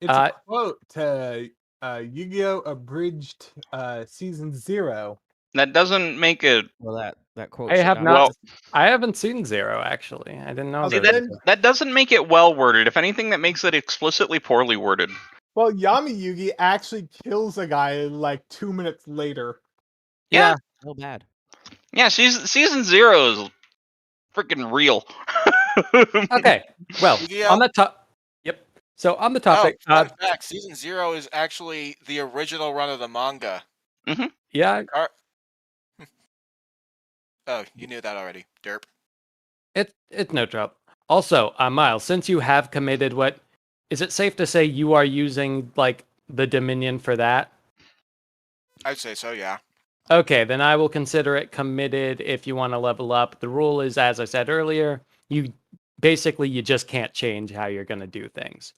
It's a quote to Yu-Gi-Oh! Abridged Season 0. That doesn't make it. Well, that quote. I have not. Well, I haven't seen Zero actually. I didn't know Okay, that. that doesn't make it well worded. If anything, that makes it explicitly poorly worded. Well, Yami Yugi actually kills a guy like 2 minutes later. Yeah. So bad. Yeah, season 0 is freaking real. Okay. Well, Yu-Gi-Oh! on the top. Yep. So on the topic. Fun fact: Season 0 is actually the original run of the manga. Yeah. Oh, you knew that already, derp. It's no trouble. Also, Miles, since you have committed, what is it safe to say you are using like the Dominion for that? I'd say so, yeah. Okay, then I will consider it committed if you want to level up. The rule is, as I said earlier, you just can't change how you're going to do things.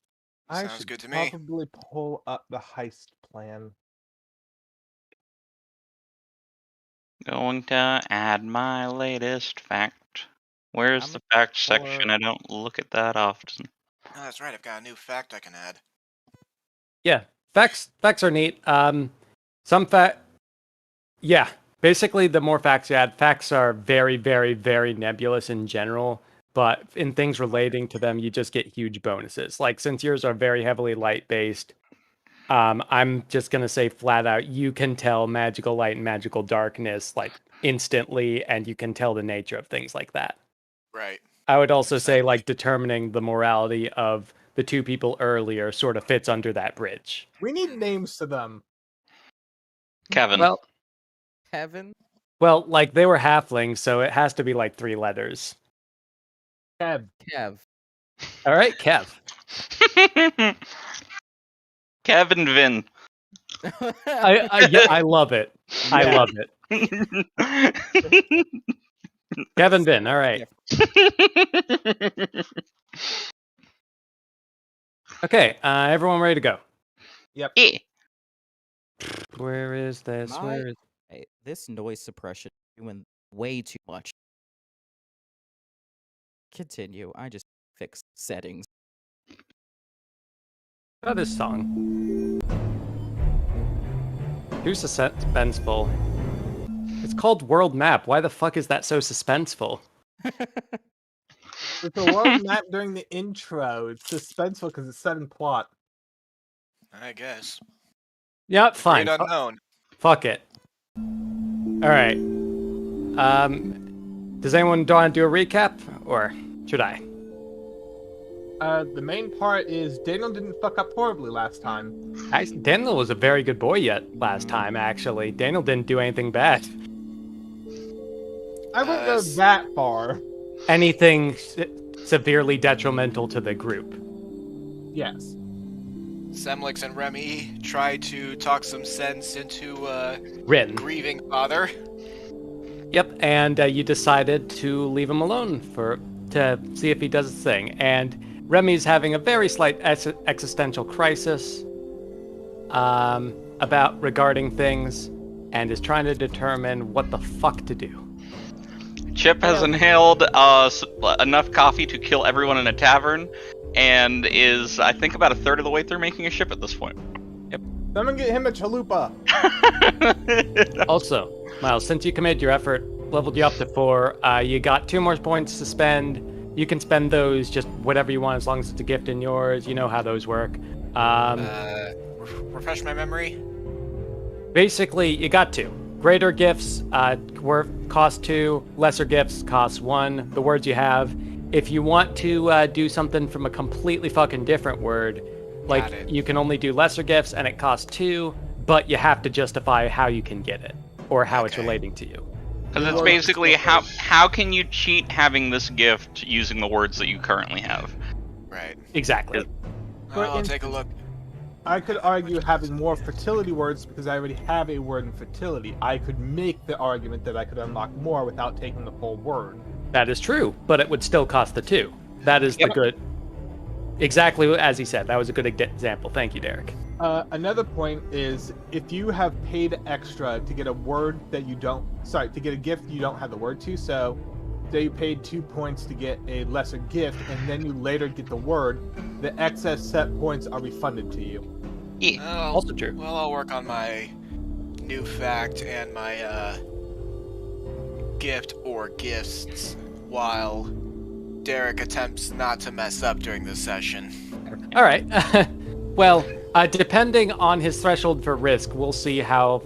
I Sounds should good to me. probably pull up the heist plan. Going to add my latest fact. Where's the fact section? I don't look at that often. Oh, that's right. I've got a new fact I can add. Yeah, facts are neat. Yeah, basically, the more facts you add, facts are very, very, very nebulous in general. But in things relating to them, you just get huge bonuses. Like, since yours are very heavily light-based, I'm just going to say flat out, you can tell magical light and magical darkness, like, instantly, and you can tell the nature of things like that. Right. I would also say, like, determining the morality of the two people earlier sort of fits under that bridge. We need names to them. Kevin. Kevin? Well, like, they were halflings, so it has to be, like, 3 letters. Kev. All right, Kev. Kevin Vin. I love it. I love it. Kevin Vin, all right. Okay, everyone ready to go? Yep. Yeah. Where is this? Hey, this noise suppression is doing way too much. Continue. I just fixed settings. Oh, this song. Too suspenseful. It's called World Map. Why the fuck is that so suspenseful? It's a world map during the intro. It's suspenseful because it's set in plot. I guess. Yeah, fine. Great unknown. Fuck it. All right. Does anyone want to do a recap, or should I? The main part is Daniel didn't fuck up horribly last time. Daniel was a very good boy last time, actually. Daniel didn't do anything bad. I wouldn't go that far. Anything severely detrimental to the group. Yes. Semlix and Remy tried to talk some sense into Rin. grieving father. Yep, and you decided to leave him alone to see if he does his thing. And Remy's having a very slight existential crisis regarding things, and is trying to determine what the fuck to do. Chip has inhaled enough coffee to kill everyone in a tavern, and is, I think, about a third of the way through making a ship at this point. Yep. Someone get him a chalupa. Also, Miles, since you committed your effort, leveled you up to 4, you got 2 more points to spend. You can spend those just whatever you want as long as it's a gift in yours. You know how those work. Refresh my memory. Basically, you got 2. Greater gifts cost 2, lesser gifts cost 1. The words you have. If you want to do something from a completely fucking different word, like you can only do lesser gifts and it costs 2, but you have to justify how you can get it or how it's relating to you. Because it's basically how can you cheat having this gift using the words that you currently have? Right. Exactly. I'll take a look. I could argue having more fertility words because I already have a word in fertility. I could make the argument that I could unlock more without taking the full word. That is true, but it would still cost the 2. That is the good... Exactly as he said. That was a good example. Thank you, Derek. Another point is if you have paid extra to get a word that you don't... Sorry, to get a gift you don't have the word to, so say you paid 2 points to get a lesser gift, and then you later get the word, the excess set points are refunded to you. Yeah. Also true. Well, I'll work on my new fact and my gift or gifts while Derek attempts not to mess up during this session. All right. Well, depending on his threshold for risk, we'll see how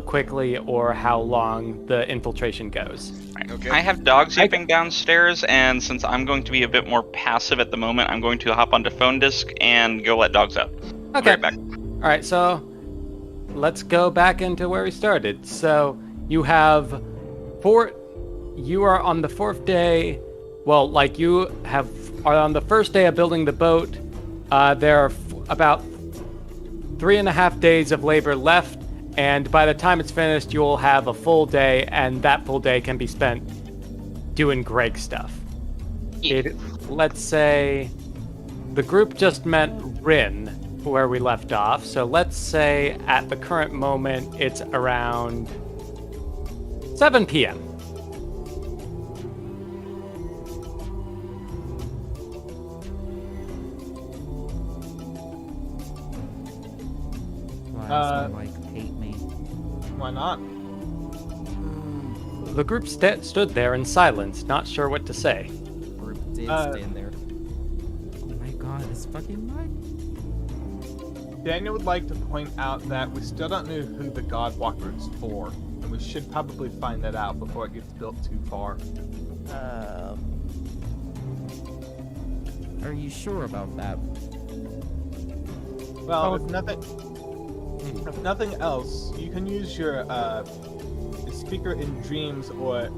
quickly or how long the infiltration goes. Okay. I have dogs zipping downstairs, and since I'm going to be a bit more passive at the moment, I'm going to hop onto phone disc and go let dogs out. I'll be Okay. right back. All right. So let's go back into where we started. So you have you are on the 4th day. Well, like you are on the 1st day of building the boat. There are about 3.5 days of labor left, and by the time it's finished, you'll have a full day, and that full day can be spent doing Greg stuff. Let's say the group just met Rin, where we left off. So let's say at the current moment, it's around 7 p.m. Wow, my mic hate me. Why not? The group stood there in silence, not sure what to say. Group did stand there. Oh my god, this fucking mic. Daniel would like to point out that we still don't know who the Godwalker is for, and we should probably find that out before it gets built too far. Are you sure about that? Well, if nothing else, you can use your Speaker in Dreams or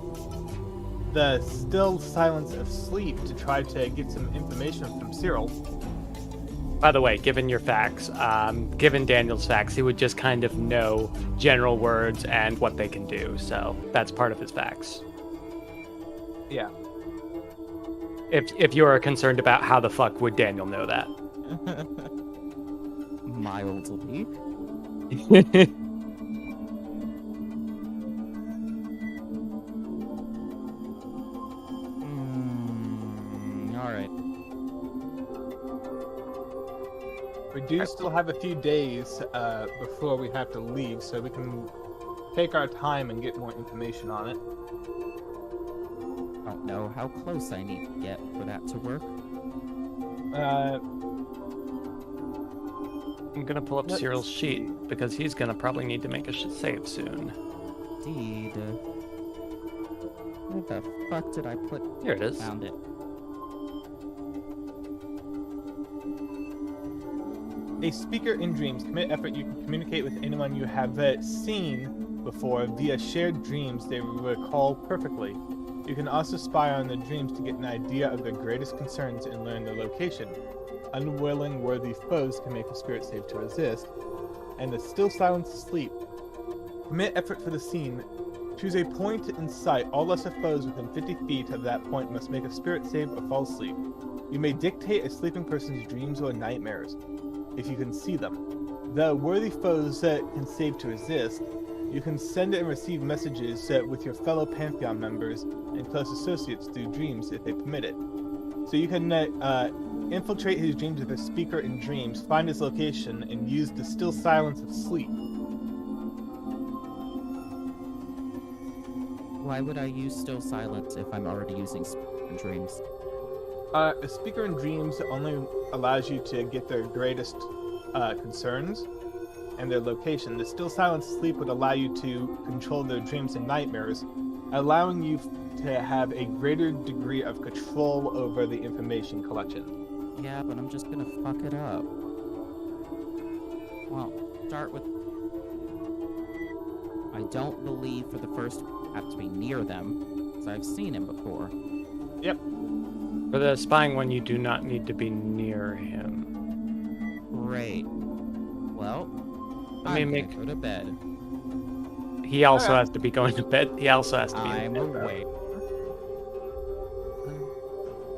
the Still Silence of Sleep to try to get some information from Cyril. By the way, given your facts, given Daniel's facts, he would just kind of know general words and what they can do. So that's part of his facts. Yeah. If you're concerned about how the fuck would Daniel know that? Mildly. All right. We do still have a few days before we have to leave, so we can take our time and get more information on it. I don't know how close I need to get for that to work. I'm gonna pull up Let's Cyril's sheet because he's gonna probably need to make a save soon. Indeed. Where the fuck did I put? Here it is. Found it. A speaker in dreams. Commit effort. You can communicate with anyone you have seen before via shared dreams they recall perfectly. You can also spy on their dreams to get an idea of their greatest concerns and learn their location. Unwilling worthy foes can make a spirit save to resist. And the Still Silence of Sleep. Commit effort for the scene. Choose a point in sight. All lesser foes within 50 feet of that point must make a spirit save or fall asleep. You may dictate a sleeping person's dreams or nightmares, if you can see them. The worthy foes can save to resist. You can send and receive messages with your fellow Pantheon members and close associates through dreams if they permit it. So you can infiltrate his dreams with a speaker in dreams, find his location, and use the Still Silence of Sleep. Why would I use Still Silence if I'm already using Dreams? A speaker in dreams only allows you to get their greatest concerns and their location. The Still Silence Sleep would allow you to control their dreams and nightmares, allowing you to have a greater degree of control over the information collection. Yeah, but I'm just gonna fuck it up. Well, start with... I don't believe for the first have to be near them, because I've seen him before. Yep. For the spying one, you do not need to be near him. Great. Well, Let me I'm make- gonna go to bed. He also Alright. has to be going to bed. He also has to be. I'm in bed. awake.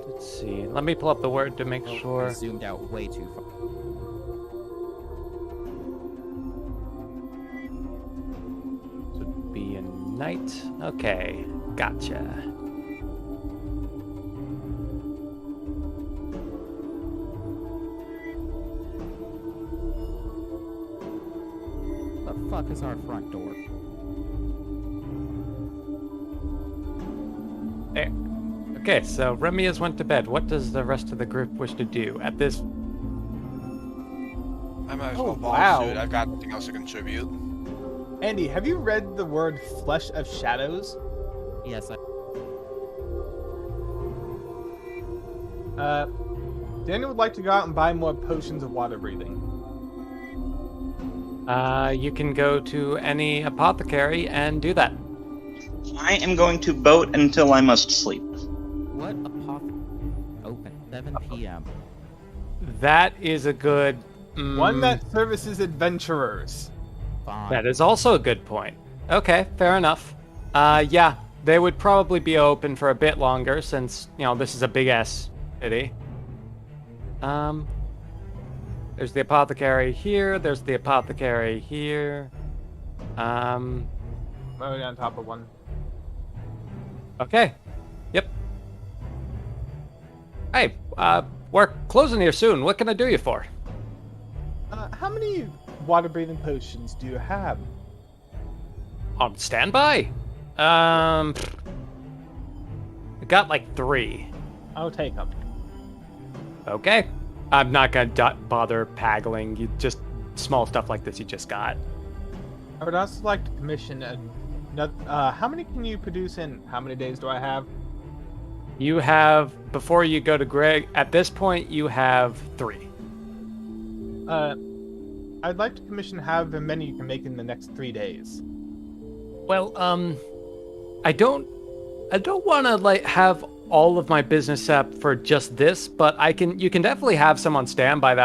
Let's see. Let me pull up the word to make I sure. zoomed out way too far. This would be a night. Okay, gotcha. fuck is our front door? There. Okay, so Remy has went to bed. What does the rest of the group wish to do at this? I might as Oh, well ball wow. suit. I've got nothing else to contribute. Andy, have you read the word Flesh of Shadows? Yes, Daniel would like to go out and buy more potions of water breathing. You can go to any apothecary and do that. I am going to boat until I must sleep. What apothecary? Open 7 p.m. That is a good. One that services adventurers. Fine. That is also a good point. Okay, fair enough. Yeah, they would probably be open for a bit longer since, this is a big ass city. There's the apothecary here, there's the apothecary here. Right on top of one. Okay. Yep. Hey, we're closing here soon. What can I do you for? How many water breathing potions do you have? On standby? I got like 3. I'll take them. Okay. I'm not gonna bother haggling. You just small stuff like this you just got. I would also like to commission how many can you produce in how many days do I have? You have, before you go to Greg, at this point you have 3. I'd like to commission however many you can make in the next 3 days. Well, I don't want to have all of my business up for just this, but you can definitely have some on standby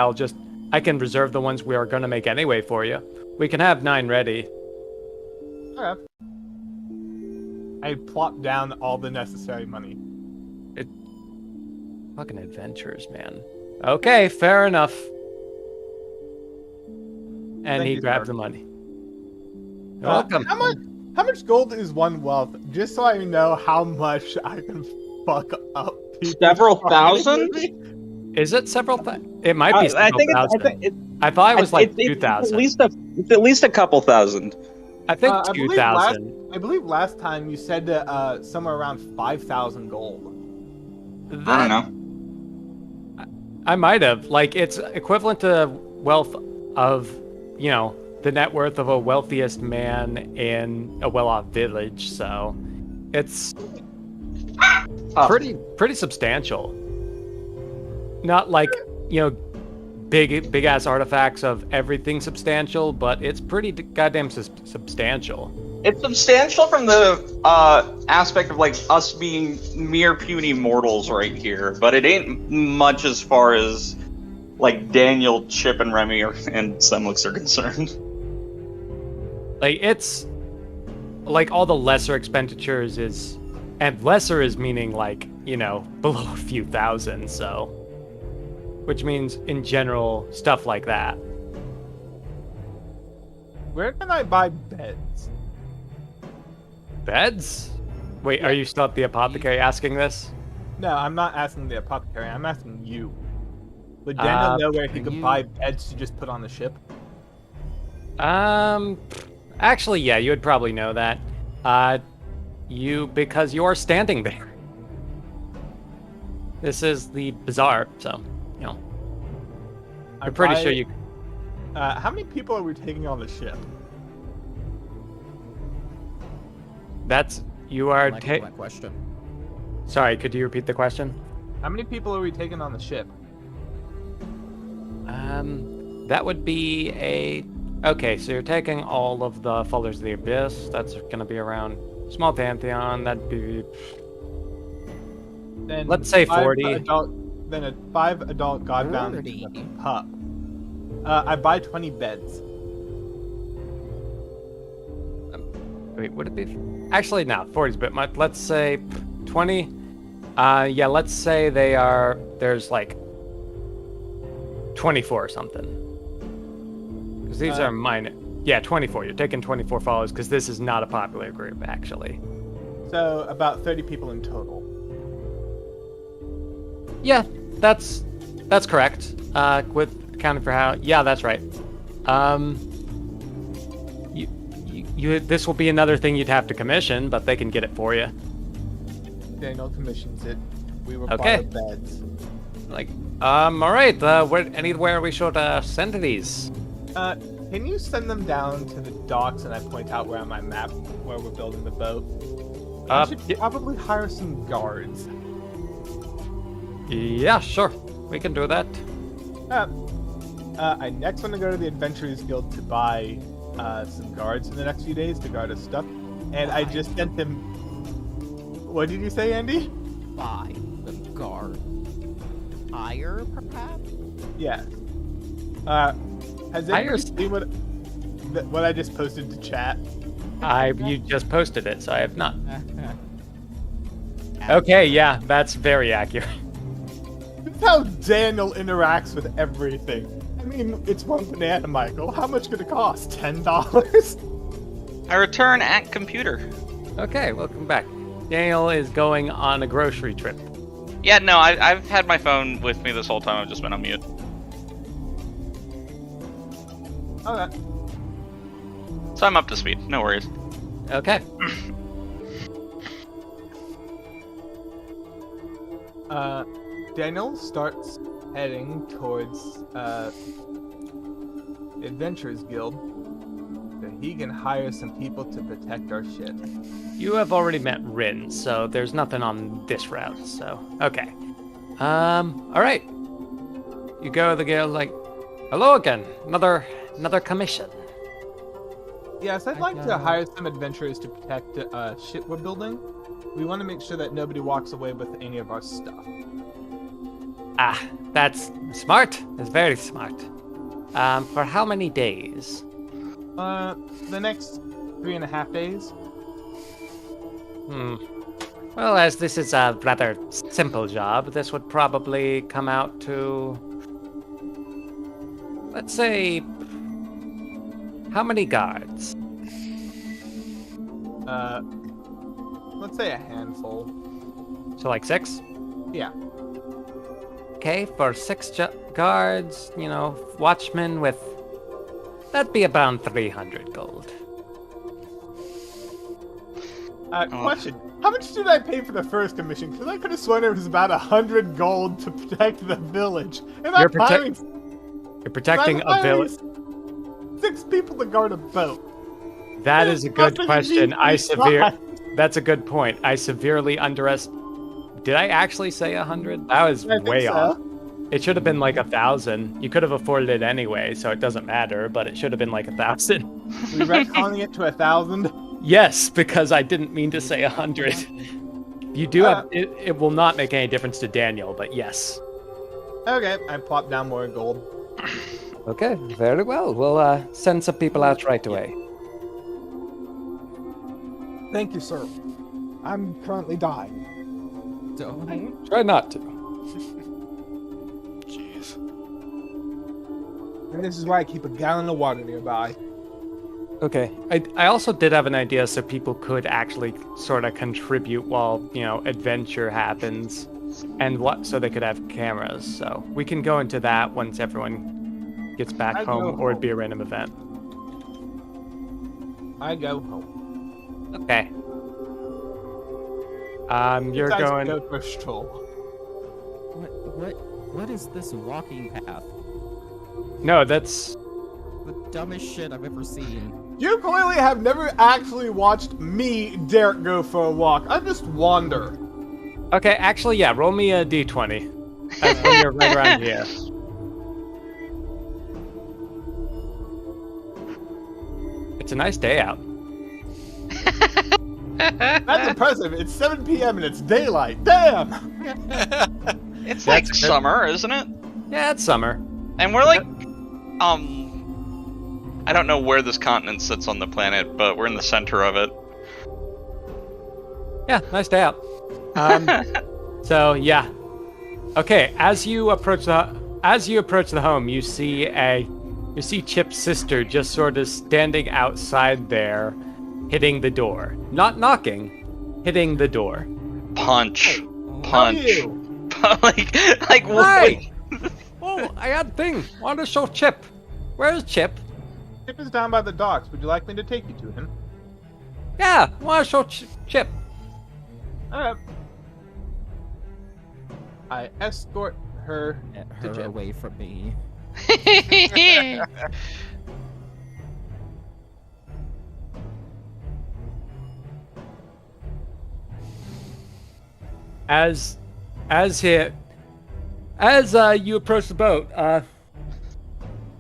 I can reserve the ones we are going to make anyway for you. We can have 9 ready. Okay. I plop down all the necessary money. Fucking adventures, man. Okay, fair enough. And Thank he you, grabbed sir. the money. You're welcome. How much gold is one wealth? Just so I know how much I can fuck up people. Several thousand? Is it several? It might be I several think thousand. I thought it was like 2,000. It's at least a couple thousand. I think I believe 2,000. I believe last time you said that somewhere around 5,000 gold. I don't know. I might have. It's equivalent to wealth of, the net worth of a wealthiest man in a well-off village. So, it's pretty substantial. Not big ass artifacts of everything substantial, but it's pretty goddamn substantial. It's substantial from the aspect of us being mere puny mortals right here, but it ain't much as far as Daniel, Chip, and Remy and Semlix are concerned. It's all the lesser expenditures and lesser is meaning below a few thousand, so which means in general stuff like that. Where can I buy beds? Beds? Wait, are you still at the apothecary asking this? No, I'm not asking the apothecary. I'm asking you. Would Daniel know where he could buy beds to just put on the ship? Actually, yeah, you would probably know that. Because you're standing there. This is the bazaar, so, I'm pretty sure you... How many people are we taking on the ship? You are... That question. Sorry, could you repeat the question? How many people are we taking on the ship? That would be Okay, so you're taking all of the Followers of the Abyss. That's going to be around Small Pantheon. That'd be... Then let's say 40. Then a 5 adult Godbound 30. pup. I buy 20 beds. Wait, would it be... Actually, no, 40 is a bit much. Let's say 20. Yeah, let's say there's 24 or something. Because these are mine. Yeah, 24. You're taking 24 followers because this is not a popular group, actually. So about 30 people in total. Yeah, that's correct. With accounting for how... Yeah, that's right. This will be another thing you'd have to commission, but they can get it for you. Daniel commissions it. We require Okay. beds. Like, all right. Anywhere we should send these? Can you send them down to the docks and I point out where on my map where we're building the boat? I should probably hire some guards. Yeah, sure. We can do that. I next want to go to the Adventurers Guild to buy some guards in the next few days to guard us stuff. And I just sent them... What did you say, Andy? Buy the guard. Hire, perhaps? Yeah. Has anybody seen what I just posted to chat? You just posted it, so I have not. Okay, yeah, that's very accurate. This is how Daniel interacts with everything. I mean, it's one banana, Michael. How much could it cost? $10? I return at computer. Okay, welcome back. Daniel is going on a grocery trip. Yeah, no, I've had my phone with me this whole time. I've just been on mute. Okay. So I'm up to speed. No worries. Okay. Daniel starts heading towards the Adventurers Guild so he can hire some people to protect our ship. You have already met Rin, so there's nothing on this route, so... Okay. Alright. You go to the guild like... Hello again. Another commission. Yes, I'd like to hire some adventurers to protect the ship we're building. We want to make sure that nobody walks away with any of our stuff. Ah, that's smart. That's very smart. For how many days? The next 3.5 days. Well, as this is a rather simple job, this would probably come out to... Let's say... How many guards? Let's say a handful. So like 6? Yeah. Okay, for 6 guards, watchmen with... That'd be about 300 gold. Question. How much did I pay for the first commission? Because I could have sworn it was about 100 gold to protect the village. And You're You're protecting a village. 6 people to guard a boat. That is a good Nothing question. needs to be tried. That's a good point. I severely underestimated. Did I actually say 100? That was I think way so. off. It should have been like 1,000. You could have afforded it anyway, so it doesn't matter. But it should have been like 1,000. We retconning it to 1,000. Yes, because I didn't mean to say 100. You do have it. It will not make any difference to Daniel, but yes. Okay, I plopped down more gold. Okay, very well. We'll send some people out right away. Thank you, sir. I'm currently dying. Don't. Try not to. Jeez. And this is why I keep a gallon of water nearby. Okay. I also did have an idea so people could actually sort of contribute while, adventure happens. And so they could have cameras. So we can go into that once everyone gets back home, or it'd be a random event. I go home. Okay. You're Besides, going... go for a stroll. What is this walking path? No, that's... The dumbest shit I've ever seen. You clearly have never actually watched me, Derek, go for a walk. I just wander. Okay, actually, yeah, roll me a d20. That's when you're right around here. It's a nice day out. That's impressive. It's 7 p.m. and it's daylight. Damn! It's like That's good. summer, isn't it? Yeah, it's summer. And we're like, I don't know where this continent sits on the planet, but we're in the center of it. Yeah, nice day out. So yeah. Okay, as you approach the home, you see Chip's sister just sort of standing outside there, hitting the door. Not knocking, hitting the door. Punch. How are you? like what? Hi! Oh, I had a thing. Wanted to show Chip. Where's Chip? Chip is down by the docks. Would you like me to take you to him? Yeah, want to show Chip. I escort her Get to her Chip. away from me. As you approach the boat,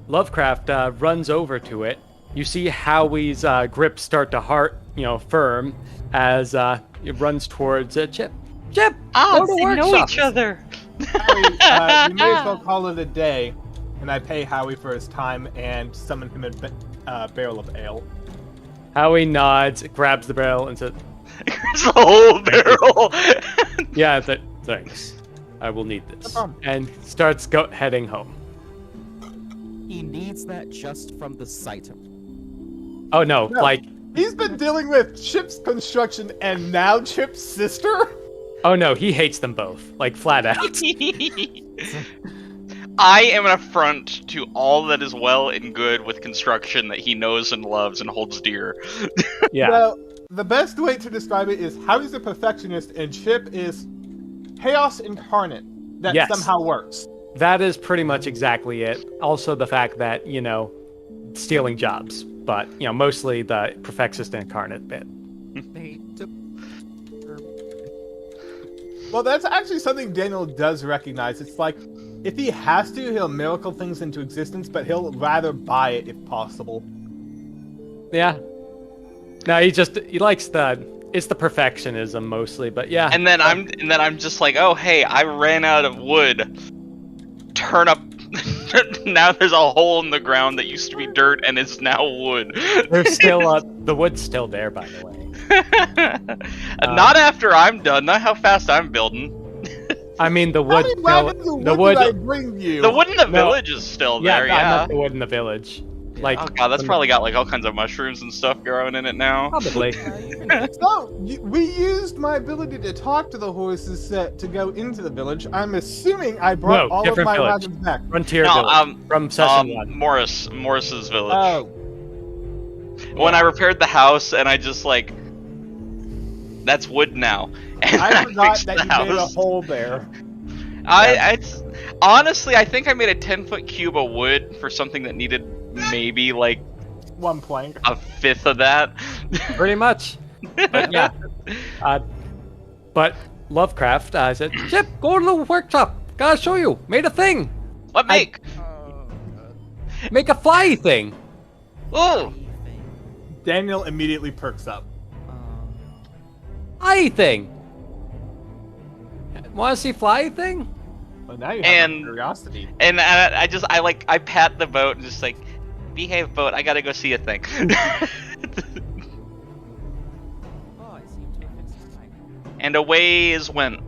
Lovecraft runs over to it. You see Howie's grip start to firm as it runs towards Chip. Chip, go to they know workshop. each other. Howie, we may as well call it a day, and I pay Howie for his time and summon him a barrel of ale. Howie nods, grabs the barrel, and says, It's a whole barrel. "Yeah, thanks. I will need this." problem. And starts heading home. He needs that just from the sight of it. Oh no, No. like, He's been dealing with Chip's construction and now Chip's sister? oh no, he hates them both, like flat out. I am an affront to all that is well and good with construction that he knows and loves and holds dear. Yeah. Well, the best way to describe it is Howie's a perfectionist and Chip is chaos incarnate that Yes. somehow works. That is pretty much exactly it. Also, the fact that, stealing jobs, but, mostly the perfectionist incarnate bit. They took her. Well, that's actually something Daniel does recognize. It's like, if he has to, he'll miracle things into existence, but he'll rather buy it if possible. Yeah. No, he likes it's the perfectionism mostly, but yeah. And then I'm just like, oh hey, I ran out of wood. Turn up. Now there's a hole in the ground that used to be dirt and is now wood. There's still, the wood's still there, by the way. Not after I'm done. Not how fast I'm building. I mean, the How wood many still, wagons of the wood wood, did I bring you? The wood in the No. village is still there. I Yeah. meant the wood in the village. Like, Oh god, that's probably got like all kinds of mushrooms and stuff growing in it now. probably. So, we used my ability to talk to the horses to go into the village. I'm assuming I brought No, all of different my village. wagons back. Frontier No, village from session 1. Morris's village. Oh, When I repaired the house and I just like, that's wood now. And I forgot fixed that the you made a house. hole there. Honestly, I think I made a 10-foot cube of wood for something that needed maybe like One plank. a fifth of that. Pretty much. But yeah. But Lovecraft said, Chip, go to the workshop. Gotta show you. Made a thing. What make? Make a fly thing. Ooh! Daniel immediately perks up. Fly thing. Want to see fly thing? Well, now you have And- my curiosity. And I pat the boat and just like, behave boat, I gotta go see a thing. Oh, I seem to have fixed the mic. And away is went.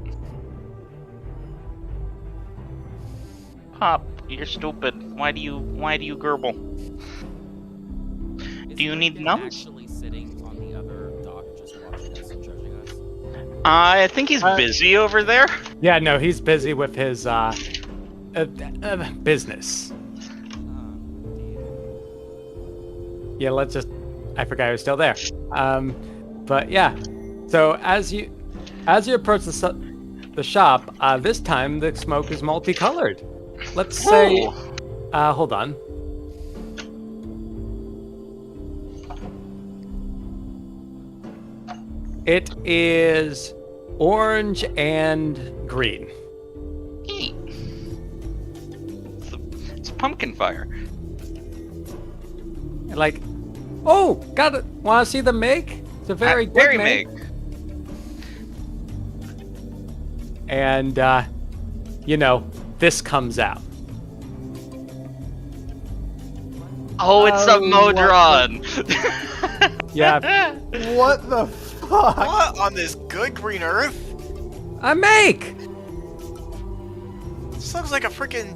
Pop, you're stupid. Why do you gurgle? Do you need numbs? Actually sitting on the other dock, just watching us and judging us. I think he's busy over there. Yeah, no, he's busy with his business. Yeah, I forgot he was still there. But yeah, so as you approach the shop, this time the smoke is multicolored. Let's say, hold on. It is orange and green. Eat. It's a pumpkin fire. Like, oh, got it. Want to see the make? It's a very good make. And, this comes out. Oh, it's a Modron. Yeah, What the fuck? What on this good green earth? a make. This looks like a freaking.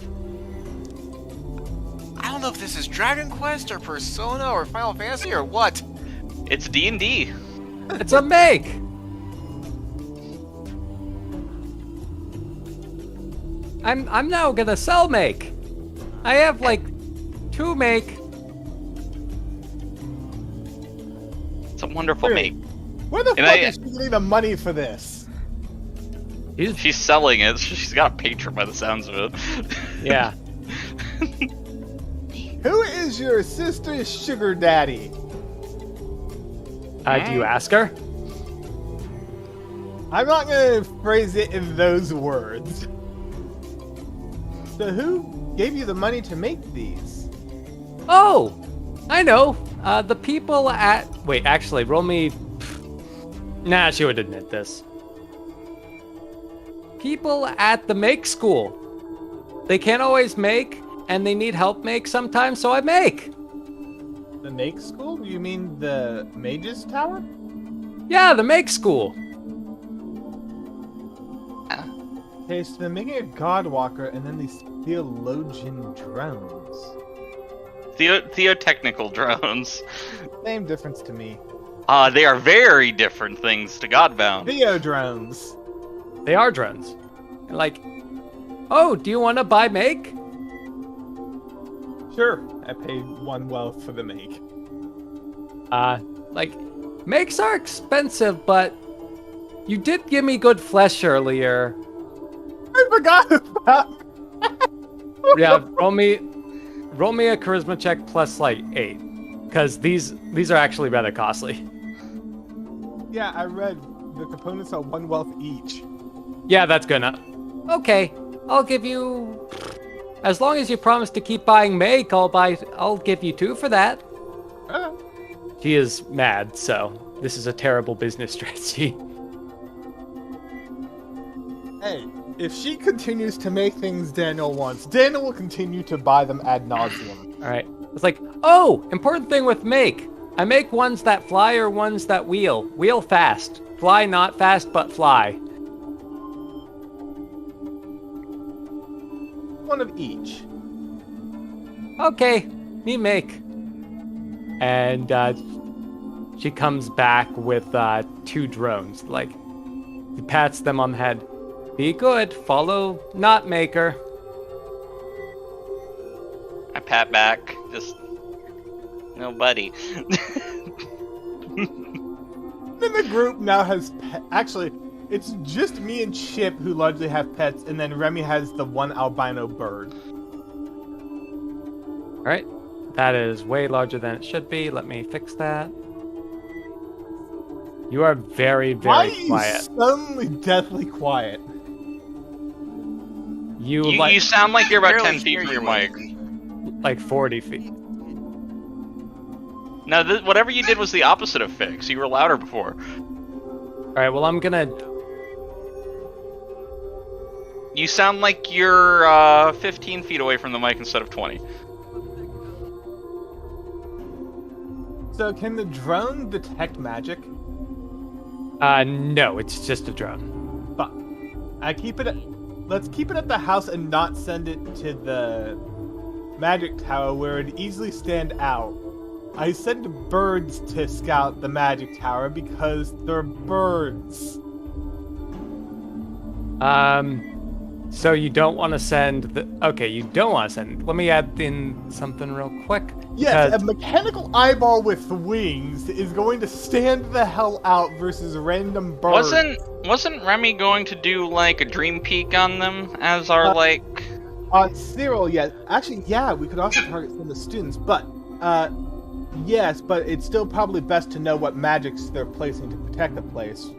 I don't know if this is Dragon Quest or Persona or Final Fantasy or what. It's D&D. It's a make. I'm now gonna sell make. I have like 2 make. It's a wonderful Really? mate. Where the And fuck I- is she getting the money for this? She's selling it. She's got a patron by the sounds of it. Yeah. Who is your sister's sugar daddy? Do you ask her? I'm not gonna phrase it in those words. So who gave you the money to make these? Oh, I know. The people at... Wait, actually, roll me... Nah, she would admit this. People at the make school. They can't always make, and they need help make sometimes, so I make. The make school? You mean the mages tower? Yeah, the make school. Okay, so they're making a godwalker and then these theologian drones. Theotechnical drones. Same difference to me. They are very different things to Godbound. Theo drones. They are drones. Like, oh, do you want to buy make? Sure, I paid 1 wealth for the make. Like, makes are expensive, but you did give me good flesh earlier. I forgot about. Yeah, roll me a charisma check plus like 8, because these are actually rather costly. Yeah, I read the components are 1 wealth each. Yeah, that's good enough. Okay, I'll give you, as long as you promise to keep buying make, I'll give you 2 for that. She is mad, so this is a terrible business strategy. Hey, if she continues to make things Daniel wants, Daniel will continue to buy them ad nauseum. All right, it's like, oh, important thing with make. I make ones that fly or ones that wheel. Wheel fast. Fly not fast, but fly. One of each. Okay, me make. And she comes back with 2 drones. Like, he pats them on the head. Be good, follow not maker. I pat back, just no buddy. Then the group now has actually, it's just me and Chip who largely have pets, and then Remy has the 1 albino bird. All right, that is way larger than it should be. Let me fix that. You are very, Why very are you quiet. suddenly deathly quiet? You sound like you're about Barely 10 feet hear from your you, mic. Avery. like 40 feet. No, whatever you did was the opposite of fix. You were louder before. All right, well, I'm gonna. You sound like you're 15 feet away from the mic instead of 20. So can the drone detect magic? No, it's just a drone. Fuck. Let's keep it at the house and not send it to the magic tower where it'd easily stand out. I send birds to scout the magic tower because they're birds. So you don't want to send the. Okay, you don't want to send. Let me add in something real quick. Yes, because- a mechanical eyeball with wings is going to stand the hell out versus random birds. Wasn't Remy going to do like a dream peek on them as our like? Cyril, yeah. Actually, yeah, we could also target some of the students, but, yes, but it's still probably best to know what magics they're placing to protect the place.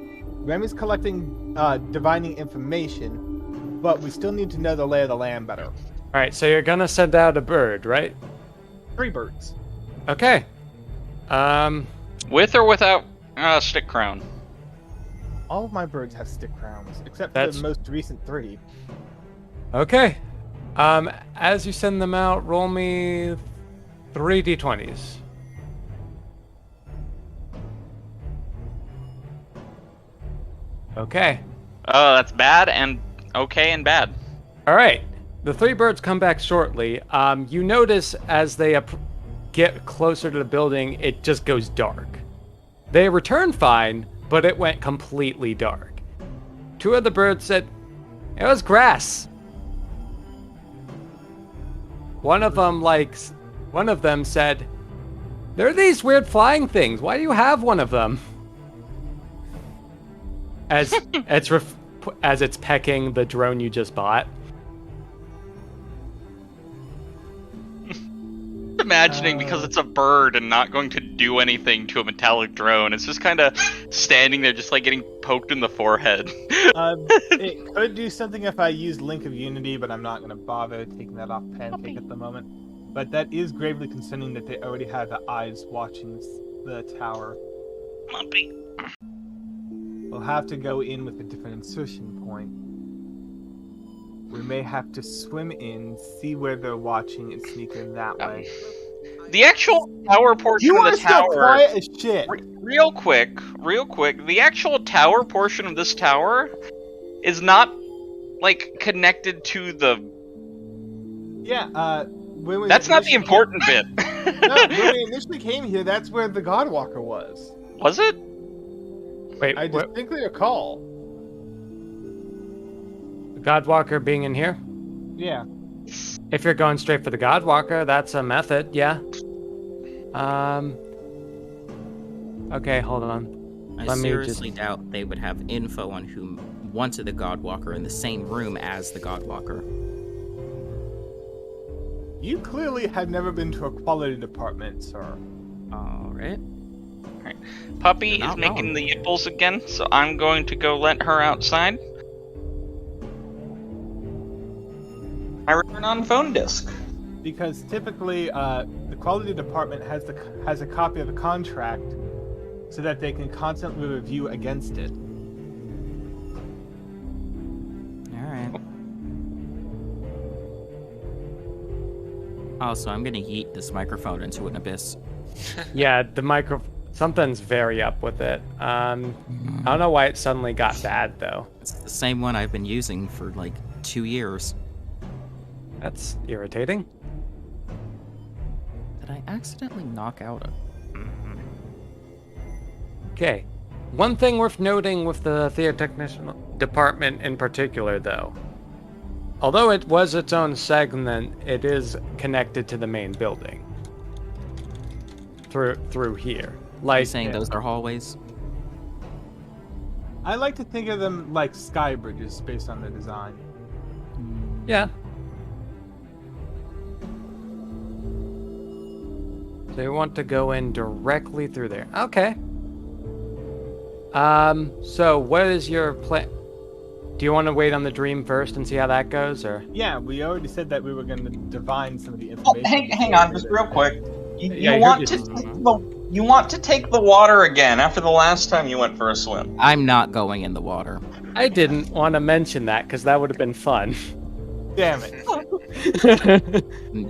Remy's collecting, divining information, but we still need to know the lay of the land better. All right, so you're gonna send out a bird, right? 3 birds. Okay. With or without stick crown? All of my birds have stick crowns, except for That's- the most recent 3. Okay. As you send them out, roll me 3 d20s. Okay. Oh, that's bad and okay and bad. All right. The 3 birds come back shortly. You notice as they get closer to the building, it just goes dark. They return fine, but it went completely dark. 2 of the birds said, "It was grass." One of them said, There are these weird flying things. Why do you have one of them? As it's pecking the drone you just bought. Imagining because it's a bird and not going to do anything to a metallic drone. It's just kind of standing there, just like getting poked in the forehead. It could do something if I use Link of Unity, but I'm not going to bother taking that off Pancake at the moment. But that is gravely concerning that they already have the eyes watching the tower. Lumpy. We'll have to go in with a different insertion point. We may have to swim in, see where they're watching, and sneak in that way. The actual tower portion You of are the so tower. quiet as shit. Real quick. The actual tower portion of this tower is not like connected to the. Yeah. That's not the important bit. No, when we initially came here, that's where the Godwalker was. Was it? Wait, I distinctly recall. the Godwalker being in here? Yeah. If you're going straight for the Godwalker, that's a method, yeah. Okay, hold on. I Let me seriously doubt they would have info on who wanted the Godwalker in the same room as the Godwalker. You clearly have never been to a quality department, sir. Alright. Puppy You're is not making wrong. the yipples again, so I'm going to go let her outside. I return on phone disk. Because typically, the quality department has a copy of the contract, so that they can constantly review against it. Alright. Also, I'm gonna yeet this microphone into an abyss. Yeah, the something's very up with it. I don't know why it suddenly got bad though. It's the same one I've been using for like 2 years. That's irritating. Did I accidentally knock out a... Okay. One thing worth noting with the theater technician department in particular, though. Although it was its own segment, it is connected to the main building. Through here. Are Like you saying those are hallways? I like to think of them like sky bridges based on their design. Yeah. So you want to go in directly through there. Okay. So what is your plan? Do you want to wait on the dream first and see how that goes, or? Yeah, we already said that we were going to divine some of the Oh, information. hang on, just real quick. Yeah, You want to take the water again after the last time you went for a swim. I'm not going in the water. I didn't want to mention that because that would have been fun. Damn it.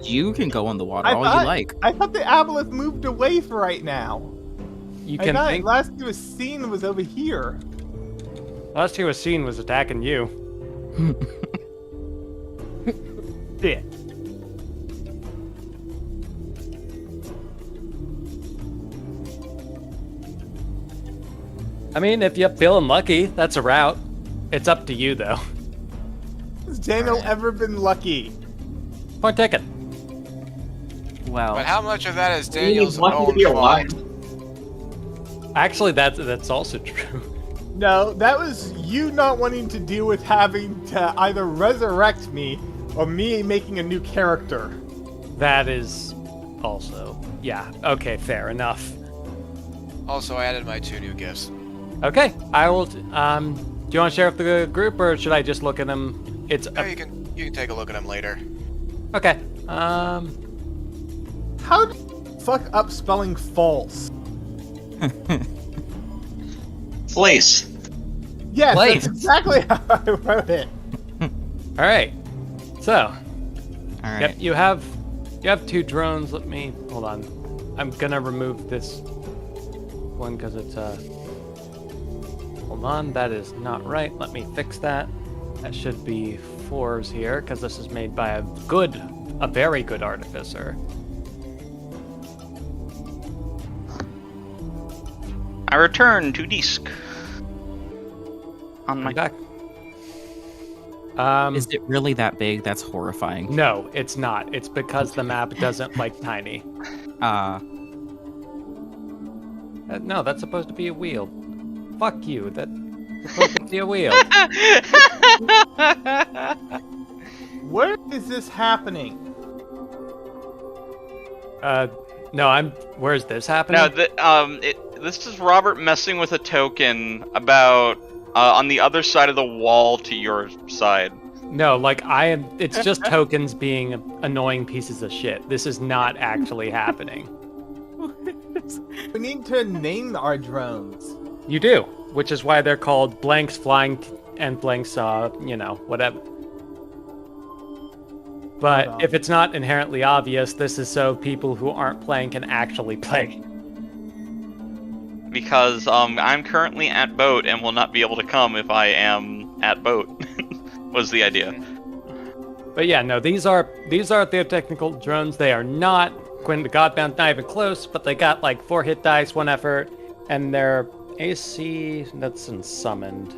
You can go in the water I all thought- you like. I thought the aboleth moved away for right now. You I can thought think. last he was seen was over here. Last he was seen was attacking you. Shit. I mean, if you're feeling lucky, that's a route. It's up to you, though. Has Daniel ever been lucky? Point taken. Well, But how much of that is He's Daniel's lucky to own be fault? alive. Actually, that's also true. No, that was you not wanting to deal with having to either resurrect me or me making a new character. That is also, yeah. Okay, fair enough. Also, I added my 2 new gifts. Okay, I will. Do you want to share with the group, or should I just look at them? It's Oh, you can take a look at them later. okay. How do you fuck up spelling false? Place. Yes, Place. that's exactly how I wrote it. All right. So, all right. yep, you have 2 drones. Let me hold on. I'm gonna remove this one because it's Hold on, that is not right. Let me fix that. That should be 4s here because this is made by a very good artificer. I return to disk. On my I'm back. Is it really that big? That's horrifying. No, it's not. It's because the map doesn't like tiny. No, that's supposed to be a wheel. Fuck you. That's supposed to be a wheel. Where is this happening? No, where's this happening? No, this is Robert messing with a token about on the other side of the wall to your side. No, it's just tokens being annoying pieces of shit. This is not actually happening. We need to name our drones. You do, which is why they're called blanks flying and blanks, whatever. But if it's not inherently obvious, this is so people who aren't playing can actually play. Because I'm currently at boat and will not be able to come if I am at boat. Was the idea. But yeah, no, these are theotechnical drones. They are not Quinn to Godbound, not even close, but they got like 4 hit dice, 1 effort, and their AC, that's in summoned.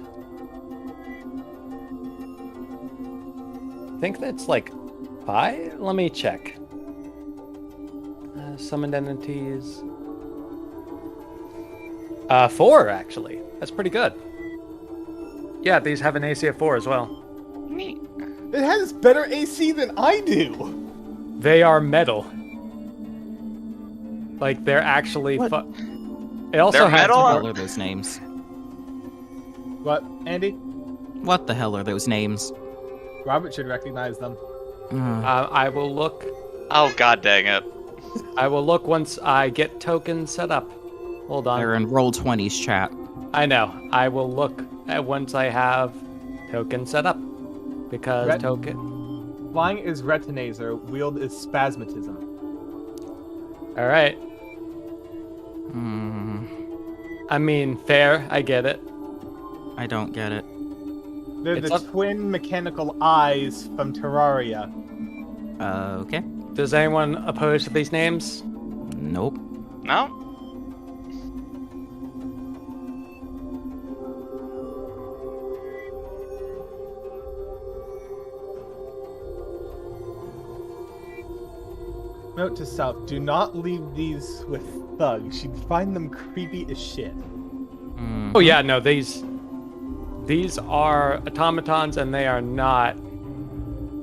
I think that's like 5? Let me check. Summoned entities. 4, actually. That's pretty good. Yeah, these have an AC of 4 as well. Neat. It has better AC than I do. They are metal. Like, they're actually... It also They're has... metal? What the hell are those names? What, Andy? What the hell are those names? Robert should recognize them. I will look. Oh, god dang it. I will look once I get tokens set up. Hold on. They're in Roll20's chat. I know. I will look at once I have tokens set up. Because token... Flying is retinazer, wield is spasmatism. Alright. I mean, fair. I get it. I don't get it. They're the twin mechanical eyes from Terraria. Okay. Does anyone oppose to these names? Nope. No? Note to self, do not leave these with thugs. You'd find them creepy as shit. Oh yeah, no, these are automatons and they are not...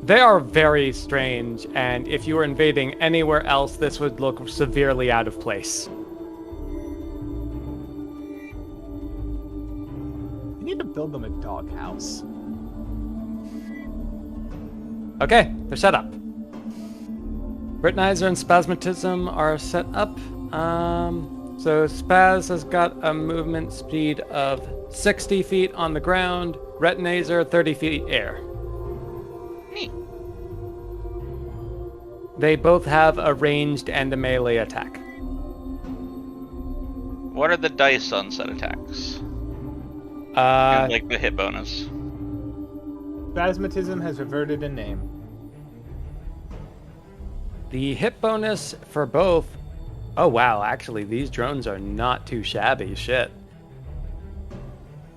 They are very strange, and if you were invading anywhere else, this would look severely out of place. You need to build them a doghouse. Okay, they're set up. Retinizer and Spasmatism are set up. So Spaz has got a movement speed of 60 feet on the ground. Retinazer, 30 feet air. Neat. They both have a ranged and a melee attack. What are the dice on set attacks? And, like the hit bonus. Spasmatism has reverted in name. The hit bonus for both... Oh wow, actually these drones are not too shabby, shit.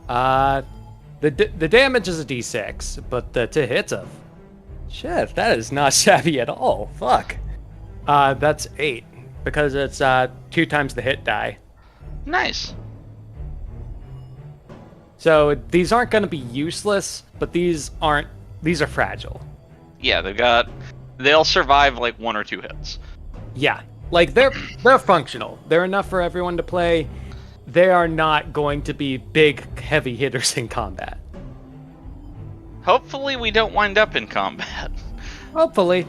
The damage is a d6, but the to hits of... Shit, that is not shabby at all, fuck. That's 8, because it's 2 times the hit die. Nice. So these aren't going to be useless, but these are fragile. Yeah, they'll survive like 1 or 2 hits. Yeah, like they're functional. They're enough for everyone to play. They are not going to be big, heavy hitters in combat. Hopefully we don't wind up in combat. Hopefully.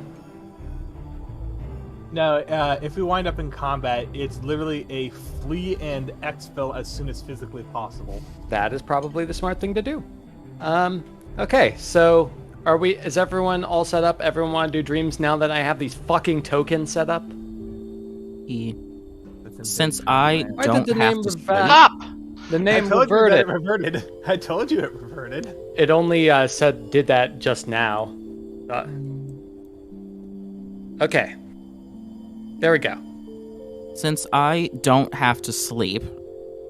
No, if we wind up in combat, it's literally a flee and exfil as soon as physically possible. That is probably the smart thing to do. Okay, so is everyone all set up? Everyone want to do dreams now that I have these fucking tokens set up? Since I Why don't did the have name to revert? sleep, Stop! The name I told you that reverted. it reverted. I told you it reverted. It only did that just now. Okay. There we go. since I don't have to sleep,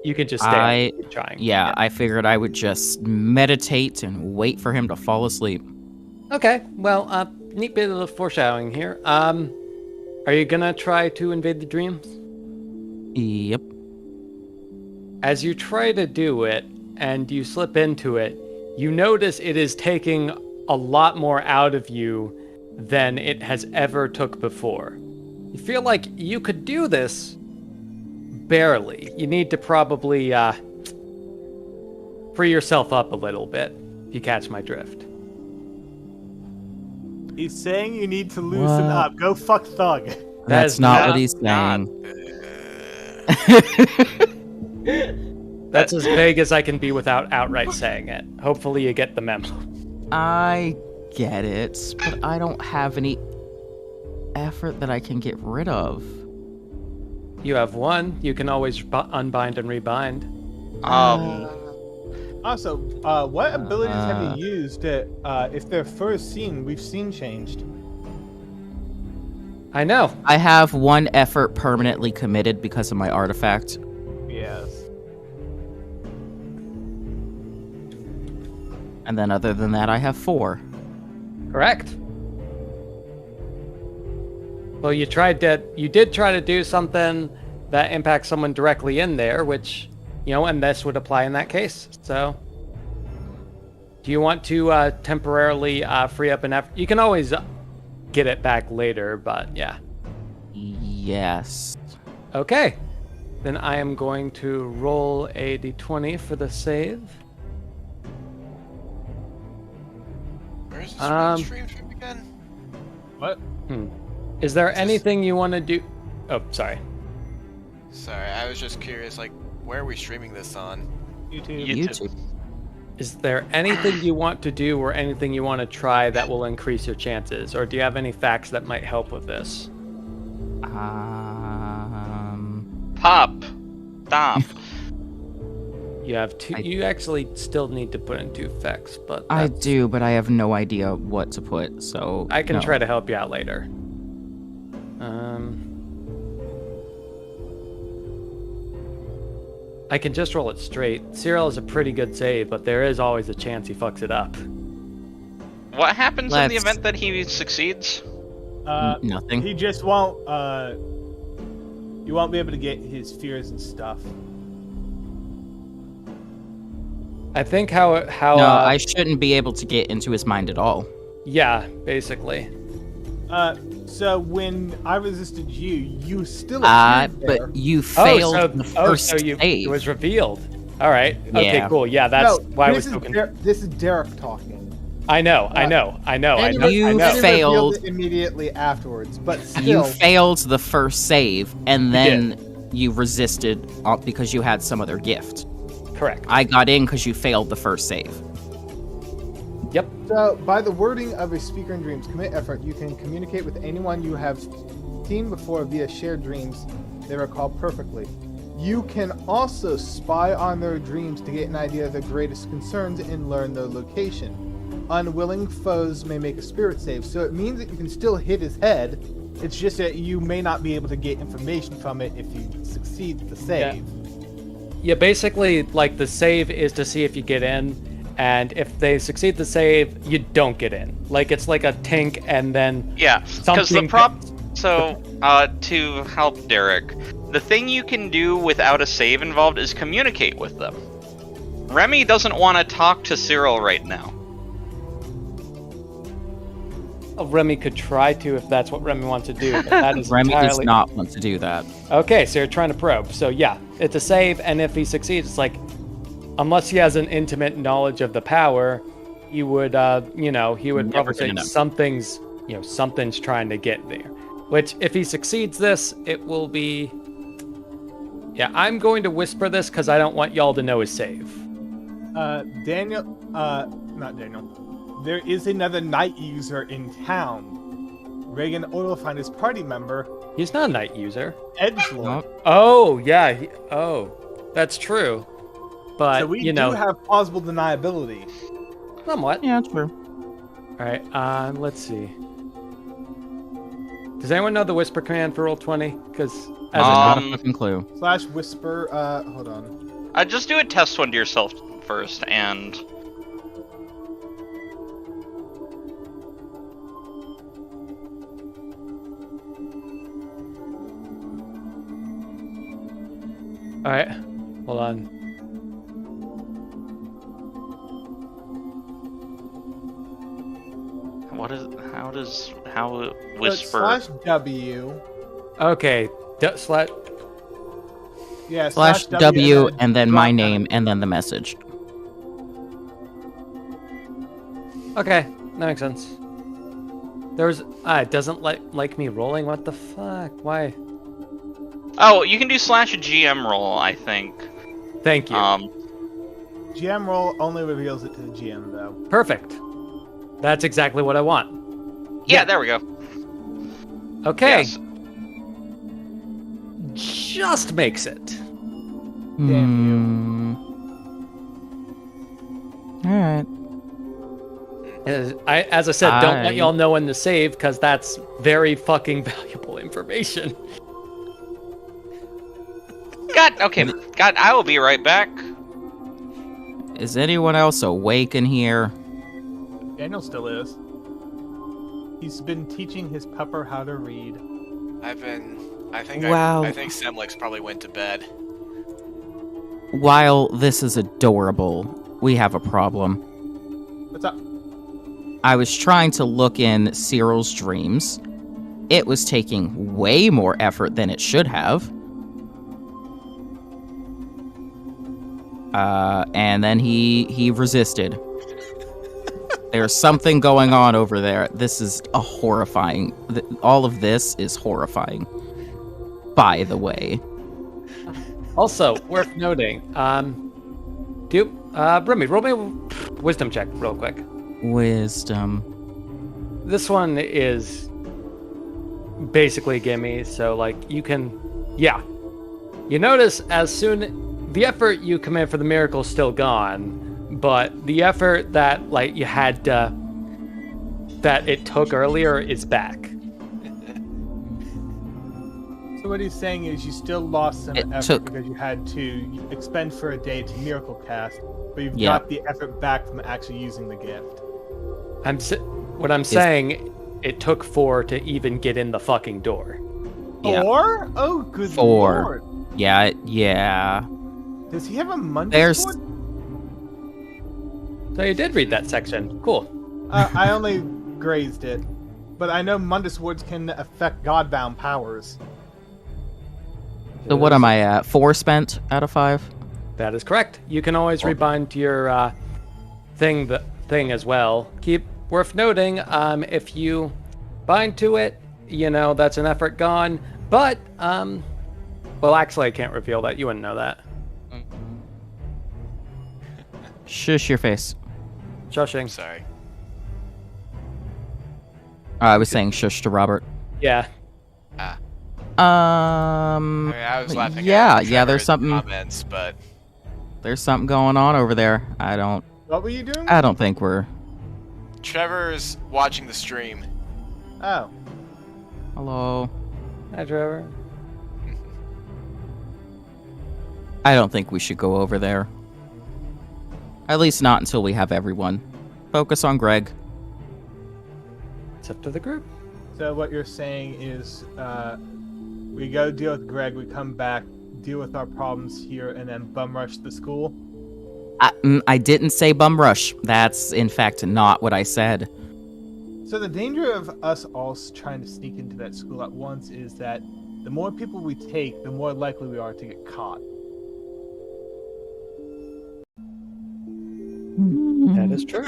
You can just stay and keep trying. yeah, I figured I would just meditate and wait for him to fall asleep. Okay, well, neat bit of foreshadowing here. Are you gonna try to invade the dreams? Yep. As you try to do it and you slip into it, you notice it is taking a lot more out of you than it has ever took before. You feel like you could do this barely. You need to probably free yourself up a little bit, if you catch my drift. He's saying you need to loosen up. Go fuck Thug. That's not what he's saying. That's as vague as I can be without outright saying it. Hopefully you get the memo. I get it, but I don't have any effort that I can get rid of. You have one. You can always unbind and rebind. Also, what abilities have you used that, if they're first seen, we've seen changed? I know. I have one effort permanently committed because of my artifact. Yes. And then other than that, I have 4. Correct. Well, you did try to do something that impacts someone directly in there, which, and this would apply in that case. So, do you want to temporarily free up an effort? You can always get it back later, but yeah. Yes. Okay. Then I am going to roll a d20 for the save. Where's this stream from again? What? Is there anything you want to do? Oh, sorry. Sorry, I was just curious, like, where are we streaming this on? YouTube. Is there anything you want to do or anything you want to try that will increase your chances? Or do you have any facts that might help with this? Pop. Stop. You have 2. You actually still need to put in 2 facts, but I do, but I have no idea what to put, so I can try to help you out later. I can just roll it straight. Cyril is a pretty good save, but there is always a chance he fucks it up. What happens in the event that he succeeds? Nothing. He just won't, you won't be able to get his fears and stuff. I think how No, I shouldn't be able to get into his mind at all. Yeah, basically. So when I resisted you, you still appeared there. But you failed the first save. save. It was revealed. All right. Okay, Yeah. cool. Yeah, that's why I was this talking. This is Derek talking. I know. You Revealed failed it immediately afterwards, but still. You failed the first save, and then you resisted because you had some other gift. Correct. I got in because you failed the first save. Yep. So, by the wording of a speaker in dreams, commit effort, you can communicate with anyone you have seen before via shared dreams they recall perfectly. You can also spy on their dreams to get an idea of their greatest concerns and learn their location. Unwilling foes may make a spirit save, so it means that you can still hit his head. It's just that you may not be able to get information from it if you succeed the save. Yeah, basically, like, the save is to see if you get in, and if they succeed the save, you don't get in. Like, it's like a tink, and then Yeah, because to help Derek, the thing you can do without a save involved is communicate with them. Remy doesn't want to talk to Cyril right now. Remy could try to if that's what Remy wants to do, but that is Remy entirely... does not want to do that. Okay, so you're trying to probe. So yeah, it's a save, and if he succeeds, it's like, unless he has an intimate knowledge of the power, he would, he would probably say something's trying to get there. Which, if he succeeds this, it will be... Yeah, I'm going to whisper this because I don't want y'all to know his save. Not Daniel. There is another night user in town. Reagan Oilfind, his party member. He's not a night user. Edgelord. Oh, yeah. That's true. But, so we do have plausible deniability. Somewhat. Yeah, true. All right, let's see. Does anyone know the whisper command for Roll20? Because as not a fucking clue. /whisper, hold on. Just do a test one to yourself first, and... All right. Hold on. How So whisper? it's slash W. Okay. Yeah, Slash W, W and then my drop name down. and then the message. Okay, that makes sense. There's it doesn't like me rolling. What the fuck? Why? Oh, you can do slash GM roll, I think. Thank you. GM roll only reveals it to the GM though. Perfect. That's exactly what I want. Yeah, there we go. Okay. Yes. Just makes it. Damn Alright. As I said, don't let y'all know when to save, because that's very fucking valuable information. God, okay. God, I will be right back. Is anyone else awake in here? Daniel still is. He's been teaching his pupper how to read. I think Wow. I think Semlix probably went to bed. While this is adorable, we have a problem. What's up? I was trying to look in Cyril's dreams. It was taking way more effort than it should have. And then he resisted. There's something going on over there. This is a horrifying. All of this is horrifying. By the way. Also, worth noting, Remy, roll me a wisdom check real quick. Wisdom. This one is basically a gimme, so like you can, yeah. You notice as soon, the effort you commit for the miracle is still gone, but the effort that like you had that it took earlier is back. So what he's saying is you still lost some effort because you had to expend for a day to miracle cast, but you've got the effort back from actually using the gift. What I'm saying, it took 4 to even get in the fucking door. Yeah. 4? Oh, good 4. lord. Yeah. Does he have a Monday sword? So you did read that section. Cool. I only grazed it, but I know Mundus Words can affect Godbound powers. So what am I at? 4 spent out of 5? That is correct. You can always rebind to your thing as well. Worth noting, if you bind to it, that's an effort gone. But well, actually, I can't reveal that. You wouldn't know that. Shush your face. Shushing. Sorry. I was saying shush to Robert. Yeah. I mean, I was laughing yeah, at there's Trevor's something. comments, but There's something going on over there. What were you doing? I don't think we're. Trevor's watching the stream. Oh. Hello. Hi, Trevor. I don't think we should go over there. At least not until we have everyone. Focus on Greg. It's up to the group. So what you're saying is, we go deal with Greg, we come back, deal with our problems here, and then bum rush the school? I didn't say bum rush. That's, in fact, not what I said. So the danger of us all trying to sneak into that school at once is that the more people we take, the more likely we are to get caught. That is true.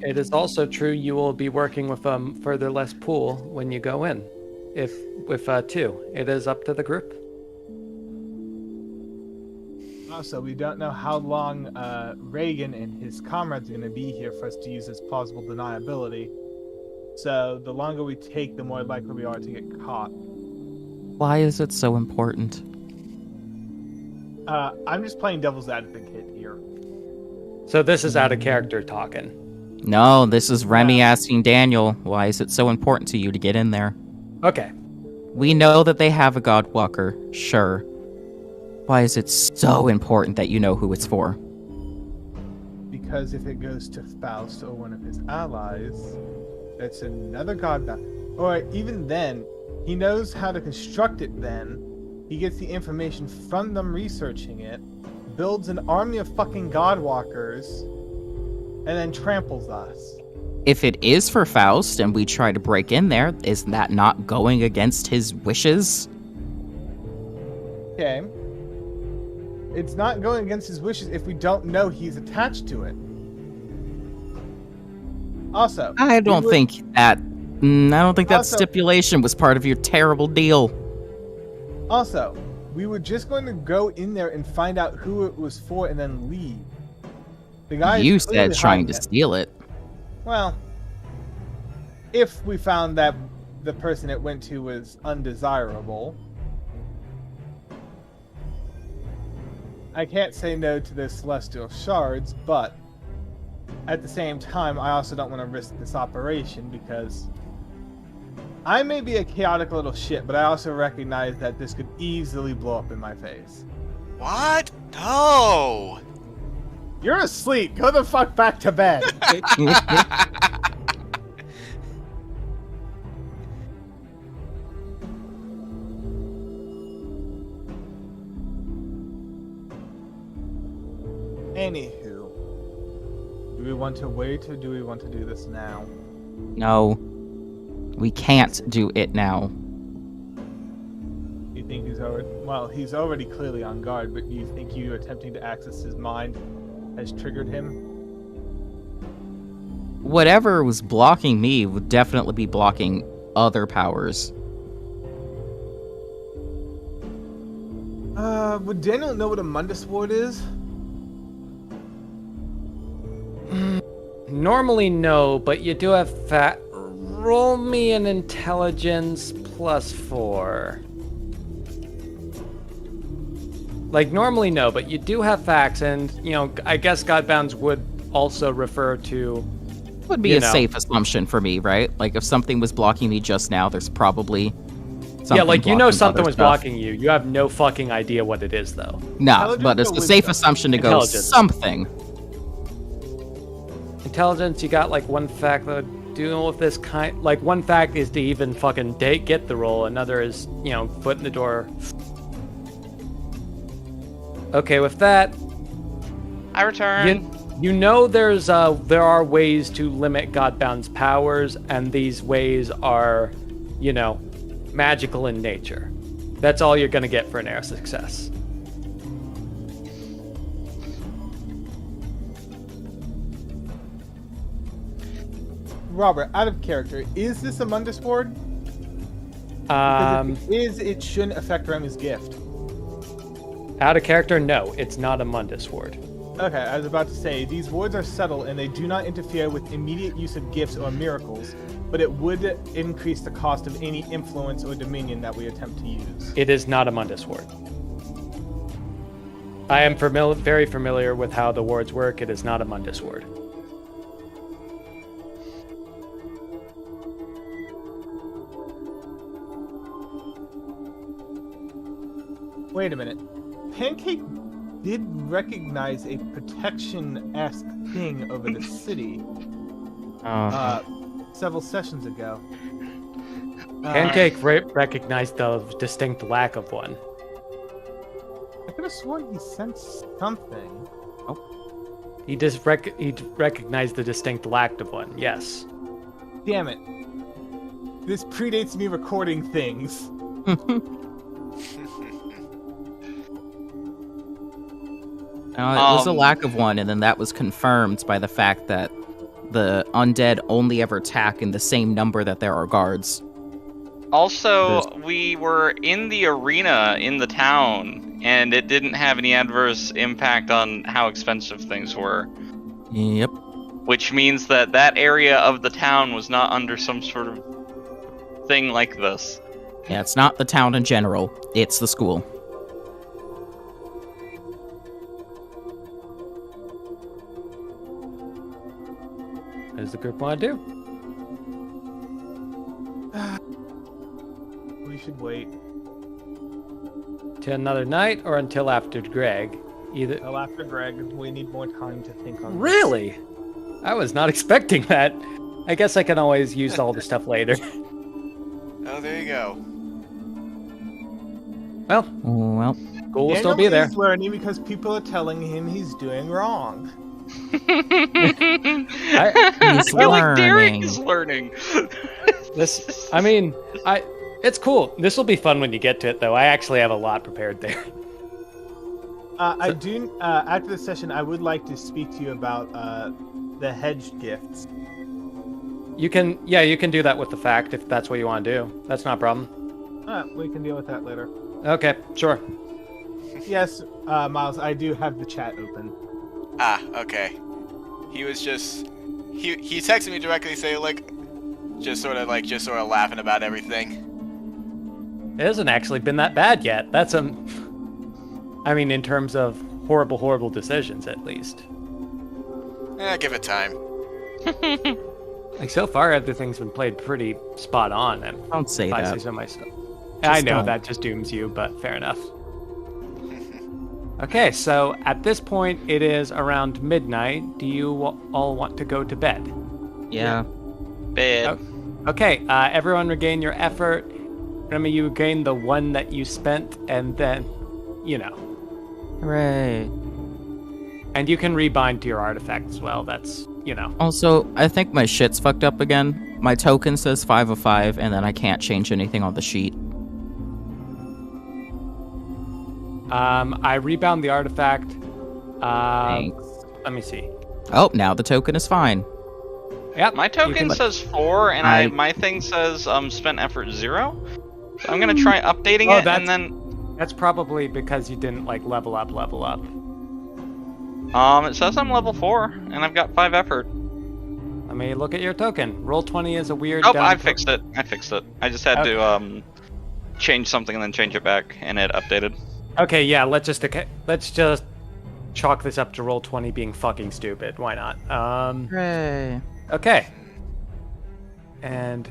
It is also true you will be working with further less pool when you go in. If with 2, it is up to the group. Also, we don't know how long Reagan and his comrades are going to be here for us to use as plausible deniability. So the longer we take, the more likely we are to get caught. Why is it so important? I'm just playing devil's advocate here. So this is out of character talking. No, this is Remy asking Daniel, why is it so important to you to get in there? Okay. We know that they have a Godwalker, sure. Why is it so important that you know who it's for? Because if it goes to Faust or one of his allies, that's another Godbound. Or even then, he knows how to construct it then. He gets the information from them researching it, builds an army of fucking Godwalkers, and then tramples us. If it is for Faust and we try to break in there, is that not going against his wishes? Okay. It's not going against his wishes if we don't know he's attached to it. Also, I don't think that Also- stipulation was part of your terrible deal. Also, we were just going to go in there and find out who it was for and then leave. The guy is You clearly said trying to hiding it. steal it. Well, if we found that the person it went to was undesirable, I can't say no to the celestial shards, but at the same time, I also don't want to risk this operation because I may be a chaotic little shit, but I also recognize that this could easily blow up in my face. What? No! You're asleep. Go the fuck back to bed. Anywho, do we want to wait or do we want to do this now? No. We can't do it now. You think he's already... Well, he's already clearly on guard, but do you think you attempting to access his mind has triggered him? Whatever was blocking me would definitely be blocking other powers. Would Daniel know what a Mundus Ward is? Normally no, but you do have roll me an intelligence +4. Like normally no, but you do have facts, and you know I guess Godbounds would also refer to. Would be You a know. safe assumption for me, right? Like if something was blocking me just now, there's probably something Yeah, like you know blocking something other was stuff. blocking you. You have no fucking idea what it is though. No, Intelligence but it's or a safe wisdom? assumption to go Intelligence. something. Intelligence, you got like one fact that would deal with this kind. Like one fact is to even fucking get the roll. Another is foot in the door. Okay, with that, I return. you know there are ways to limit Godbound's powers, and these ways are, magical in nature. That's all you're gonna get for an air success. Robert, out of character, is this a Mundus Ward? Because if it is, it shouldn't affect Remy's gift. Out of character, no, it's not a Mundus ward. Okay, I was about to say, these wards are subtle and they do not interfere with immediate use of gifts or miracles, but it would increase the cost of any influence or dominion that we attempt to use. It is not a Mundus ward. I am very familiar with how the wards work. It is not a Mundus ward. Wait a minute. Pancake did recognize a protection-esque thing over the city several sessions ago. Pancake recognized the distinct lack of one. I could have sworn he sensed something. He recognized the distinct lack of one. Yes. Damn it. This predates me recording things. It was a lack of one, and then that was confirmed by the fact that the undead only ever attack in the same number that there are guards. Also, we were in the arena in the town, and it didn't have any adverse impact on how expensive things were. Yep. Which means that that area of the town was not under some sort of thing like this. Yeah, it's not the town in general, it's the school. What does the group want to do? We should wait To another night or until after Greg? Either. till after Greg. We need more time to think on this. Really? I was not expecting that. I guess I can always use all the stuff later. Oh, there you go. Well, Well, School will still be there. He's learning because people are telling him he's doing wrong. He's I feel like Derek learning. is learning. It's cool. This will be fun when you get to it, though. I actually have a lot prepared there. After this session, I would like to speak to you about the hedge gifts. You can do that with the fact if that's what you want to do. That's not a problem. We can deal with that later. Okay, sure. Yes, Miles, I do have the chat open. Okay. He was just he texted me directly saying just sort of laughing about everything. It hasn't actually been that bad yet. That's in terms of horrible decisions, at least. Give it time. Like, so far, everything's been played pretty spot on. Don't say if I that. say so myself. I know don't. that just dooms you, but fair enough. Okay, so at this point, it is around midnight. Do you all want to go to bed? Yeah. Bad. Okay, everyone regain your effort. Remember, you gain the one that you spent, and then, Hooray. And you can rebind to your artifact as well. That's, Also, I think my shit's fucked up again. My token says 5 of 5, and then I can't change anything on the sheet. I rebound the artifact. Thanks. Let me see. Oh, now the token is fine. Yep. My token says 4, and my thing says spent effort 0. So I'm gonna try updating it, and then that's probably because you didn't level up. it says I'm level 4, and I've got 5 effort. Let me look at your token. Roll20 is a weird. Oh, I fixed it. I I just had to change something and then change it back, and it updated. Okay, yeah. Let's just chalk this up to Roll20 being fucking stupid. Why not? Hooray. Okay. And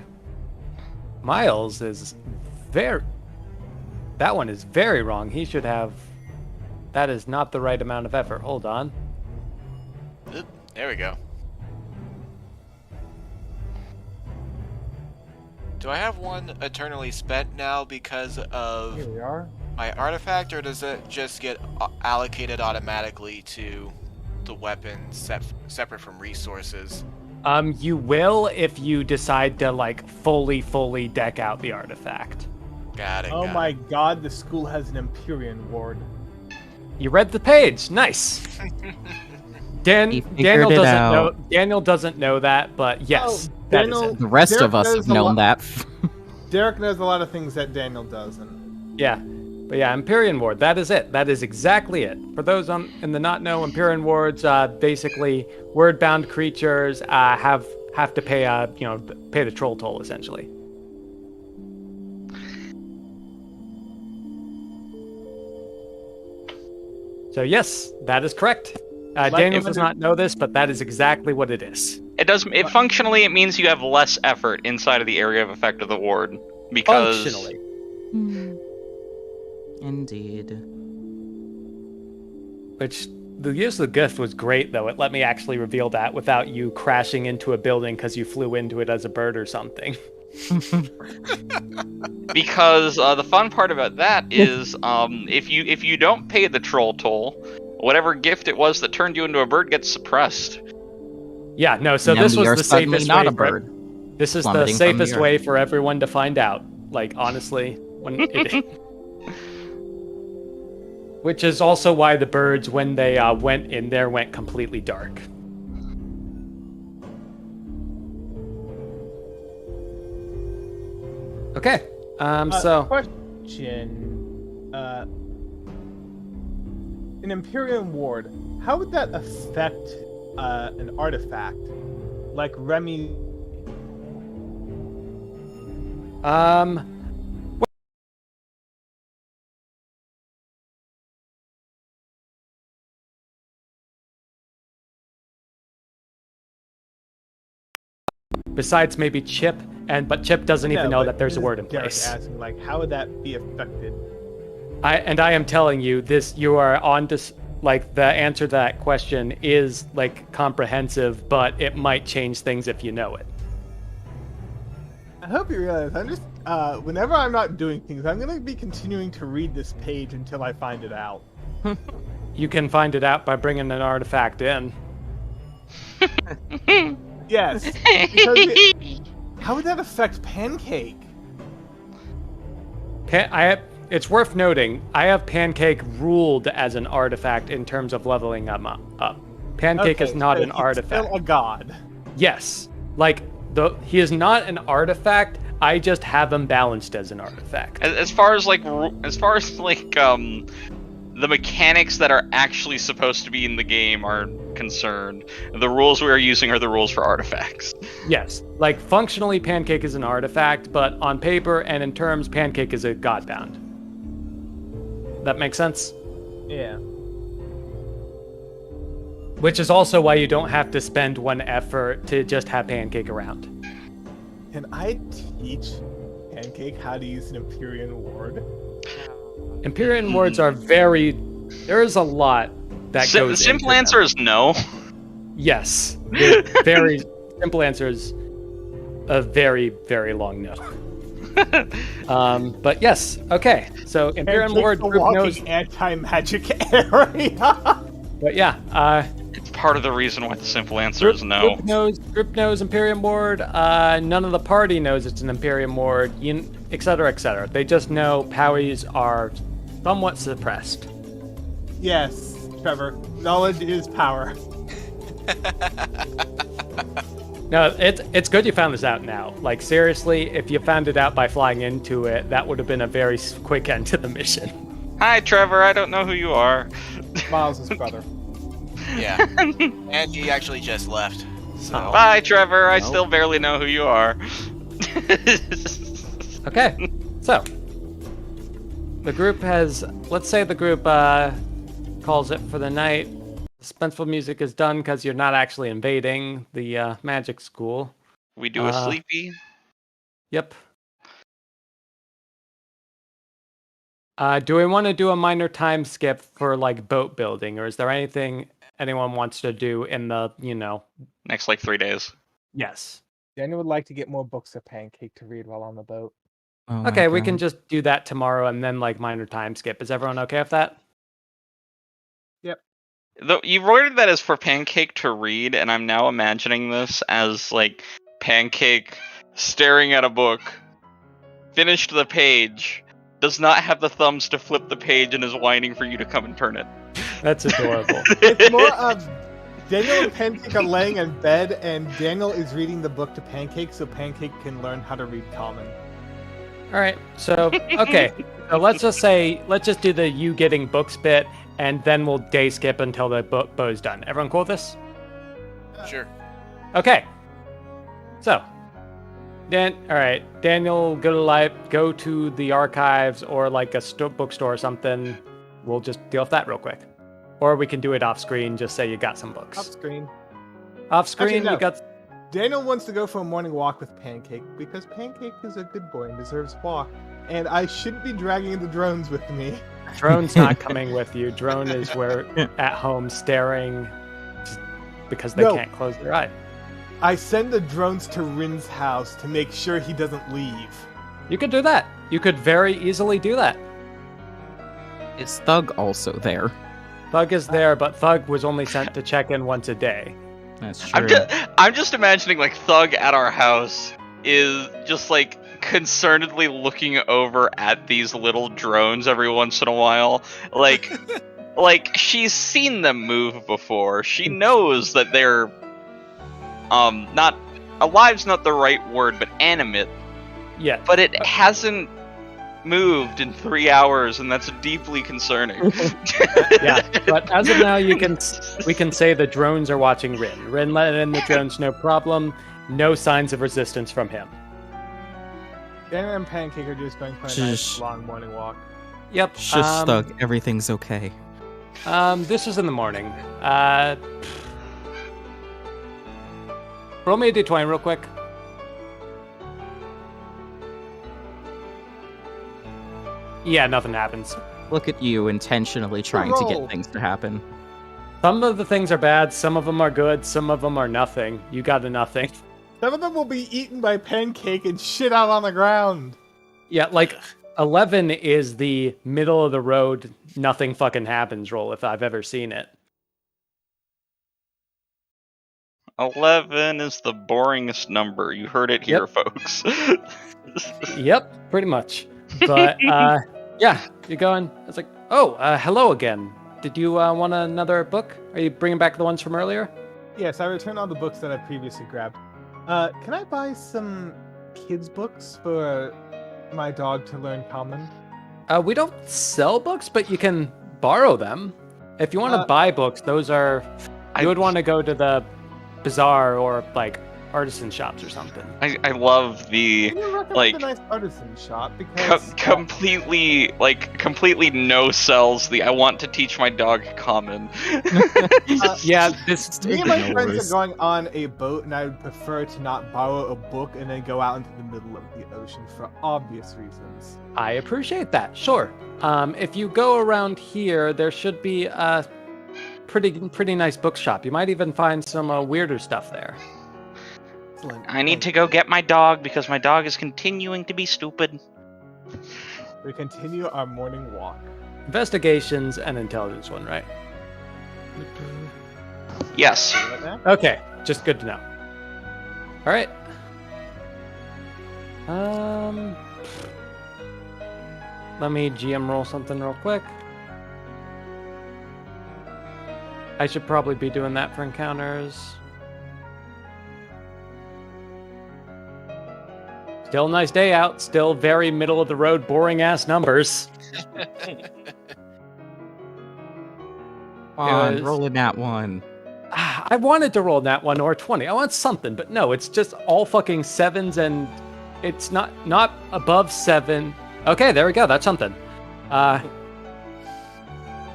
Miles is that one is very wrong. He should have. That is not the right amount of effort. Hold on. Oop, there we go. Do I have one eternally spent now because of Here we are. my artifact, or does it just get allocated automatically to the weapons separate from resources? You will if you decide to fully deck out the artifact. Got it. Oh my god, the school has an Empyrean ward. You read the page. Nice. He Daniel figured it doesn't out. know. Daniel doesn't know that, but yes, that is Daniel- it. The rest Derek of us knows have a known lot- that. Derek knows a lot of things that Daniel doesn't. Yeah, but yeah, Empyrean Ward. That is it. That is exactly it. For those in the not know, Empyrean Wards, basically word-bound creatures have to pay pay the troll toll essentially. So yes, that is correct. Daniel does not know this, but that is exactly what it is. It does. It functionally, it means you have less effort inside of the area of effect of the ward because Functionally. Indeed. Which the use of the gift was great, though. It let me actually reveal that without you crashing into a building because you flew into it as a bird or something. Because the fun part about that is if you don't pay the troll toll, whatever gift it was that turned you into a bird gets suppressed. Yeah, no. So Now this we are was the suddenly safest not way. a bird. This is the plummeting from safest the way earth. for everyone to find out. Honestly, which is also why the birds, when they went in there, went completely dark. Okay. So Question. An Empyrean ward, how would that affect an artifact? Like Remy. Besides maybe Chip, but Chip doesn't even know that there's a word in Derek place. asking, how would that be affected? I am telling you this. You are on to the answer to that question is comprehensive, but it might change things if you know it. I hope you realize whenever I'm not doing things, I'm going to be continuing to read this page until I find it out. You can find it out by bringing an artifact in. Yes. How would that affect Pancake? It's worth noting, I have Pancake ruled as an artifact in terms of leveling him up. Pancake is not so an he's artifact. Still a god. Yes. Like, he is not an artifact, I just have him balanced as an artifact. As far as the mechanics that are actually supposed to be in the game are concerned, the rules we are using are the rules for artifacts. Yes. Like, functionally, Pancake is an artifact, but on paper and in terms, Pancake is a Godbound. That makes sense? Yeah. Which is also why you don't have to spend one effort to just have Pancake around. Can I teach Pancake how to use an Empyrean ward? Empyrean wards are very... There's a lot that goes The simple answer is no. Yes. The very simple answer is a very, very long no. But yes, okay. So Empyrean ward group knows... anti-magic area! But yeah, It's part of the reason why the simple answer is no. Group knows Empyrean ward. None of the party knows it's an Empyrean ward, etc., etc. They just know Powies are somewhat suppressed. Yes, Trevor. Knowledge is power. No, it's good you found this out now. Like, seriously, if you found it out by flying into it, that would have been a very quick end to the mission. Hi, Trevor. I don't know who you are. Miles' brother. Yeah. And he actually just left. So. Bye, Trevor. I still barely know who you are. Okay, so the group has, let's say the group calls it for the night. Suspenseful music is done because you're not actually invading the magic school. We do a sleepy. Yep. Do we want to do a minor time skip for like boat building, or is there anything anyone wants to do in the, Next, 3 days. Yes. Daniel would like to get more books of Pancake to read while on the boat. Oh Okay, my we God. can just do that tomorrow and then minor time skip. Is everyone okay with that? Though you worded that as for Pancake to read, and I'm now imagining this as Pancake staring at a book, finished the page, does not have the thumbs to flip the page, and is whining for you to come and turn it. That's adorable. It's more of Daniel and Pancake are laying in bed, and Daniel is reading the book to Pancake so Pancake can learn how to read Common. All right. So, okay. So let's just do the you getting books bit, and then we'll day skip until the bow's done. Everyone cool with this? Sure. Okay. So, all right. Daniel, go to the archives or a bookstore or something. We'll just deal with that real quick. Or we can do it off screen. Just say you got some books. Off screen. Off screen, Actually, no. you got. Daniel wants to go for a morning walk with Pancake because Pancake is a good boy and deserves walk. And I shouldn't be dragging the drones with me. Drone's not coming with you. Drone is at home staring just because they can't close their eye. I send the drones to Rin's house to make sure he doesn't leave. You could do that. You could very easily do that. Is Thug also there? Thug is there, but Thug was only sent to check in once a day. That's true. I'm just imagining Thug at our house is just concernedly looking over at these little drones every once in a while. She's seen them move before. She knows that they're not alive's not the right word, but animate. Yeah. But it hasn't moved in 3 hours, and that's deeply concerning. Yeah, but as of now, we can say the drones are watching Rin. Rin let in the drones, no problem. No signs of resistance from him. Daniel and Pancake are just going for a nice long morning walk. Yep. Shush, Thug. Everything's okay. This is in the morning. Roll me a d20 real quick. Yeah, nothing happens. Look at you intentionally trying to Roll. get things to happen. Some of the things are bad, some of them are good, some of them are nothing. You got a nothing. Some of them will be eaten by Pancake and shit out on the ground. Yeah, like 11 is the middle of the road, nothing fucking happens roll if I've ever seen it. 11 is the boringest number. You heard it here, folks. Yep, pretty much. But yeah, you're going. It's like, oh, hello again. Did you want another book? Are you bringing back the ones from earlier? Yes, I returned all the books that I previously grabbed. Can I buy some kids' books for my dog to learn common? We don't sell books, but you can borrow them. If you want to buy books, those are. You would want to go to the bazaar or like artisan shops or something. I love the Can you recommend like a nice artisan shop? Because completely no sells the I want to teach my dog common. Yeah, this me and my friends are going on a boat, and I would prefer to not borrow a book and then go out into the middle of the ocean for obvious reasons. I appreciate that. Sure. If you go around here, there should be a pretty nice bookshop. You might even find some weirder stuff there. I need to go get my dog because my dog is continuing to be stupid. We continue our morning walk. Investigations and intelligence one, right? Yes. Okay, just good to know. All right. Let me GM roll something real quick. I should probably be doing that for encounters. Still a nice day out. Still very middle of the road, boring ass numbers. On, rolling that one. I wanted to roll that one or 20. I want something, but no, it's just all fucking sevens, and it's not above 7. Okay, there we go. That's something.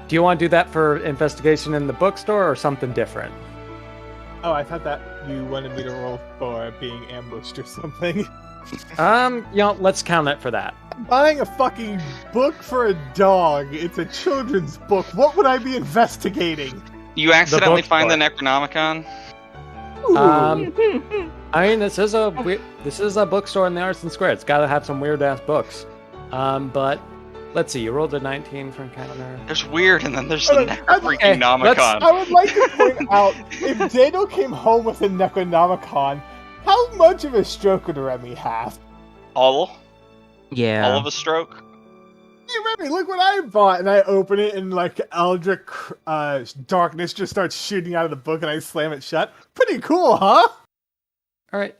Do you want to do that for investigation in the bookstore or something different? Oh, I thought that you wanted me to roll for being ambushed or something. Let's count it for that. I'm buying a fucking book for a dog. It's a children's book. What would I be investigating? You accidentally find the Necronomicon? I mean, this is a bookstore in the Artisan Square. It's got to have some weird ass books. But let's see. You rolled a 19 for encounter. There's weird, and then there's the Necronomicon. I would like to point out, if Daniel came home with a Necronomicon, how much of a stroke would Remy have? All? Yeah. All of a stroke? Hey Remy, look what I bought! And I open it, and like eldritch darkness just starts shooting out of the book, and I slam it shut. Pretty cool, huh? All right.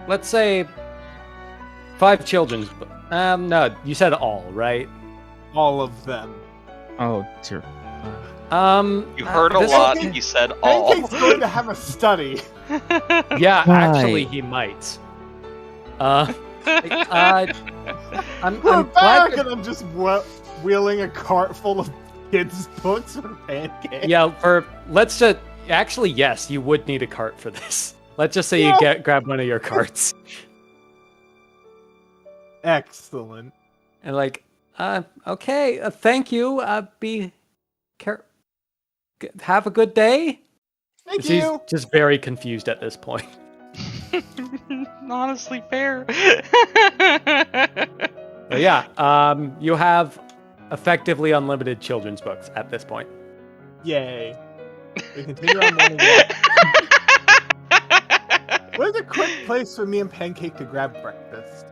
let's say 5 children's. No, you said all, right? All of them. Oh, dear. You heard a this- lot. He said all. Pancake's going to have a study. Yeah, Why? actually, he might. I'm We're glad back, that- and I'm just wheeling a cart full of kids' books for Pancake. Yeah, let's just actually, yes, you would need a cart for this. Let's just say you grab one of your carts Excellent. and okay, thank you. Have a good day. Thank She's you. just very confused at this point. Honestly, fair. But yeah, you have effectively unlimited children's books at this point. Yay. We continue our morning walk. Where's a quick place for me and Pancake to grab breakfast?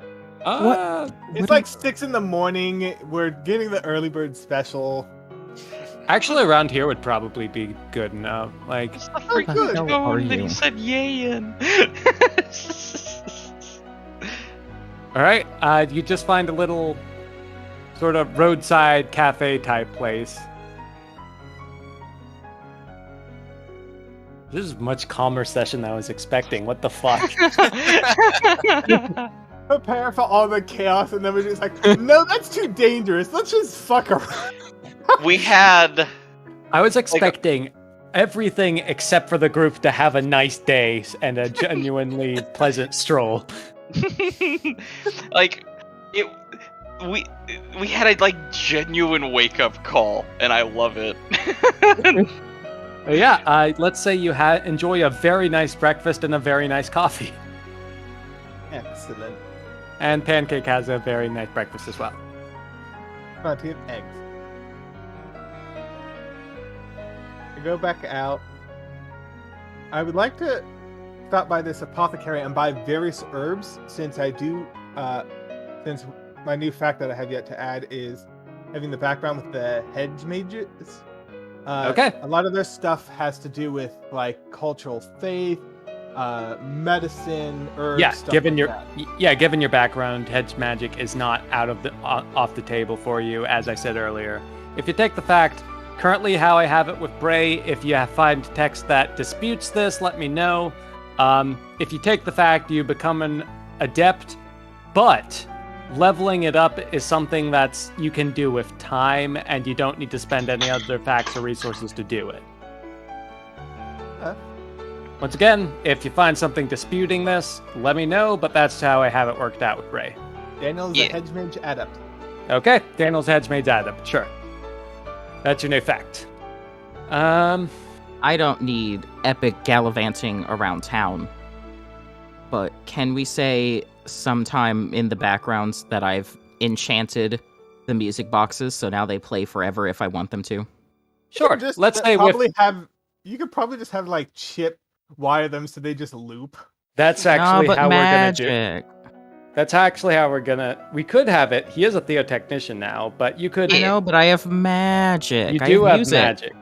It's like 6 in the morning. We're getting the early bird special. Actually, around here would probably be good enough. Like, It's the Very freaking good. How tone are that you? he said yay in. all right, you just find a little sort of roadside cafe type place. This is a much calmer session than I was expecting. What the fuck? Prepare for all the chaos, and then we're just like, no, that's too dangerous. Let's just fuck around. We had I was expecting everything except for the group to have a nice day and a genuinely pleasant stroll. we had a genuine wake up call, and I love it. Yeah, let's say you enjoy a very nice breakfast and a very nice coffee. Excellent. And Pancake has a very nice breakfast as well. Plenty of eggs. I go back out. I would like to stop by this apothecary and buy various herbs, since I do, since my new fact that I have yet to add is having the background with the hedge mages. Okay. A lot of their stuff has to do with cultural faith, medicine, herbs. Yeah, stuff given like your that. given your background, hedge magic is not off the table for you, as I said earlier. If you take the fact, currently how I have it with Bray, if you find text that disputes this, let me know. If you take the fact, you become an adept, but leveling it up is something that's you can do with time, and you don't need to spend any other facts or resources to do it. Once again, if you find something disputing this, let me know, but that's how I have it worked out with Ray. Daniel's Yeah. a hedge mage adept. Okay, Daniel's hedge made adept, sure. That's your new fact. I don't need epic gallivanting around town. But can we say sometime in the backgrounds that I've enchanted the music boxes, so now they play forever if I want them to? Sure, Just let's say probably have. You could probably just have Chip wire them so they just loop. that's actually but how we're gonna do. magic. That's actually how we could have it. He is a theotechnician now, but you could. I know, but I have magic. You I do have music. magic.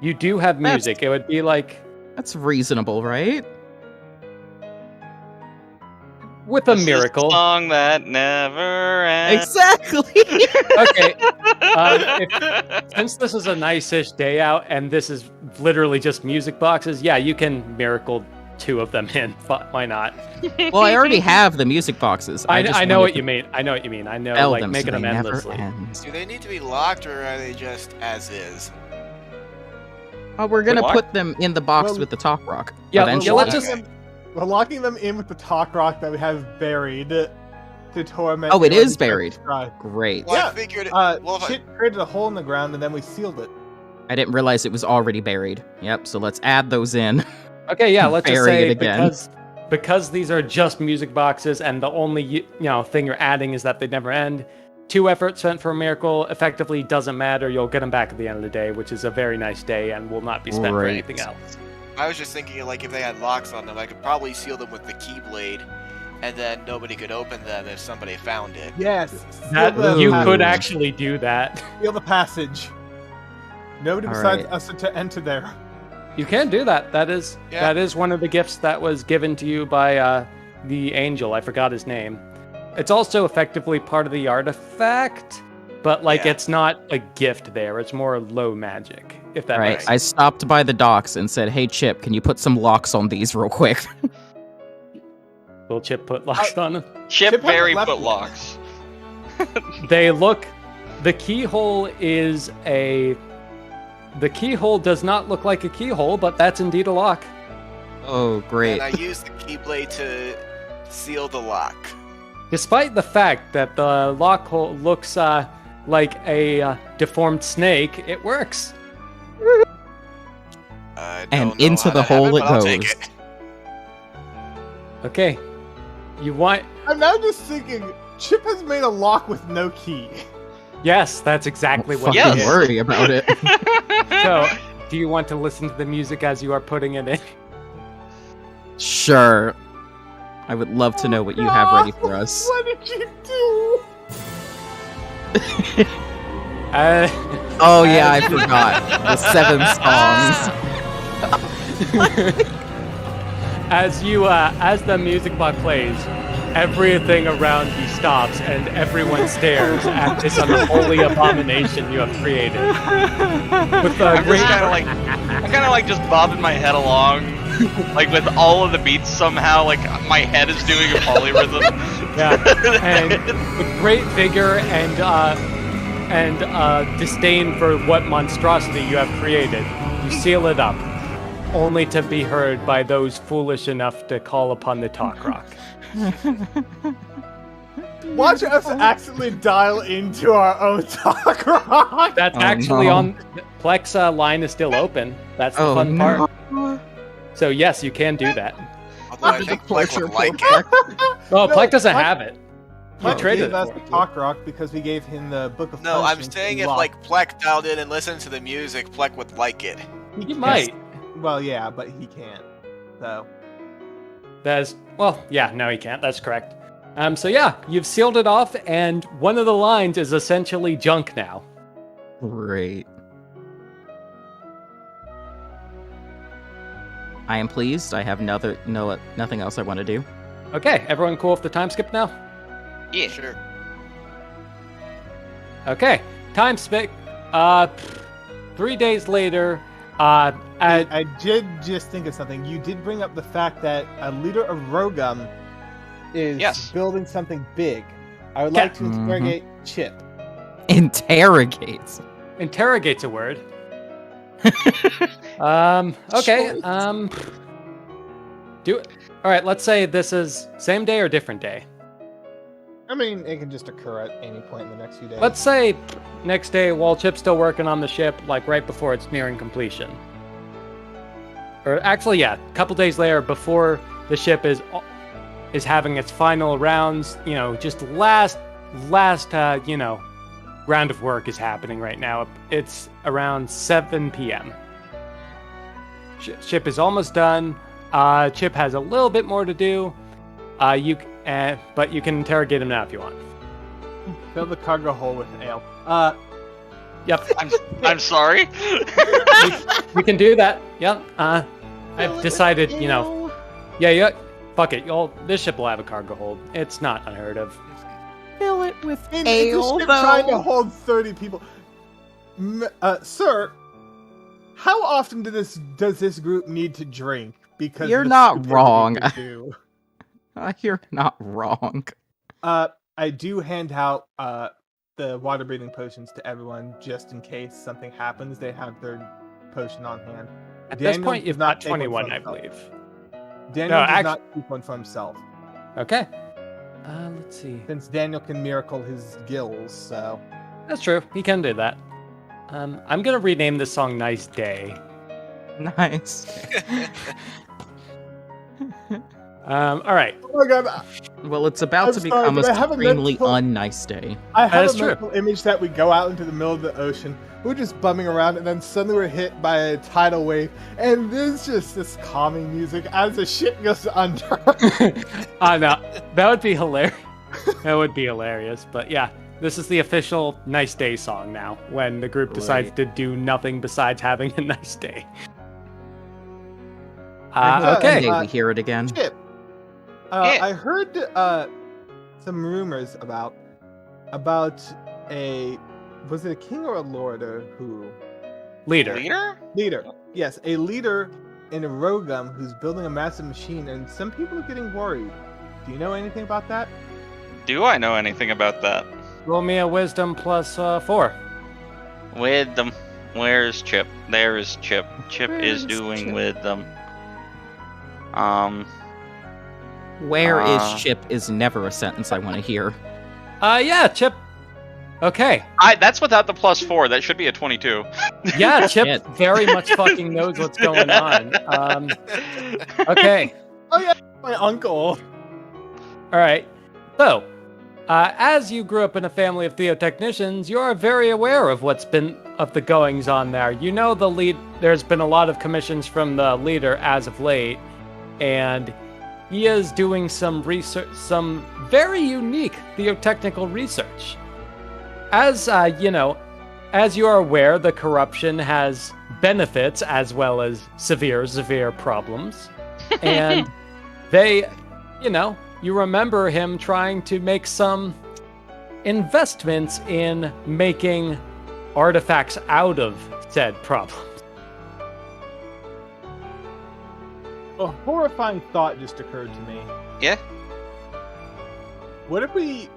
You do have That's- music. It would be like That's reasonable, right? with a This is miracle. a song that never ends. Exactly. Okay. Since this is a nice-ish day out, and this is literally just music boxes, yeah, you can miracle 2 of them in. Why not? Well, I already have the music boxes. I just know wanted what you mean. I know what you mean. I know, to spell like them making so them they never endlessly. end. Do they need to be locked, or are they just as is? We're gonna what? put them in the box Well, with the top rock. Yeah, eventually. let's just. Okay. We're locking them in with the talk rock that we have buried to torment. Oh, it anyone is who tries to buried. try. Great. Well, Yeah, I figured. Well, if I, Chip created a hole in the ground and then we sealed it. I didn't realize it was already buried. Yep. So let's add those in. Okay, yeah, let's just Bury say it again. because these are just music boxes, and the only thing you're adding is that they never end. 2 efforts spent for a miracle effectively doesn't matter. You'll get them back at the end of the day, which is a very nice day and will not be spent for Great. anything else. I was just thinking, if they had locks on them, I could probably seal them with the keyblade, and then nobody could open them if somebody found it. Yes. That seal the you passage. could actually do that. Seal the passage. Nobody All besides right. us to enter there. You can do that. That is Yeah. that is one of the gifts that was given to you by the angel. I forgot his name. It's also effectively part of the artifact, but like Yeah. it's not a gift there. It's more low magic. If that Right. makes sense. I stopped by the docks and said, "Hey, Chip, can you put some locks on these real quick?" Will Chip put locks on them? Chip Chip very hasn't put left locks. They look. The keyhole is a. The keyhole does not look like a keyhole, but that's indeed a lock. Oh, great. And I use the keyblade to seal the lock. Despite the fact that the lock hole looks like a deformed snake, it works. I don't And know into how the that hole happened, it but I'll take goes. it. Okay. You want. I'm now just thinking, Chip has made a lock with no key. Yes, that's exactly Don't what fucking it is. worry about it. So, do you want to listen to the music as you are putting it in? Sure. I would love to know what you have ready for us. What did you do? Oh yeah, I forgot. The 7 songs. As the music box plays, everything around you stops and everyone stares at this unholy abomination you have created. With a I'm great, just kind of like just bobbing my head along, like with all of the beats somehow. Like my head is doing a polyrhythm. yeah, and with great vigor and disdain for what monstrosity you have created, you seal it up, only to be heard by those foolish enough to call upon the talk rock. Watch us accidentally dial into our own talk rock. That's Oh, actually no. on Plex line is still open. That's the Oh, fun no. part. So yes, you can do that. Although I think Blake would like it. Oh, No, Plex doesn't Plex- have it. He Mike traded gave it us for the it. talk rock because we gave him the book of No, I'm Punishments saying and if lock. like Plek dialed in and listened to the music, Plek would like it. You might. Well, yeah, but he can't. So No, he can't. That's correct. So yeah, you've sealed it off, and one of the lines is essentially junk now. Great. I am pleased. I have nothing else I want to do. Okay, everyone cool with the time skip now? Yeah. Sure. Okay, time skip. 3 days later, I did just think of something. You did bring up the fact that a leader of Rogum is Yes. building something big. I would Yeah. like to interrogate Chip. Interrogates. interrogates a word. Okay. Do it. All right. Let's say this is same day or different day. I mean, it can just occur at any point in the next few days. Let's say next day while Chip's still working on the ship, like right before it's nearing completion. Or actually, yeah, a couple days later, before the ship is having its final rounds. You know, just last round of work is happening right now. It's around 7 p.m. Ship is almost done. Chip has a little bit more to do. But you can interrogate him now if you want. Fill the cargo hole with ale. Yep, I'm sorry. we can do that. Yep. I've decided, yeah, fuck it. This ship will have a cargo hold. It's not unheard of. Fill it with It's a ship trying to hold 30 people. Sir, how often does this group need to drink? Because You're of the not stupidity wrong. they do? You're not wrong. I do hand out the water breathing potions to everyone just in case something happens. They have their potion on hand. At this Daniel point, does you've not got take one for 21, I himself. believe. Daniel No, does act- not keep one for himself, Okay. Let's see. since Daniel can miracle his gills. So That's true. He can do that. I'm gonna rename this song "Nice Day." Nice. All right. oh my god, Well, it's about I'm to sorry, become a but I haven't supremely mental- unnice day. I have is a true. mental image that we go out into the middle of the ocean. We're just bumming around, and then suddenly we're hit by a tidal wave, and there's just this calming music as the ship goes under. No, that would be hilarious. That would be hilarious. But yeah, this is the official "Nice Day" song now. When the group decides to do nothing besides having a nice day. Yeah, Okay. One day we hear it again. Chip, Yeah. I heard some rumors about a was it a king or a lord or who? Leader. Leader. Yes, a leader in a Rogum who's building a massive machine, and some people are getting worried. Do you know anything about that? Do I know anything about that? Roll me a wisdom plus 4. Wisdom. Where's Chip? There is Chip. Chip is doing Chip? wisdom. Where is Chip is never a sentence I want to hear. Yeah, Chip. Okay. That's without the +4. That should be a 22. Yeah, Chip Shit. very much fucking knows what's going on. Okay. Oh yeah, my uncle. All right. So, as you grew up in a family of theotechnicians, you are very aware of what's been of the goings on there. You know the lead. There's been a lot of commissions from the leader as of late, and he is doing some research, some very unique theotechnical research. As as you are aware, the corruption has benefits as well as severe problems, and they, you remember him trying to make some investments in making artifacts out of said problems. A horrifying thought just occurred to me. Yeah. What if we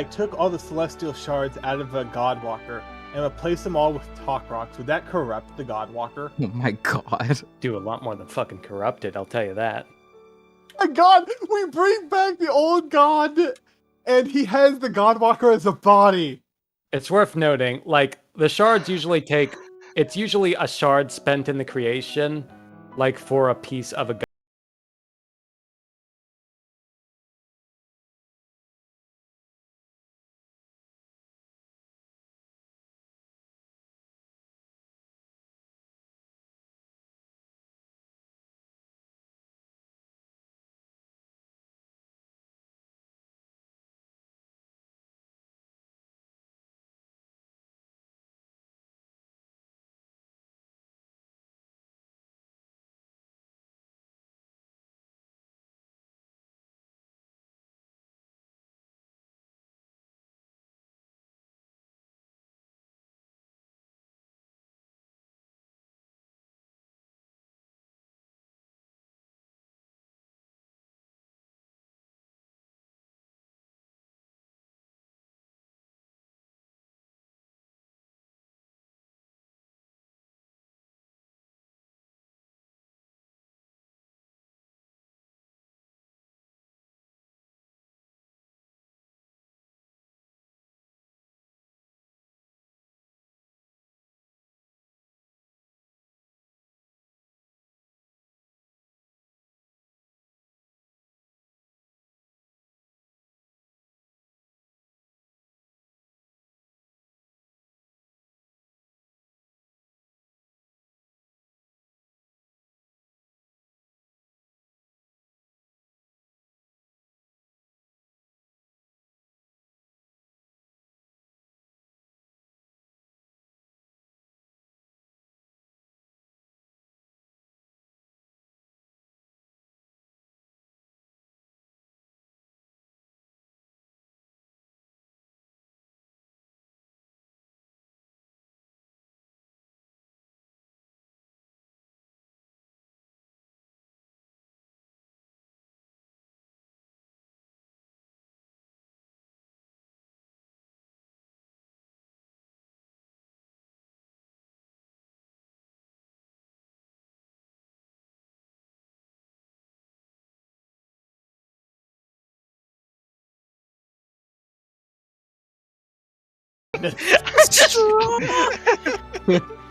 took all the celestial shards out of a Godwalker and replaced them all with talk rocks? Would that corrupt the Godwalker? Oh my god. Do a lot more than fucking corrupted, I'll tell you that. My god, we bring back the old god, and he has the Godwalker as a body. It's worth noting, the shards usually it's usually a shard spent in the creation, for a piece of a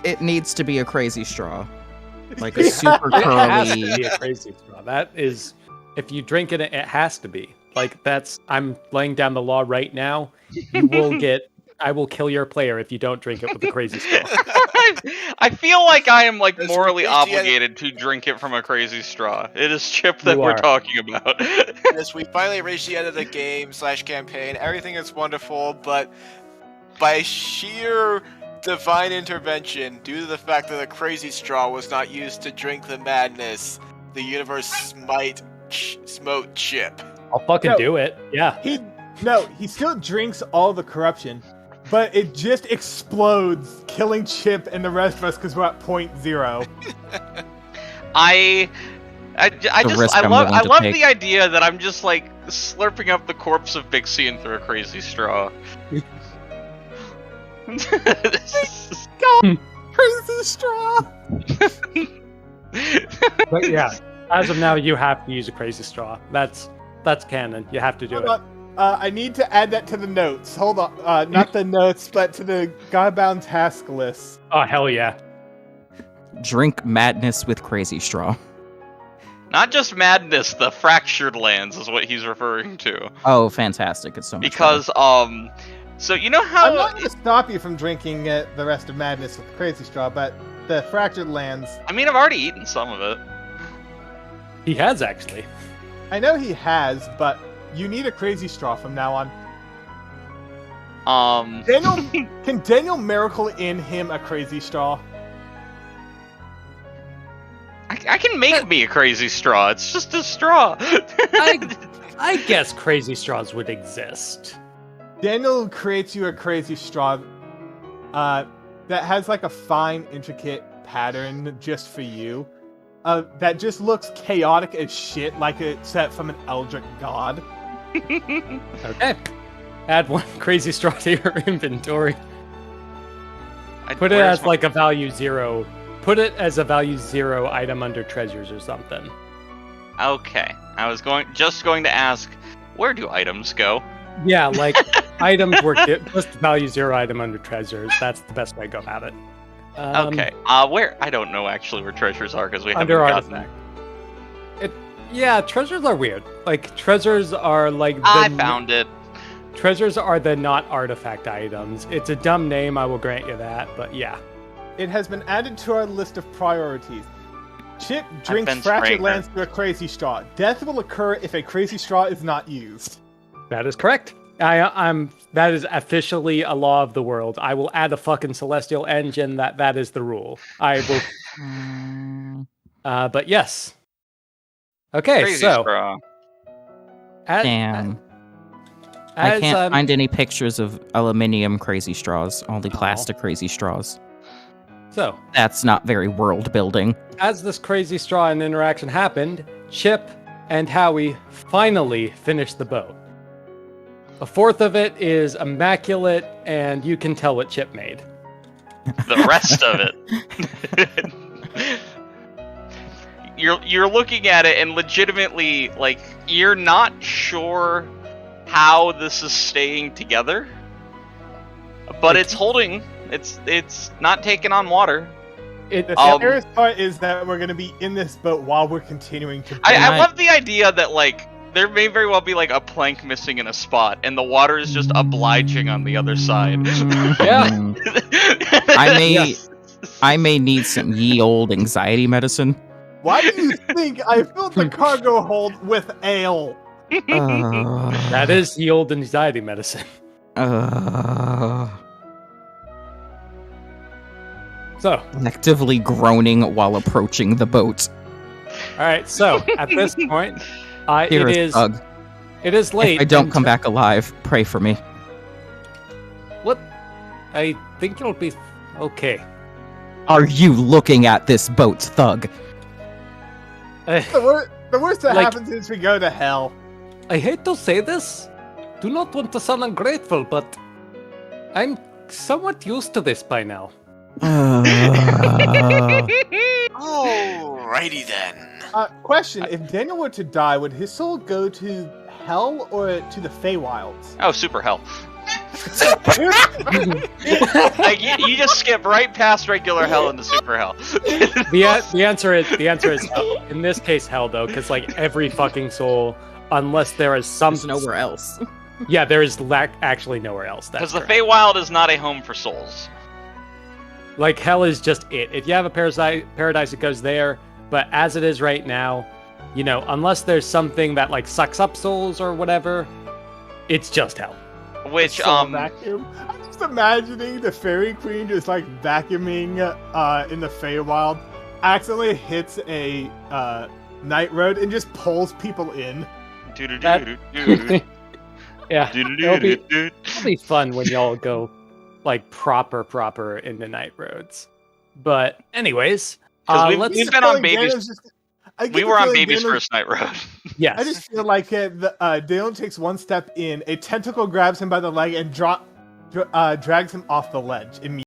It needs to be a crazy straw. Like a super It has to curly. be a crazy straw. That is, if you drink it, it has to be. I'm laying down the law right now. I will kill your player if you don't drink it with a crazy straw. I feel like I am This morally is- obligated to drink it from a crazy straw. It is Chip that You we're are. talking about. Yes, we finally reached the end of the game / campaign. Everything is wonderful, but by sheer divine intervention, due to the fact that the crazy straw was not used to drink the madness, the universe might smote Chip. I'll fucking No. do it. Yeah. He still drinks all the corruption, but it just explodes, killing Chip and the rest of us because we're at 0.0. I risk I'm willing to love take. the idea that I'm just like slurping up the corpse of Big C through a crazy straw. Crazy straw! But yeah, as of now, you have to use a crazy straw. That's canon. You have to do Hold it. on. I need to add that to the notes. Hold on. Not the notes, but to the Godbound task list. Oh, hell yeah. Drink madness with crazy straw. Not just madness, the fractured lands is what he's referring to. Oh, fantastic! It's so much Because so you know I'm how not going to stop you from drinking the rest of Madness with the crazy straw, but the fractured lands. I mean I've already eaten some of it. He has, actually. I know he has, but you need a crazy straw from now on. Can Daniel miracle in him a crazy straw? I can make me a crazy straw. It's just a straw. I guess crazy straws would exist. Daniel creates you a crazy straw that has like a fine, intricate pattern just for you. That just looks chaotic as shit, like it's set from an eldritch god. Okay. Add one crazy straw to your inventory. Put it Where's as like a value 0. Put it as a value 0 item under treasures or something. Okay. I was just going to ask, where do items go? Yeah, like items were just value 0 item under treasures. That's the best way to go about it. Okay. Where? I don't know actually where treasures are because we haven't Under gotten. artifact. Yeah, treasures are weird. Like treasures are like I found it. Treasures are the not artifact items. It's a dumb name, I will grant you that, but yeah. It has been added to our list of priorities. Chip drinks been fractured spraying lands through a crazy straw. Death will occur if a crazy straw is not used. That is correct. That is officially a law of the world. I will add a fucking celestial engine that is the rule. I will but yes. Okay, Crazy so straw. Damn. I can't find any pictures of aluminium crazy straws, only plastic crazy straws. So, That's not very world building. as this crazy straw and interaction happened, Chip and Howie finally finished the boat. A fourth of it is immaculate, and you can tell what Chip made. The rest of it. You're looking at it and legitimately like you're not sure how this is staying together, but it's holding. It's not taking on water. The scariest part is that we're going to be in this boat while we're continuing to. I love the idea that like there may very well be like a plank missing in a spot, and the water is just obliging on the other side. Yeah. I may need some ye old anxiety medicine. Why do you think I filled the cargo hold with ale? That is the old anxiety medicine. So, Actively groaning while approaching the boat. all right. So at this point, Here it is is Bug. it is late. If I don't and- come back alive, pray for me. What? I think it'll be okay. Are you looking at this boat, Thug? The worst that Like- happens is we go to hell. I hate to say this. Do not want to sound ungrateful, but I'm somewhat used to this by now. Alrighty then. Question: if Daniel were to die, would his soul go to hell or to the Feywilds? Oh, super hell. Like you just skip right past regular hell into super hell. The answer is hell. In this case, hell though, because like every fucking soul, unless there is some There's nowhere else. Yeah, there is actually nowhere else. Because That's the correct. Feywild is not a home for souls. Like hell is just it. If you have a paradise, it goes there. But as it is right now, you know, unless there's something that like sucks up souls or whatever, it's just hell. Which Soul vacuum. I'm just imagining the fairy queen just like vacuuming in the Feywild, accidentally hits a night road and just pulls people in. Yeah, it'll be fun when y'all go like proper into night roads. But anyways, we've been on babies. We were on baby's first night road. Yes. I just feel like Dalen takes one step in, a tentacle grabs him by the leg and drags him off the ledge immediately.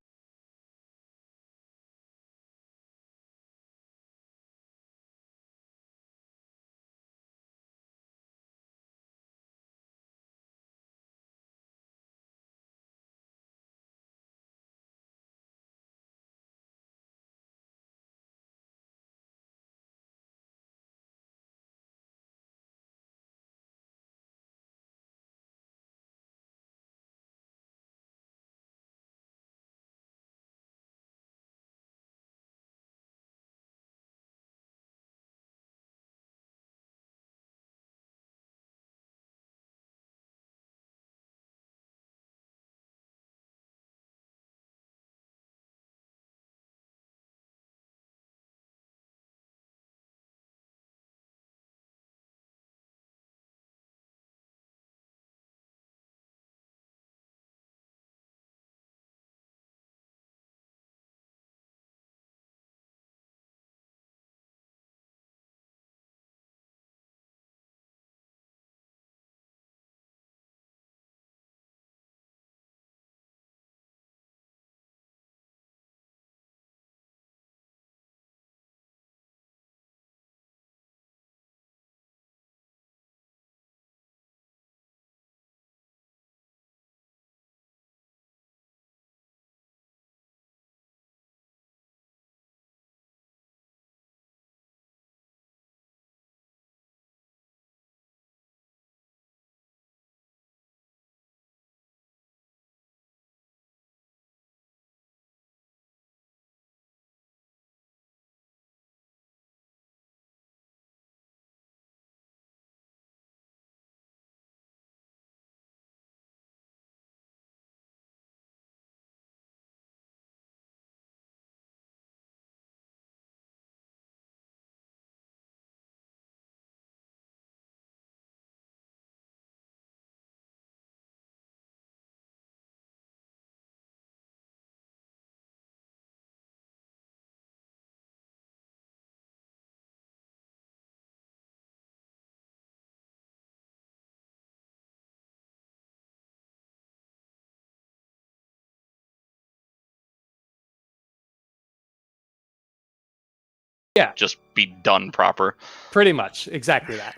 Yeah. Just be done proper. Pretty much. Exactly that.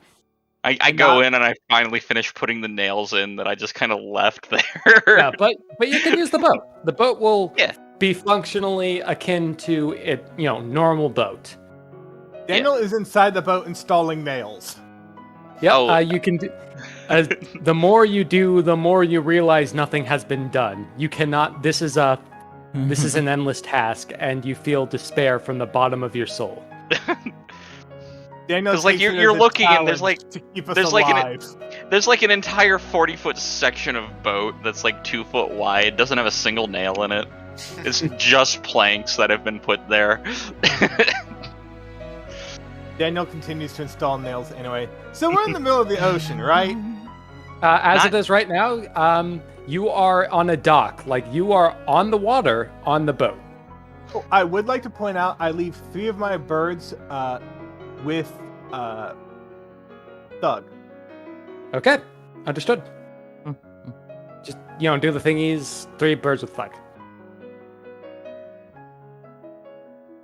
I go in and I finally finish putting the nails in that I just kind of left there. Yeah, but you can use the boat. The boat will Yeah. be functionally akin to it, normal boat. Daniel is inside the boat installing nails. Yeah, Oh. you can do. The more you do, the more you realize nothing has been done. You cannot. This is an endless task, and you feel despair from the bottom of your soul. Daniel, Because like you're looking and there's like to keep us there's alive. like an entire 40-foot section of boat that's like 2 foot wide, doesn't have a single nail in it. It's just planks that have been put there. Daniel continues to install nails anyway. So we're in the middle of the ocean, right? As it is right now, you are on a dock. Like, you are on the water on the boat. Oh, I would like to point out I leave 3 of my birds with Thug. Okay, understood. Just, do the thingies. 3 birds with Thug.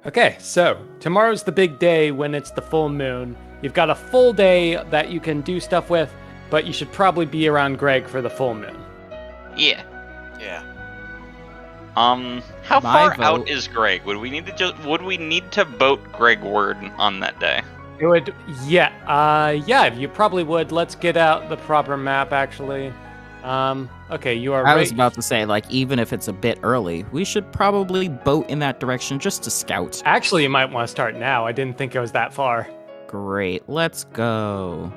Okay, so tomorrow's the big day when it's the full moon. You've got a full day that you can do stuff with, but you should probably be around Greg for the full moon. Yeah. Yeah. How far out is Greg? Would we need to boat Greg word on that day? It would, yeah, you probably would. Let's get out the proper map, actually. Okay, you are I was about to say, like, even if it's a bit early, we should probably boat in that direction just to scout. Actually, you might want to start now. I didn't think it was that far. Great, let's go.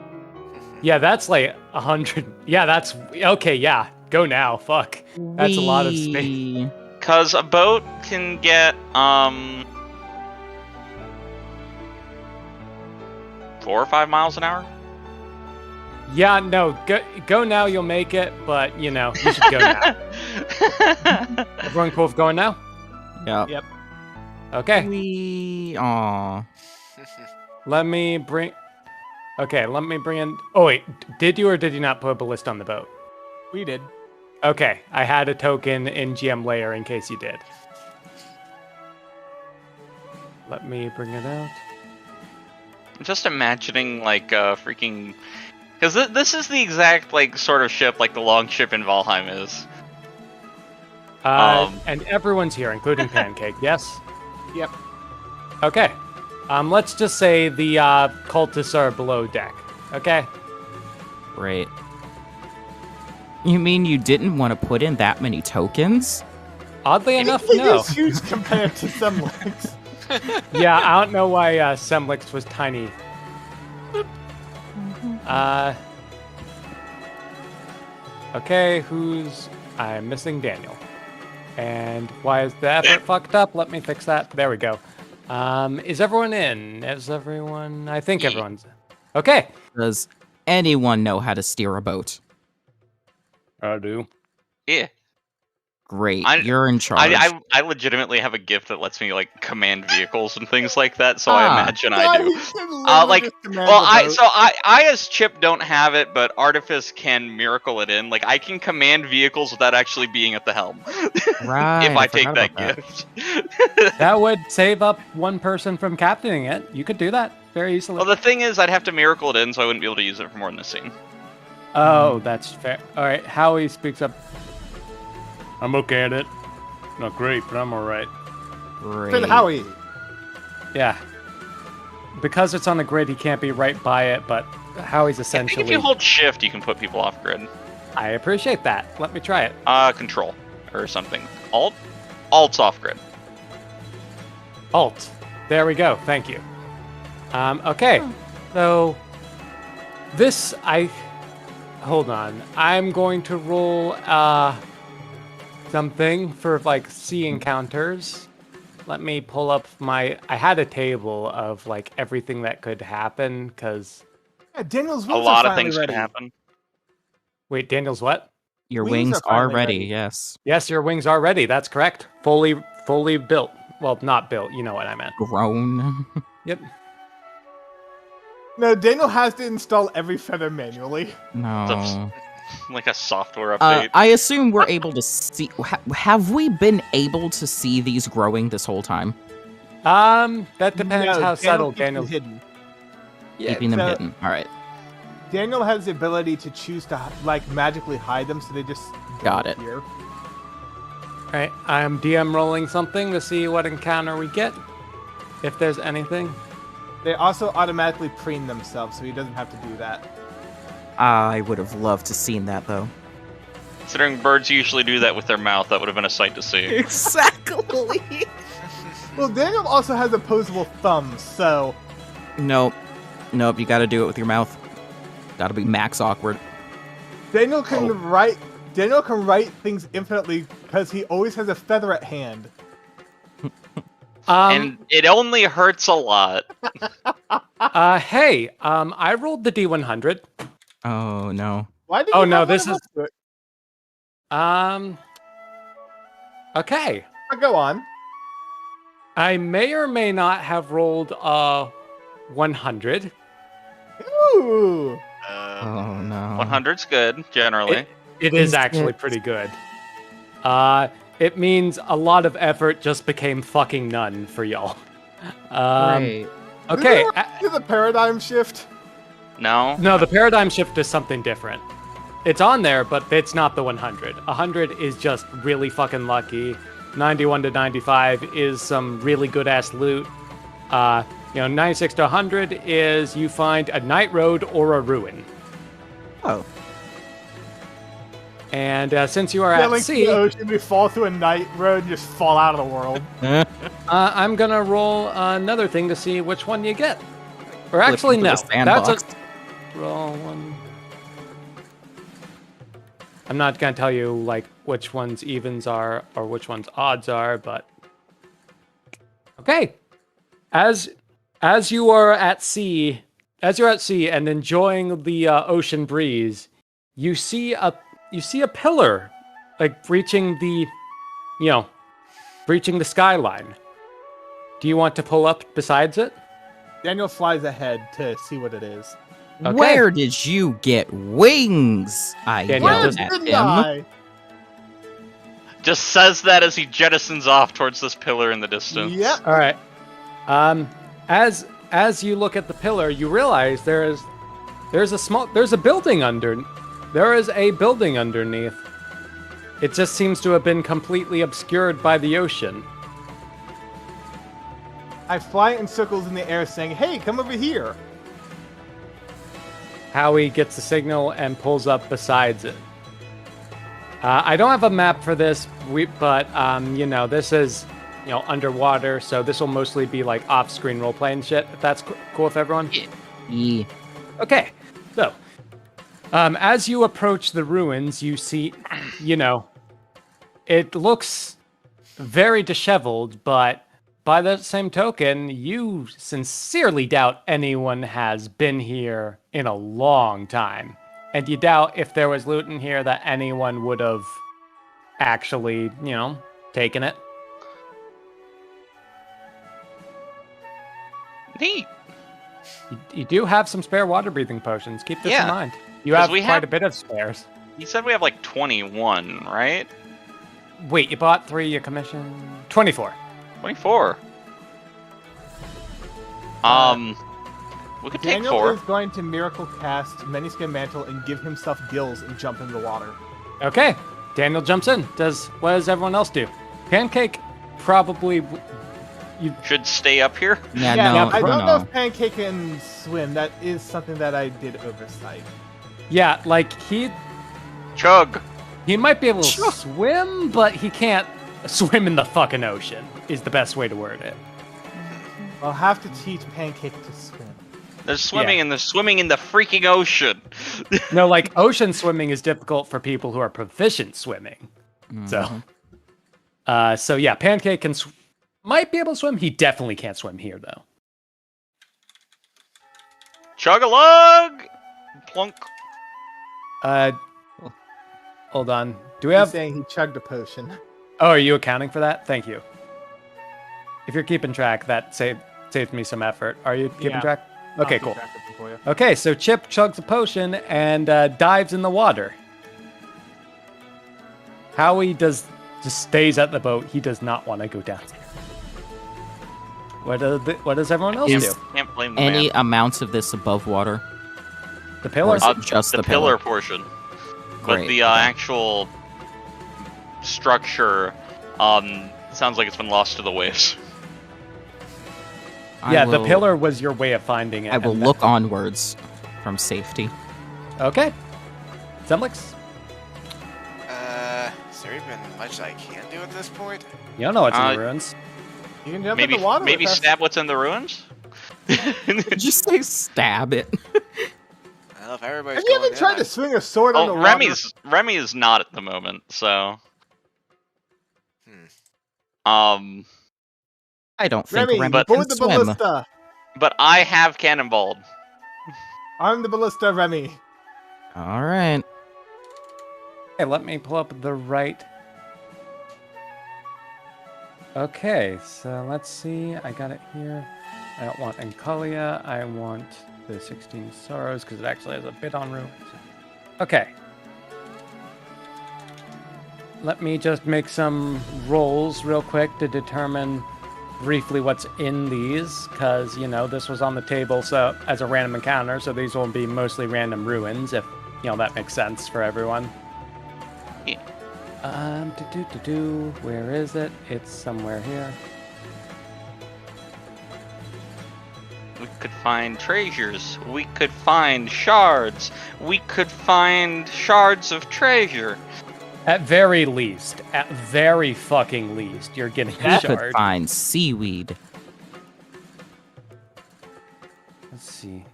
Yeah, that's like 100. Yeah, that's okay. Yeah, go now. Fuck, that's a lot of space. Cause a boat can get 4 or 5 miles an hour? Yeah, no, go now, you'll make it, but, you know, you should go now. Everyone cool with going now? Yep. Yep. Okay. Aw. Let me bring in... Oh, wait, did you or did you not put a ballista on the boat? We did. Okay, I had a token in GM layer in case you did. Let me bring it out. I'm just imagining, like, freaking... Because this is the exact, like, sort of ship, like the long ship in Valheim is. And everyone's here, including Pancake, yes? Yep. Okay. Let's just say the cultists are below deck. Okay? Great. You mean you didn't want to put in that many tokens? Oddly enough, It no. is huge compared to Semlix. Yeah, I don't know why Semlix was tiny. Okay, I'm missing Daniel. And why is the effort fucked up? Let me fix that. There we go. Is everyone in? I think everyone's in. Okay. Does anyone know how to steer a boat? I do. Yeah. Great, you're in charge. I legitimately have a gift that lets me like command vehicles and things like that, so I imagine I do. I as Chip don't have it, but Artifice can miracle it in. Like I can command vehicles without actually being at the helm. Right. If I take forgot that about gift. That would save up one person from captaining it. You could do that very easily. Well, the thing is, I'd have to miracle it in, so I wouldn't be able to use it for more than a scene. Oh, that's fair. All right, Howie speaks up. I'm okay at it. Not great, but I'm all right. Great. Finn Howie. Yeah. Because it's on the grid, he can't be right by it, but Howie's I essentially... think if you hold shift, you can put people off grid. I appreciate that. Let me try it. Control. Or something. Alt? Alt's off grid. Alt. There we go. Thank you. Okay. So, hold on. I'm going to roll, something for, like, sea encounters. Let me pull up I had a table of, like, everything that could happen, because... Yeah, Daniel's A wings lot are of things finally could ready. happen. Wait, Daniel's what? Your Wings wings are are finally ready, ready. yes. Yes, your wings are ready. That's correct. Fully built. Well, not built. You know what I meant. Grown. Yep. No, Daniel has to install every feather manually. No. Like a software update. I assume we're able to see... have we been able to see these growing this whole time? That depends No, how subtle keeps them Daniel... hidden. Yeah, Keeping them so- hidden. All right. Daniel has the ability to choose to like magically hide them, so they just Got it. appear. Alright, I'm DM rolling something to see what encounter we get. If there's anything. They also automatically preen themselves, so he doesn't have to do that. I would have loved to seen that, though. Considering birds usually do that with their mouth, that would have been a sight to see. Exactly. Well, Daniel also has opposable thumbs, so Nope. You gotta do it with your mouth. Gotta be max awkward. Daniel can write things infinitely because he always has a feather at hand. And it only hurts a lot. Hey, I rolled the D100. Oh, no. Why did Oh, you no, not this let him is- do it? Okay. Go on. I may or may not have rolled 100. Ooh. Oh, no. 100's good, generally. It is Is actually it- pretty good. It means a lot of effort just became fucking none for y'all. Great. Okay. Is a paradigm shift? No? No, the paradigm shift is something different. It's on there, but it's not the 100. 100 is just really fucking lucky. 91 to 95 is some really good ass loot. 96 to 100 is you find a night road or a ruin. Oh. And since you are Yeah, at like sea, the ocean, we fall through a night road and just fall out of the world. I'm gonna roll another thing to see which one you get. Or actually, into no. the sandbox. Roll one. I'm not gonna tell you like which ones evens are or which ones odds are, but okay. As you are at sea, as you're at sea and enjoying the ocean breeze, you see a pillar, like breaching the skyline. Do you want to pull up besides it? Daniel flies ahead to see what it is. Okay. Where did you get wings? I Daniel, yelled just- at Didn't him. I? Just says that as he jettisons off towards this pillar in the distance. Yep. All right. As you look at the pillar, you realize there's a building under. There is a building underneath. It just seems to have been completely obscured by the ocean. I fly in circles in the air saying, hey, come over here. Howie gets the signal and pulls up besides it. I don't have a map for this, but this is underwater, so this will mostly be like off-screen role-playing shit. If that's cool with everyone. Yeah. Okay, so as you approach the ruins, you see, it looks very disheveled, but by the same token, you sincerely doubt anyone has been here in a long time. And you doubt if there was loot in here that anyone would have actually, taken it. Neat. You do have some spare water breathing potions. Keep this in Yeah, mind. You 'cause have we quite have- a bit of spares. You said we have like 21, right? Wait, you bought 3, you commissioned 24. 24. We could take Daniel 4. is going to miracle cast Many Skin Mantle and give himself gills and jump in the water. Okay, Daniel jumps in. What does everyone else do? Pancake probably. Should stay up here. Yeah, I don't know no. if Pancake can swim. That is something that I did oversight. Yeah, like he Chug. might be able to swim, but he can't swim in the fucking ocean. Is the best way to word it. I'll have to teach Pancake to swim. There's swimming and there's swimming in the freaking ocean. No, like ocean swimming is difficult for people who are proficient swimming. So yeah, Pancake might be able to swim. He definitely can't swim here though. Chug a lug. Plunk. Hold on. Do we He's have? saying he chugged a potion. Oh, are you accounting for that? Thank you. If you're keeping track, that saved me some effort. Are you keeping Yeah. track? I'll Okay, keep cool. track of it for you. Okay, so Chip chugs a potion and dives in the water. Howie just stays at the boat. He does not want to go down there. What does everyone else Is- do? Can't blame the Any man. amounts of this above water? The pillar? Or is it just the the pillar portion. But Great, the okay. actual structure sounds like it's been lost to the waves. Yeah, I the will- pillar was your way of finding it. I will and look onwards from safety. Okay. Zemlix, Is there even much I can do at this point? you don't know what's in Uh, the ruins. You can jump Maybe in the water. maybe with us. stab what's in the ruins. Did you say stab it? I don't know if everybody's Have you going ever tried in. to swing a sword on the Oh, water? Remy is not at the moment, so Hmm. I don't think Remy, Remy but- can board the swim. ballista. but I have cannonballed. Arm the ballista, Remy. All right. Okay, let me pull up the right. Okay, so let's see. I got it here. I don't want Encalia. I want the 16 Sorrows because it actually has a bit on ruins. Okay. Let me just make some rolls real quick to determine briefly what's in these because, this was on the table so as a random encounter, so these will be mostly random ruins if, that makes sense for everyone. Yeah. Where is it? It's somewhere here. We could find treasures. We could find shards. We could find shards of treasure. At very fucking least, you're getting a You could shard. find seaweed. Let's see.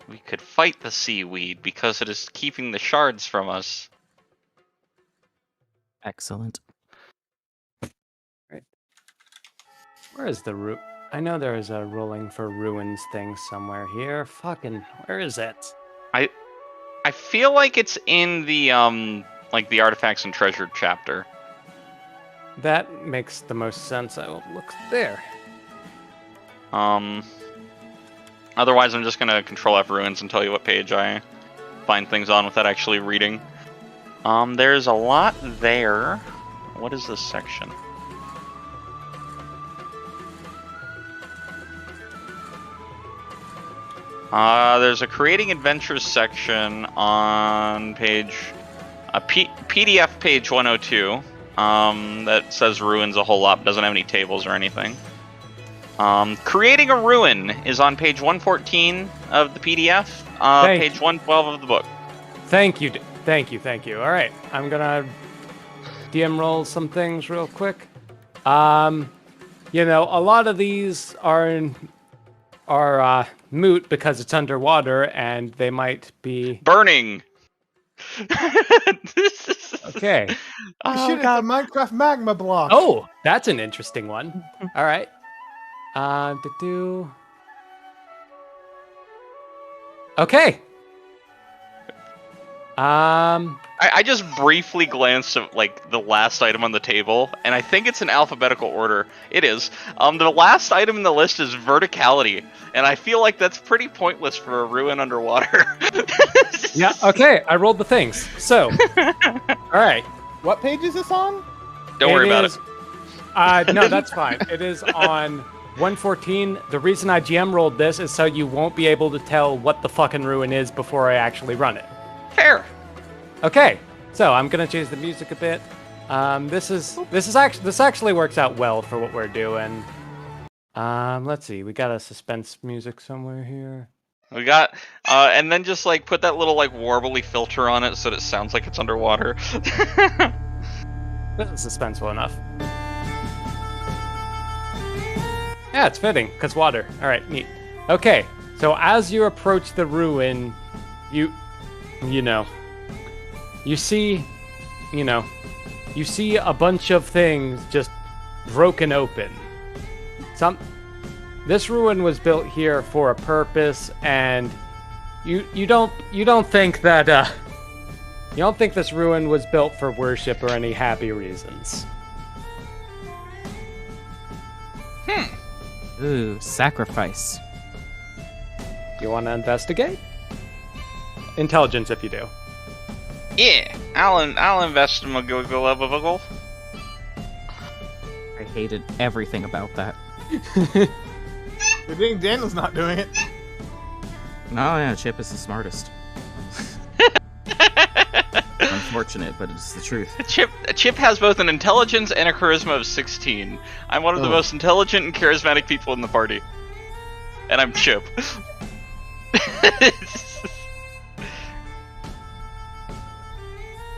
We could fight the seaweed because it is keeping the shards from us. Excellent. Where is the root? I know there is a rolling for ruins thing somewhere here. Fucking, where is it? I feel like it's in the like the artifacts and treasure chapter. That makes the most sense. I will look there. Otherwise, I'm just gonna Control F ruins and tell you what page I find things on without actually reading. There's a lot there. What is this section? There's a Creating Adventures section on page... PDF page 102 that says ruins a whole lot, but doesn't have any tables or anything. Creating a Ruin is on page 114 of the PDF, page 112 of the book. Thank you. All right, I'm gonna DM roll some things real quick. You know, a lot of these are moot because it's underwater and they might be burning. Okay. Oh, shit, God. It's a Minecraft magma block. Oh, that's an interesting one. All right. Okay. I just briefly glanced at like the last item on the table, and I think it's in alphabetical order. It is. The last item in the list is verticality, and I feel like that's pretty pointless for a ruin underwater. Yeah. Okay. I rolled the things. So. All right. What page is this on? Don't worry about it. No, that's fine. It is on 114. The reason I GM rolled this is so you won't be able to tell what the fucking ruin is before I actually run it. Fair. Okay, so I'm gonna change the music a bit. This actually works out well for what we're doing. Let's see, we got a suspense music somewhere here. We got, and then just like put that little like warbly filter on it so that it sounds like it's underwater. This is suspenseful enough. Yeah, it's fitting, because water. All right, neat. Okay, so as you approach the ruin, you see a bunch of things just broken open. This ruin was built here for a purpose, and you don't think that you don't think this ruin was built for worship or any happy reasons. Ooh, sacrifice. You want to investigate? Intelligence, if you do. Yeah, I'll invest in my Google level. I hated everything about that. Good thing Daniel's not doing it. No, yeah, Chip is the smartest. Unfortunate, but it's the truth. Chip has both an intelligence and a charisma of 16. I'm one of the most intelligent and charismatic people in the party. And I'm Chip.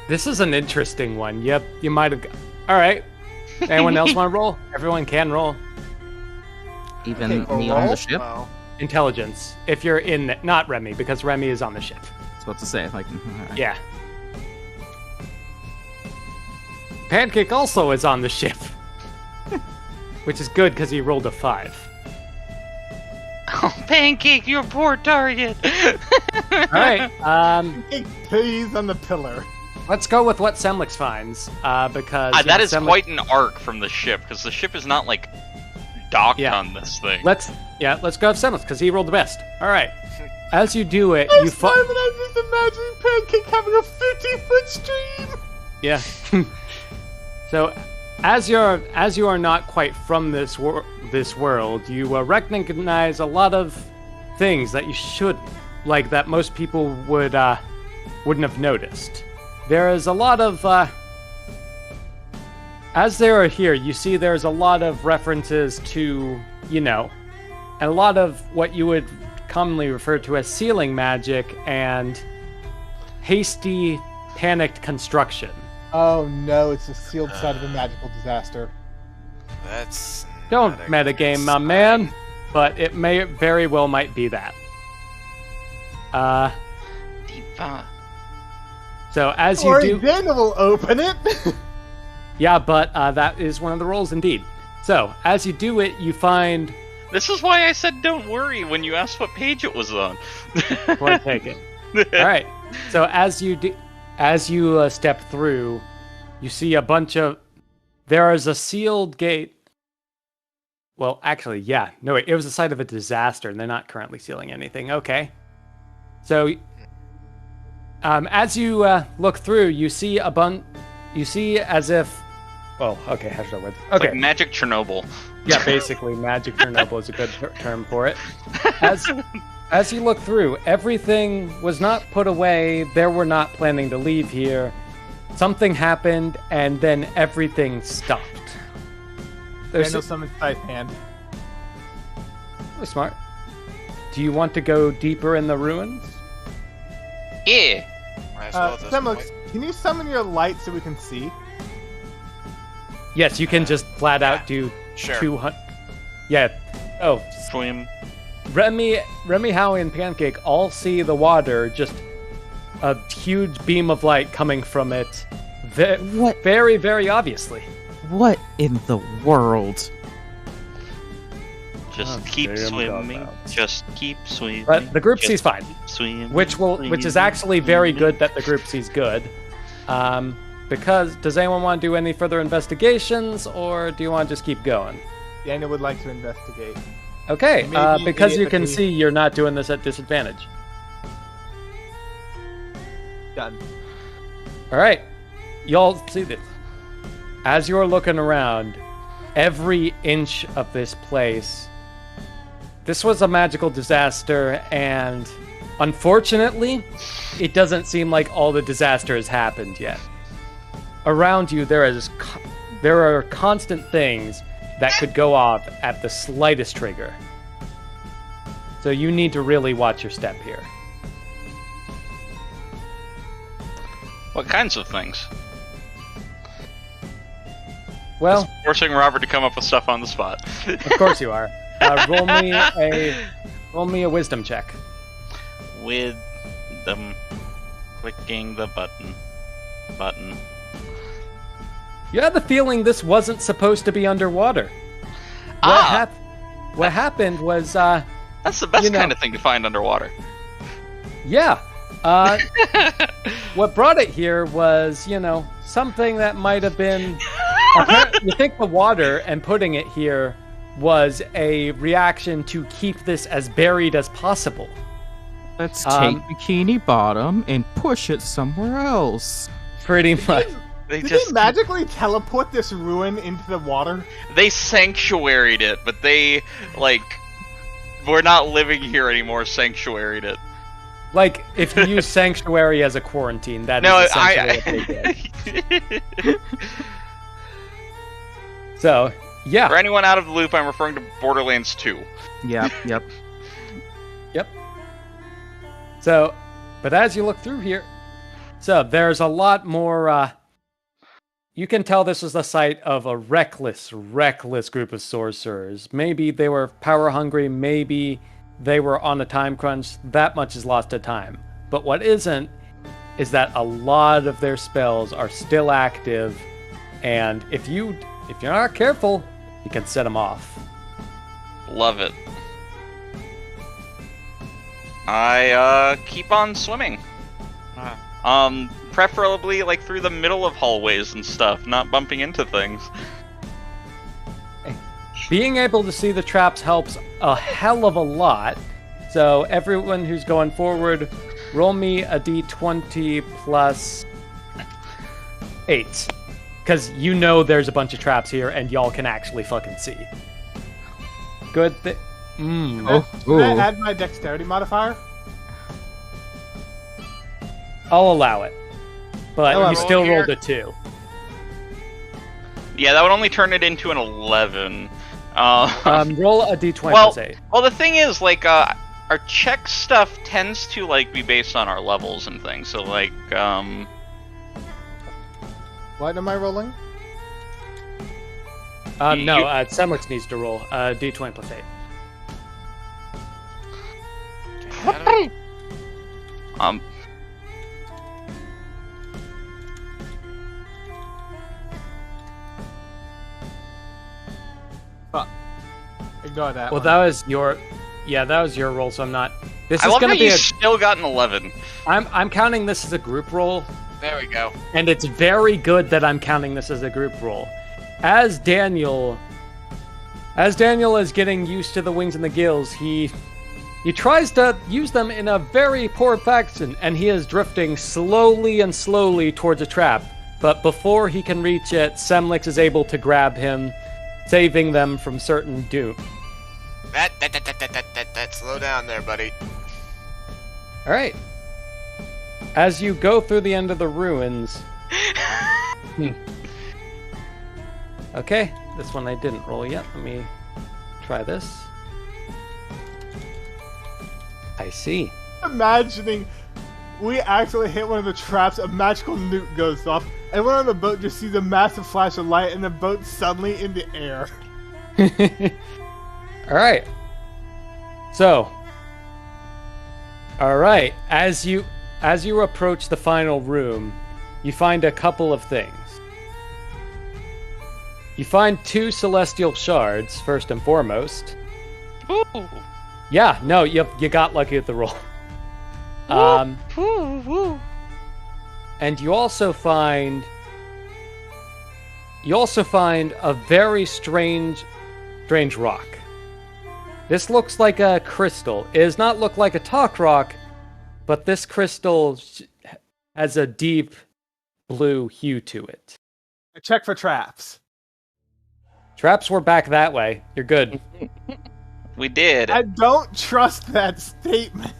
This is an interesting one. Yep, you might have... Alright. Anyone else want to roll? Everyone can roll. Even me on the ship? Well, Intelligence. If you're in... Not Remy, because Remy is on the ship. I was about to say, like... Right. Yeah. Pancake also is on the ship. Which is good, because he rolled a 5. Oh, Pancake, you poor target! Alright, Big peas on the pillar. let's go with what Semlix finds, because... that is quite an arc from the ship, because the ship is not, like, docked on this thing. Let's go with Semlix, because he rolled the best. Alright. As you do it, you find... I'm just imagining Pancake having a 50-foot stream! Yeah. So, as you are not quite from this world, you recognize a lot of things that you shouldn't, like that most people wouldn't have noticed. There is a lot of as they are here, you see there's a lot of references to, a lot of what you would commonly refer to as ceiling magic and hasty, panicked construction. Oh no, it's the sealed side of a magical disaster. that's Don't not a metagame, good my sign. man, but it very well might be that. Diva. So as you Or do, Daniel will open it. yeah, but that is one of the rolls indeed. So as you do it, you find This is why I said don't worry when you asked what page it was on. Point taken. All right. So as you step through, you see a bunch of. There is a sealed gate. Well, actually, yeah. No, wait. It was the site of a disaster, and they're not currently sealing anything. Okay. So, as you look through, you see You see as if. Well, okay. How should I word this? Okay. Like Magic Chernobyl. Yeah, basically, Magic Chernobyl is a good term for it. As you look through, everything was not put away. They were not planning to leave here. Something happened, and then everything stopped. Daniel summons Scythe-Hand. Really smart. Do you want to go deeper in the ruins? Yeah. Might as well at this Semlix, point. can you summon your light so we can see? Yes, you can just flat out do Sure. 200. Yeah. Oh, Swim. Remy, Howie, and Pancake all see the water, just a huge beam of light coming from it. What? Very, very obviously. What in the world? Just Oh, keep damn swimming. Godbound. Just keep swimming. But the group Just sees fine, keep swimming, which is actually very good that the group sees good. Because does anyone want to do any further investigations, or do you want to just keep going? Daniel would like to investigate. Okay, Maybe because you can immediately- see you're not doing this at disadvantage. Done. All right, y'all see this. As you're looking around, every inch of this place, this was a magical disaster, and unfortunately, it doesn't seem like all the disaster has happened yet. Around you, there are constant things that could go off at the slightest trigger. So you need to really watch your step here. What kinds of things? Well, Just forcing Robert to come up with stuff on the spot. of course you are. Roll me a wisdom check. With them clicking the button. You had the feeling this wasn't supposed to be underwater. What happened was, That's the best You know- kind of thing to find underwater. yeah. What brought it here was, something that might have been. You think the water and putting it here was a reaction to keep this as buried as possible. Let's take Bikini Bottom and push it somewhere else. Pretty much. They Did just they magically teleport this ruin into the water? they sanctuaried it, but they we're not living here anymore. Sanctuaried it. Like, if you use Sanctuary as a quarantine, that No, is essentially what they did. So, yeah. For anyone out of the loop, I'm referring to Borderlands 2. Yep. Yep. So, but as you look through here, so there's a lot more, you can tell this was the site of a reckless group of sorcerers. Maybe they were power hungry, maybe they were on a time crunch. That much is lost to time. But what isn't is that a lot of their spells are still active, and if you're not careful, you can set them off. Love it. I keep on swimming. Preferably through the middle of hallways and stuff, not bumping into things. Being able to see the traps helps a hell of a lot. So everyone who's going forward, roll me a d20 plus 8. Because there's a bunch of traps here and y'all can actually fucking see. Good thing. Can I add my dexterity modifier? I'll allow it. But Hello. you still Roll rolled here. a 2. Yeah, that would only turn it into an 11. Roll a d20 well, plus 8. well, the thing is, our check stuff tends to be based on our levels and things. So What am I rolling? No, Semlix needs to roll a d20 plus 8. Ignore that. Well, one. that was your roll, so I'm not. This I is love gonna how be you a. still got an 11. I'm counting this as a group roll, There we go. and it's very good that I'm counting this as a group roll. As Daniel is getting used to the wings and the gills, he tries to use them in a very poor fashion, and he is drifting slowly and slowly towards a trap. But before he can reach it, Semlix is able to grab him, saving them from certain doom. That. Slow down there, buddy. All right. As you go through the end of the ruins. Okay, this one I didn't roll yet. Let me try this. I see. Imagining we actually hit one of the traps, a magical nuke goes off, everyone on the boat just sees a massive flash of light, and the boat's suddenly in the air. All right. So, all right. As you approach the final room, you find a couple of things. You find 2 celestial shards first and foremost. Ooh. Yeah, no, you got lucky with the roll. And you also find a very strange rock. This looks like a crystal. It does not look like a talk rock, but this crystal has a deep blue hue to it. I check for traps. Traps were back that way. You're good. We did. I don't trust that statement.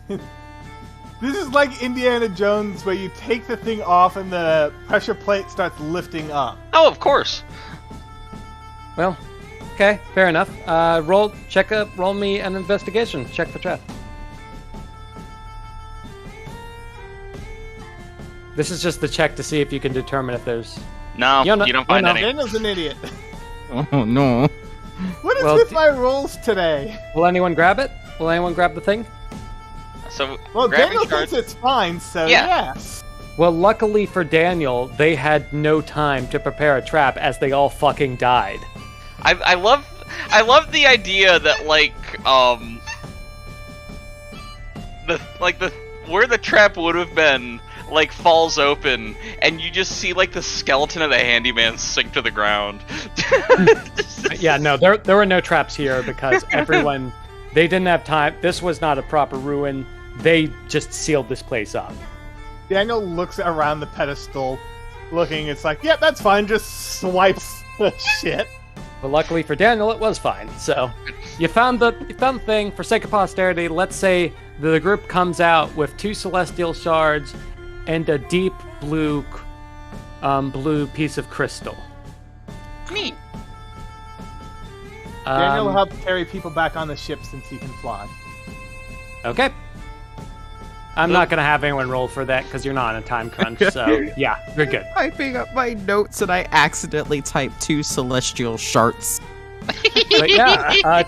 This is like Indiana Jones, where you take the thing off and the pressure plate starts lifting up. Oh, of course. Well, okay, fair enough. Roll me an investigation. Check for trap. This is just the check to see if you can determine if there's. No, You don't- you don't find you any. Daniel's an idiot. Oh no. What is Well, with my rolls today? Will anyone grab it? Will anyone grab the thing? So, Well, grabbing Daniel shards. thinks it's fine, so Yeah. yes. Well, luckily for Daniel, they had no time to prepare a trap as they all fucking died. I love the idea that where the trap would have been falls open and you just see the skeleton of the handyman sink to the ground. Yeah, no, there were no traps here because everyone, they didn't have time. This was not a proper ruin. They just sealed this place up. Daniel looks around the pedestal, looking, it's like, yep, that's fine, just swipes the shit. But luckily for Daniel, it was fine. So you found the thing. For sake of posterity, let's say the group comes out with 2 celestial shards and a deep blue piece of crystal. Neat. Daniel will help carry people back on the ship since he can fly. Okay. I'm not gonna have anyone roll for that because you're not on a time crunch. So yeah, you're good. Typing up my notes and I accidentally typed 2 celestial shards. But yeah,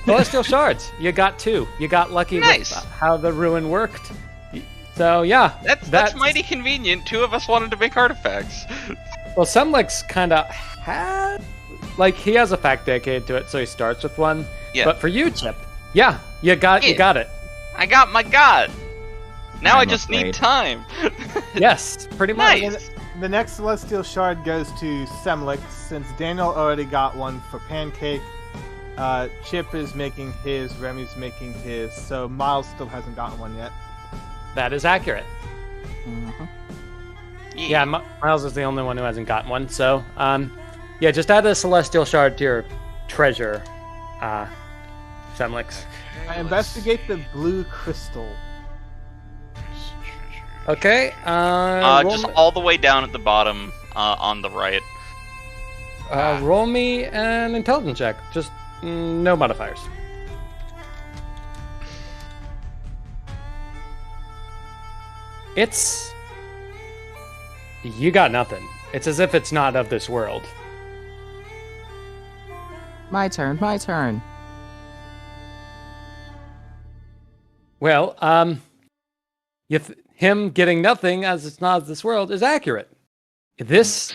celestial shards. You got 2. You got lucky Nice. with how the ruin worked. So yeah, That's mighty convenient. 2 of us wanted to make artifacts. Well, Semlix kind of had, he has a fact dedicated to it, so he starts with one. Yeah. But for you, Chip, yeah, you got it. I got my god. Now I I'm just need afraid. time. Yes, pretty much. Nice. The next celestial shard goes to Semlix, since Daniel already got one for Pancake. Chip is making his, Remy's making his, so Miles still hasn't gotten one yet. That is accurate. Mm-hmm. Yeah, Miles is the only one who hasn't gotten one. So, yeah, just add a celestial shard to your treasure, Semlix. I investigate the blue crystal. Okay. Just all the way down at the bottom, on the right. Roll me an intelligence check. Just no modifiers. You got nothing. It's as if it's not of this world. My turn. Well, him getting nothing as it's not of this world is accurate. This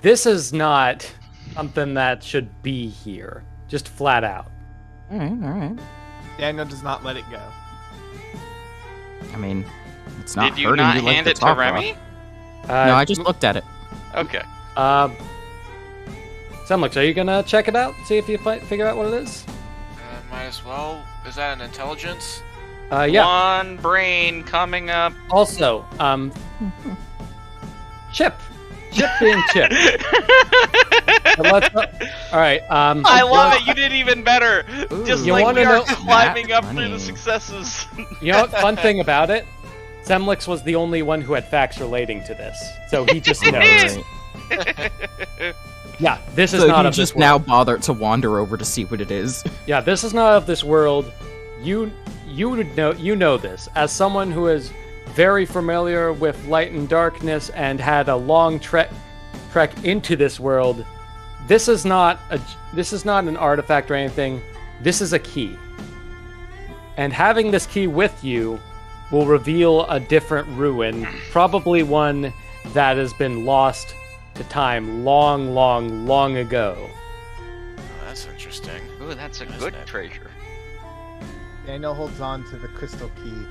is not something that should be here. Just flat out. All right. Daniel does not let it go. I mean, it's not Did you hurting not you like hand the it to top Remy? rock. No, I just looked at it. Okay. Semlix, are you gonna check it out? See if you figure out what it is? Might as well. Is that an intelligence? Yeah. One brain coming up. Also, Chip being Chip. All right. I love it. You did even better. Ooh. Just You like wanna we are know- climbing up through Funny. the successes. You know what? Fun thing about it, Semlix was the only one who had facts relating to this, so he just knows. Right. Yeah, this is So not you of just this now world. bothered to wander over to see what it is. Yeah, this is not of this world. You would know. You know this as someone who is very familiar with light and darkness and had a long trek into this world. This is not an artifact or anything. This is a key. And having this key with you will reveal a different ruin, probably one that has been lost to time long ago. Oh, that's interesting. Ooh, that's a Isn't good it? treasure. Daniel holds on to the crystal key.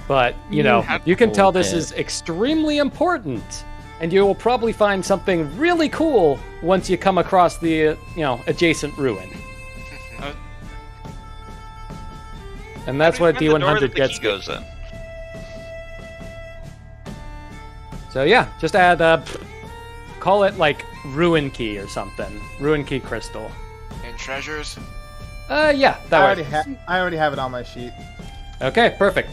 But, you have you can to tell hold this it. is extremely important. And you will probably find something really cool once you come across the, adjacent ruin. And that's what Find the door that D100 the gets key you. goes in. So yeah, just add, call it like Ruin Key or something. Ruin Key Crystal. And treasures? Yeah, I that way. already have it on my sheet. Okay, perfect.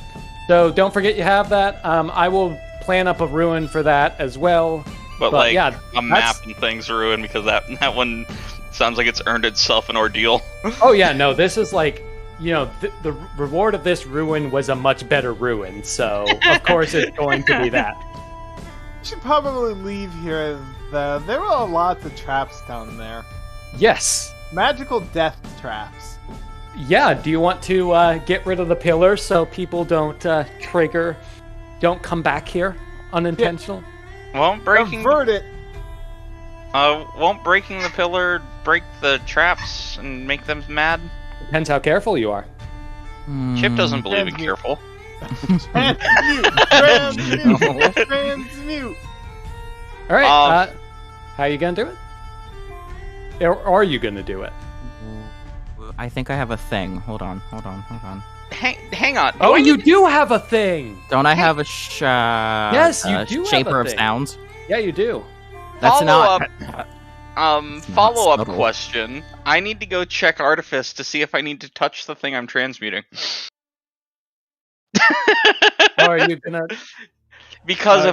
So don't forget you have that. I will plan up a ruin for that as well. But But yeah, a map and things ruined because that one sounds like it's earned itself an ordeal. Oh yeah, no, this is like, the reward of this ruin was a much better ruin, so of course it's going to be that. We should probably leave here. There are lots of traps down there. Yes. Magical death traps. Yeah, do you want to get rid of the pillar so people don't don't come back here unintentional? Won't breaking Avert it. won't breaking the pillar break the traps and make them mad? Depends how careful you are. Chip doesn't believe in Transmute. careful. Transmute. All right, Um, how you gonna do it? Or are you gonna do it? I think I have a thing. Hold on. Hang on. Oh, Do I you need- do have a thing! Don't I have a Yes, you do have shaper a of thing. sounds? Yeah, you do. That's Follow not. up. Follow-up subtle. question. I need to go check Artifice to see if I need to touch the thing I'm transmuting. Or are you gonna? Because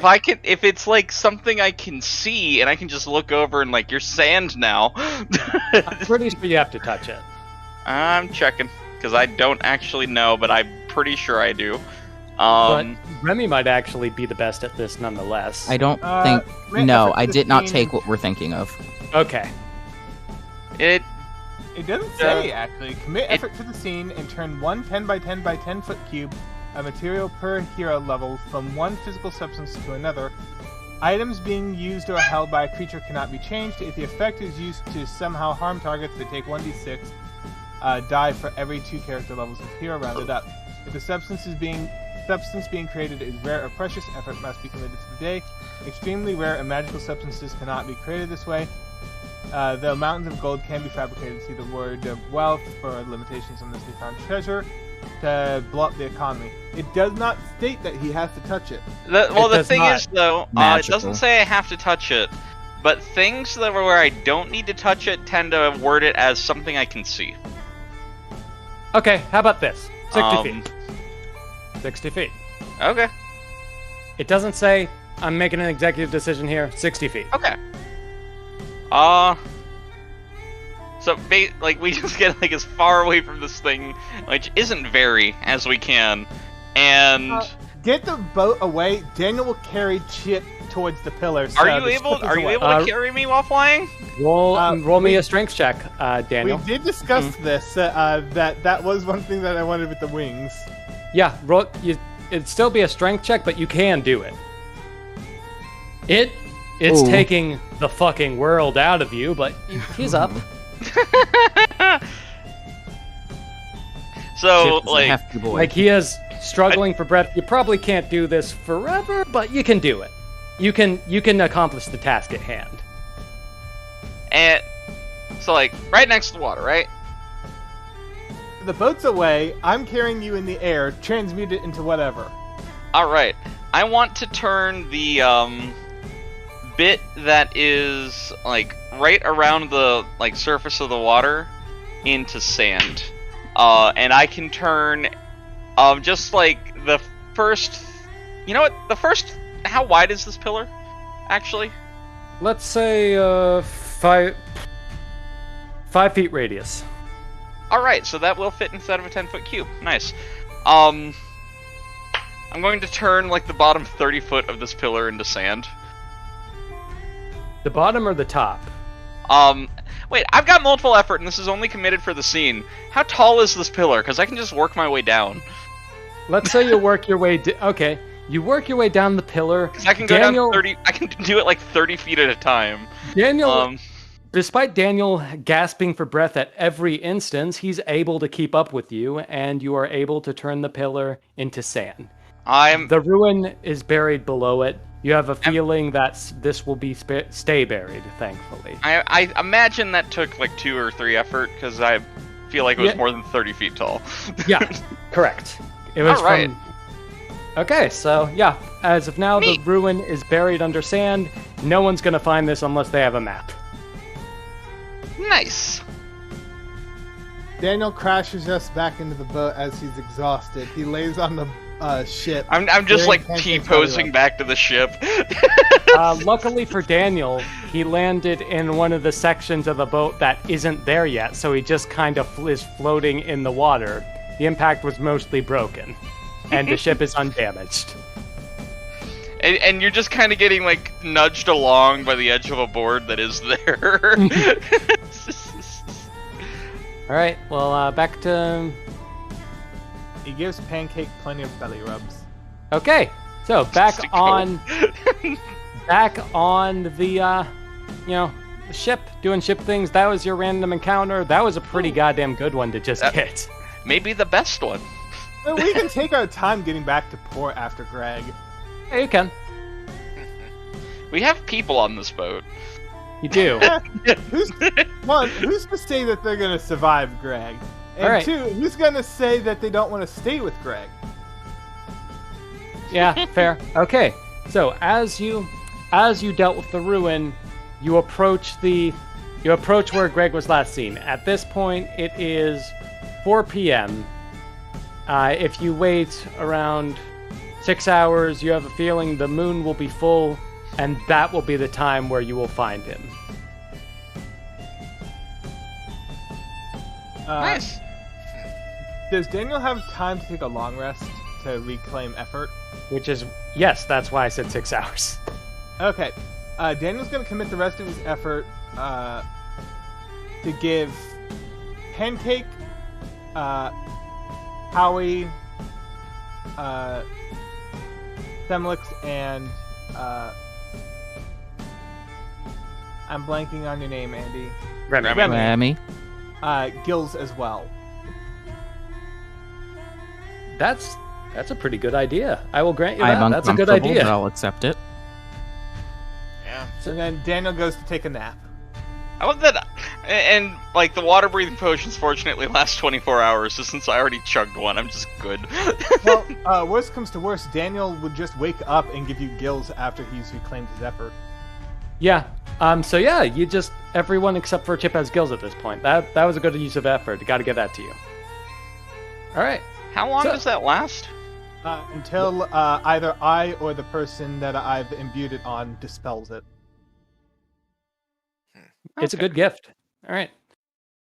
if it's like something I can see and I can just look over and like, you're sand now. I'm pretty sure you have to touch it. I'm checking because I don't actually know, but I'm pretty sure I do. But Remy might actually be the best at this nonetheless. I don't think. Commit No, effort I to did the not scene. take what we're thinking of. Okay. It It doesn't say, actually. Commit effort to the scene and turn one 10 by 10 by 10 foot cube of material per hero level from one physical substance to another. Items being used or held by a creature cannot be changed. If the effect is used to somehow harm targets, they take 1d6 die for every 2 character levels of hero rounded up. If the substance being created is rare or precious, effort must be committed to the day. Extremely rare and magical substances cannot be created this way. Though mountains of gold can be fabricated, see the word of wealth for limitations on this newfound treasure to blow up the economy. It does not state that he has to touch it. the does thing not. is though, it Magical. doesn't say I have to touch it, but things that where I don't need to touch it tend to word it as something I can see. Okay, how about this? 60 Um, feet. 60 feet. Okay. It doesn't say I'm making an executive decision here. 60 feet. Okay. So we just get like as far away from this thing, which isn't very, as we can, and Get the boat away. Daniel will carry Chip towards the pillar. So are you the able ship is to away. carry me while flying? Roll me a strength check, Daniel. We did discuss this. That was one thing that I wanted with the wings. Yeah, it'd still be a strength check, but you can do it. It's Ooh. taking the fucking world out of you, but he's up. So, Chip is a like, hefty boy. Like, he is struggling for breath. You probably can't do this forever, but you can do it. You can accomplish the task at hand. and so, like, right next to the water, right? The boat's away. I'm carrying you in the air. Transmute it into whatever. All right. I want to turn the bit that is like right around the like surface of the water into sand, and I can turn just like the first. You know what? The first. How wide is this pillar, actually? Let's say 5 feet radius. All right, so that will fit inside of a 10-foot cube. Nice. I'm going to turn like the bottom 30 foot of this pillar into sand. The bottom or the top? Wait, I've got multiple effort, and this is only committed for the scene. How tall is this pillar? Because I can just work my way down. Let's say you work your way. Okay, you work your way down the pillar. 'Cause I can go down 30. I can do it like 30 feet at a time. Daniel, despite Daniel gasping for breath at every instance, he's able to keep up with you, and you are able to turn the pillar into sand. The ruin is buried below it. You have a feeling that this will be stay buried, thankfully. I imagine that took like 2 or 3 effort because I feel like it was more than 30 feet tall. Yeah, correct. It was All right. Okay, so yeah, as of now, Neat. the ruin is buried under sand. No one's gonna find this unless they have a map. Nice. Daniel crashes us back into the boat as he's exhausted. He lays on the ship. I'm just wearing like Pancake's T-posing body back to the ship. Luckily for Daniel, he landed in one of the sections of the boat that isn't there yet, so he just kind of is floating in the water. The impact was mostly broken, and the ship is undamaged. And you're just kind of getting like nudged along by the edge of a board that is there. All right, well, back to... He gives Pancake plenty of belly rubs. Okay, so back Just to on the, the ship, doing ship things. That was your random encounter. That was a pretty goddamn good one to just get. Maybe the best one. Well, we can take our time getting back to port after Greg. Yeah, you can. We have people on this boat. You do. Who's to say that they're gonna survive Greg? And All right. 2, who's gonna say that they don't want to stay with Greg? Yeah, fair. Okay, so as you dealt with the ruin, you approach where Greg was last seen. At this point, it is 4 p.m. If you wait around 6 hours, you have a feeling the moon will be full, and that will be the time where you will find him. Nice. Does Daniel have time to take a long rest to reclaim effort? Which is, yes, that's why I said 6 hours. Okay. Daniel's going to commit the rest of his effort to give Pancake, Howie, Semlix, and I'm blanking on your name, Andy. Remy. Gills as well. That's a pretty good idea. I will grant you I'm that. That's a good uncomfortable, idea. but I'll accept it. Yeah. And then Daniel goes to take a nap. I love that, and like the water breathing potions fortunately last 24 hours, so since I already chugged one, I'm just good. Well, worst comes to worst, Daniel would just wake up and give you gills after he's reclaimed his effort. Yeah. So yeah, you just everyone except for Chip has gills at this point. That was a good use of effort. Got to give that to you. All right. How long So- does that last? Until either I or the person that I've imbued it on dispels it. It's a good gift. All right.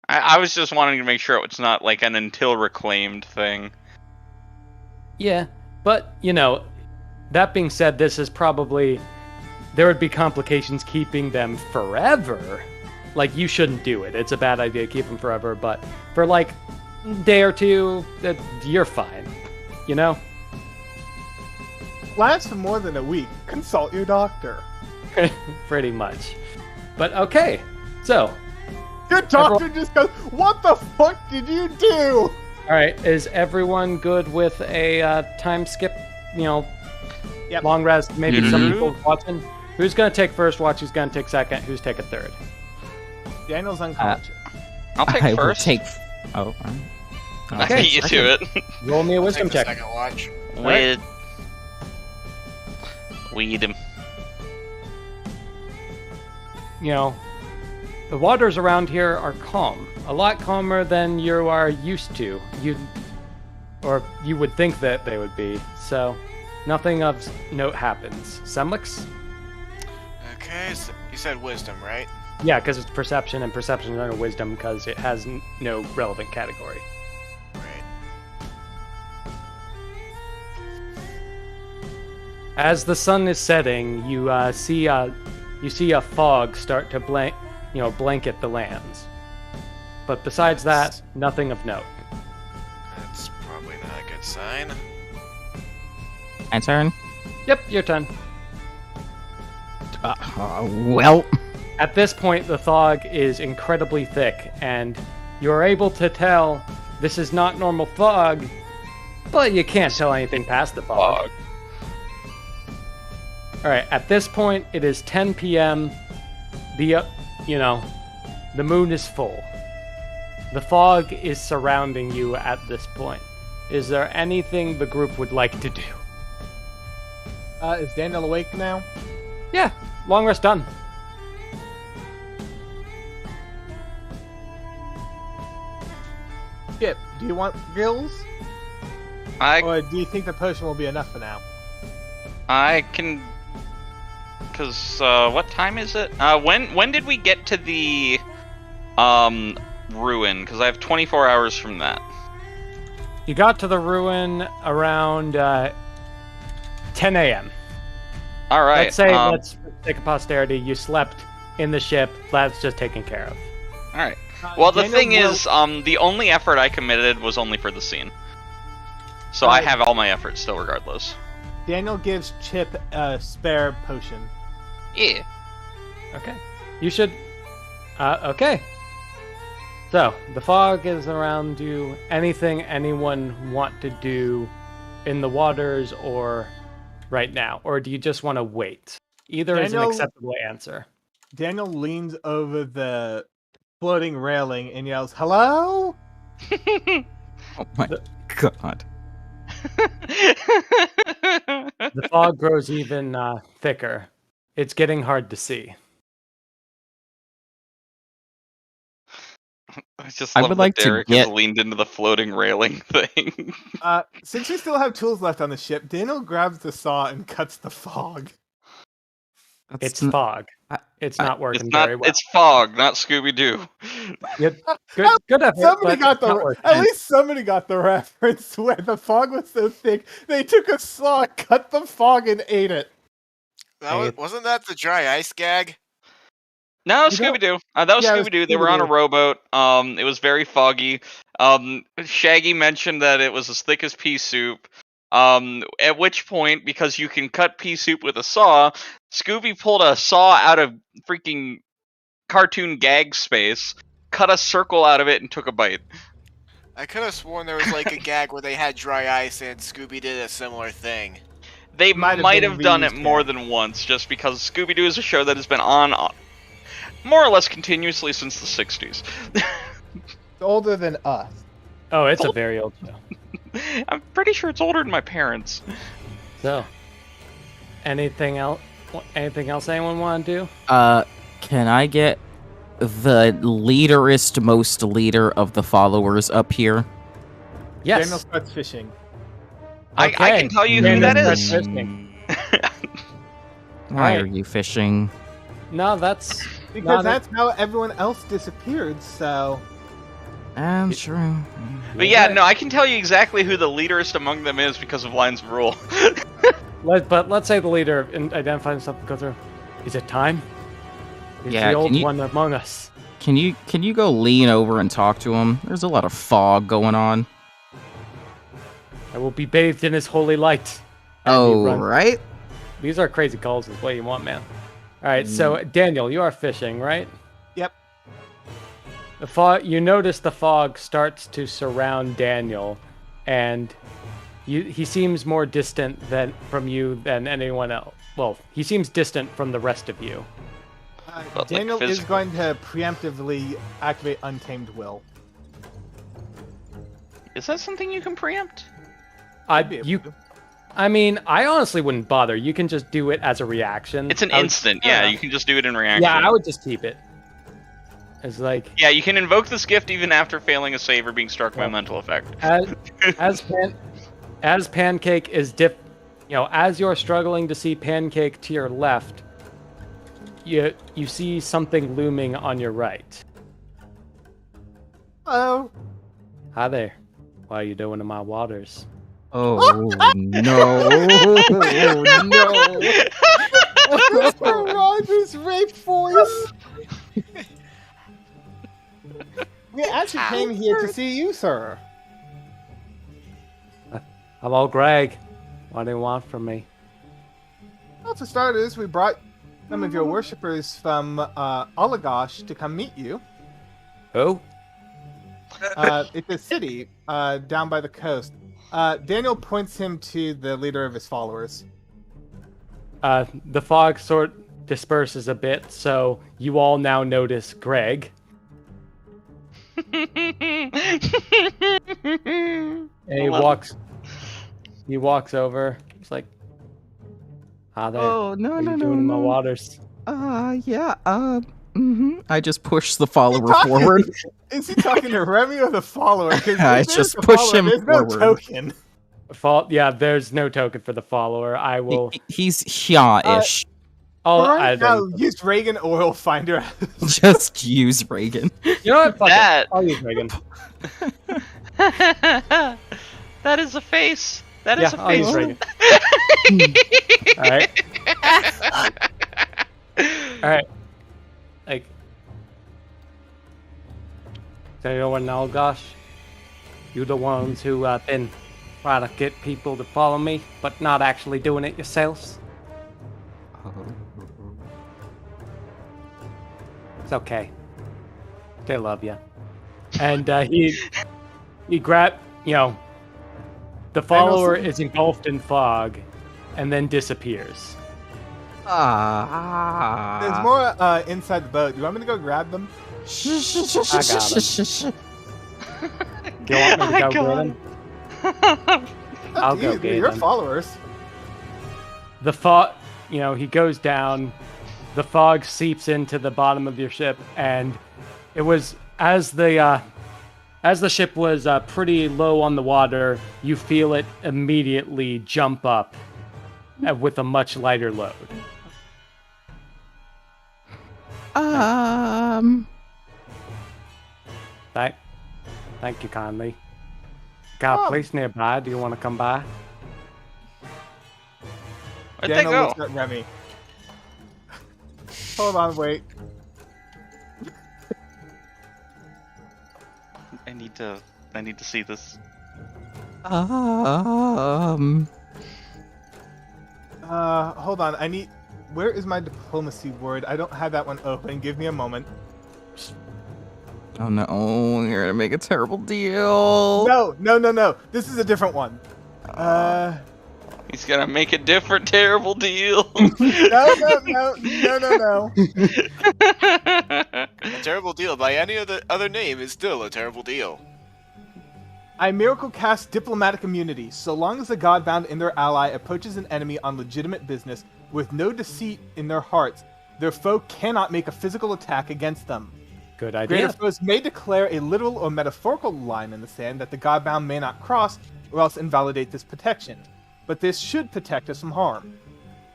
I was just wanting to make sure it's not like an until reclaimed thing. Yeah, but that being said, this is probably there would be complications keeping them forever. Like, you shouldn't do it. It's a bad idea to keep them forever, but for like a day or two, you're fine. Lasts for more than a week. Consult your doctor. Pretty much. But okay, so Your doctor just goes, "What the fuck did you do?" All right, is everyone good with a time skip? Yep. Long rest. Maybe some Mhm. people watching. Who's gonna take first watch? Who's gonna take second? Who's taking third? Daniel's unconscious. I'll take I will first. take. Oh. I Okay, beat you to it. Roll me a I'll wisdom take the check. second watch. Weed him. The waters around here are calm. A lot calmer than you are used to. You would think that they would be. So, nothing of note happens. Semlix? Okay, so you said wisdom, right? Yeah, because it's perception, and perception is under wisdom because it has no relevant category. Right. As the sun is setting, you see a fog start to blanket the lands. But besides that, nothing of note. That's probably not a good sign. My turn. Yep, your turn. Well, At this point, the fog is incredibly thick, and you're able to tell this is not normal fog, but you can't tell anything past the fog. All right, at this point, it is 10 p.m. The moon is full. The fog is surrounding you at this point. Is there anything the group would like to do? Is Daniel awake now? Yeah, long rest done. Skip, do you want gills? I Or do you think the potion will be enough for now? can. Cause what time is it? When did we get to the ruin? Cause I have 24 hours from that. You got to the ruin around 10 a.m. All right. Let's say, let's take a posterity. You slept in the ship. That's just taken care of. All right. Well, the Daniel thing will- is, the only effort I committed was only for the scene. So I have all my effort still, regardless. Daniel gives Chip a spare potion. Yeah. Okay. You should. Okay. So, the fog is around you. Anything anyone want to do in the waters or right now? Or do you just want to wait? Either is an Daniel- acceptable answer. Daniel leans over the floating railing and yells, "Hello?" oh my god. The fog grows even thicker. It's getting hard to see. I just I love would that like to Derek get- has leaned into the floating railing thing. Since we still have tools left on the ship, Daniel grabs the saw and cuts the fog. It's n- fog. It's not working It's not. very well. It's fog, not Scooby Doo. Good effort. Somebody but got it's not the. working. At least somebody got the reference where the fog was so thick they took a saw, cut the fog, and ate it. Wasn't that the dry ice gag? No, You don't- Scooby Doo. That was Yeah, it was Scooby Doo. They were on a Scooby-Doo. rowboat. It was very foggy. Shaggy mentioned that it was as thick as pea soup. At which point, because you can cut pea soup with a saw, Scooby pulled a saw out of freaking cartoon gag space, cut a circle out of it, and took a bite. I could have sworn there was like a gag where they had dry ice and Scooby did a similar thing. They Might might have have been done it reused more gag. than once, just because Scooby Doo is a show that has been on more or less continuously since the 60s. It's older than us. Oh, it's a very old show. I'm pretty sure it's older than my parents. So, anything else? Anything else anyone want to do? Can I get the most leader of the followers up here? Yes. Daniel starts fishing. I Okay. can tell you who Daniel that starts is. fishing. Why Right. are you fishing? No, that's Because not that's how everyone else disappeared, so... I'm true. But yeah, no, I can tell you exactly who the leaderest among them is because of lines of rule. But let's say the leader identifies himself. Go through. Is it time? It's Yeah, the old can you- one among us. Can you go lean over and talk to him? There's a lot of fog going on. I will be bathed in his holy light. And you Oh, run. right? These are crazy calls. Is what you want, man. All right, so Daniel, you are fishing, right? Yep. The fog. You notice the fog starts to surround Daniel, and he seems more distant from you than anyone else. Well, he seems distant from the rest of you. Daniel is going to preemptively activate Untamed Will. Is that something you can preempt? I mean, I honestly wouldn't bother. You can just do it as a reaction. It's an instant. Yeah, you can just do it in reaction. Yeah, I would just keep it. It's like... Yeah, you can invoke this gift even after failing a save or being struck by a mental effect. As Pancake is as you're struggling to see Pancake to your left, you see something looming on your right. Hello. Hi there. What are you doing in my waters? Oh no! No! Mr. Rogers' rape voice. We actually came here to see you, sir. Hello, Greg. What do you want from me? Well, for starters, we brought some of your worshippers from Oligosh to come meet you. Who? It's a city down by the coast. Daniel points him to the leader of his followers. The fog sort disperses a bit, so you all now notice Greg. And he walks over. He's like, "Hi there. Oh no! What are No! you No! doing in my No! waters?" Yeah. I just push the follower forward. Is he talking to Remy or the follower? I just push him there's forward. no token. Yeah, there's no token for the follower. I will. He's Hya-ish. Right now, use Reagan or he'll find her. Just use Reagan. You know what? Fuck That- it. I'll use Reagan. That is a face. That is a I'll use face. Reagan. All right. All right. Like, so you know what? Now, gosh, you're the ones who been trying to get people to follow me, but not actually doing it yourselves. It's okay. They love you. And he grabbed, the follower is engulfed in fog, and then disappears. There's more inside the boat. You want me to go grab them? I got him. Do you want me to go get him? I'll go get Your him. followers. The fog, he goes down. The fog seeps into the bottom of your ship, and it was as the ship was pretty low on the water. You feel it immediately jump up with a much lighter load. Thank you kindly. Got a place nearby. Do you want to come by? Where'd they Daniel go? looks at Remy. Hold on, wait. I need to see this. Hold on. Where is my diplomacy word? I don't have that one open. Give me a moment. Oh no, you're gonna make a terrible deal. No. This is a different one. He's gonna make a different terrible deal. No. A terrible deal by any other name is still a terrible deal. I miracle cast diplomatic immunity. So long as the Godbound and their ally approaches an enemy on legitimate business with no deceit in their hearts, their foe cannot make a physical attack against them. Good idea. Greater foes may declare a literal or metaphorical line in the sand that the Godbound may not cross, or else invalidate this protection. But this should protect us from harm.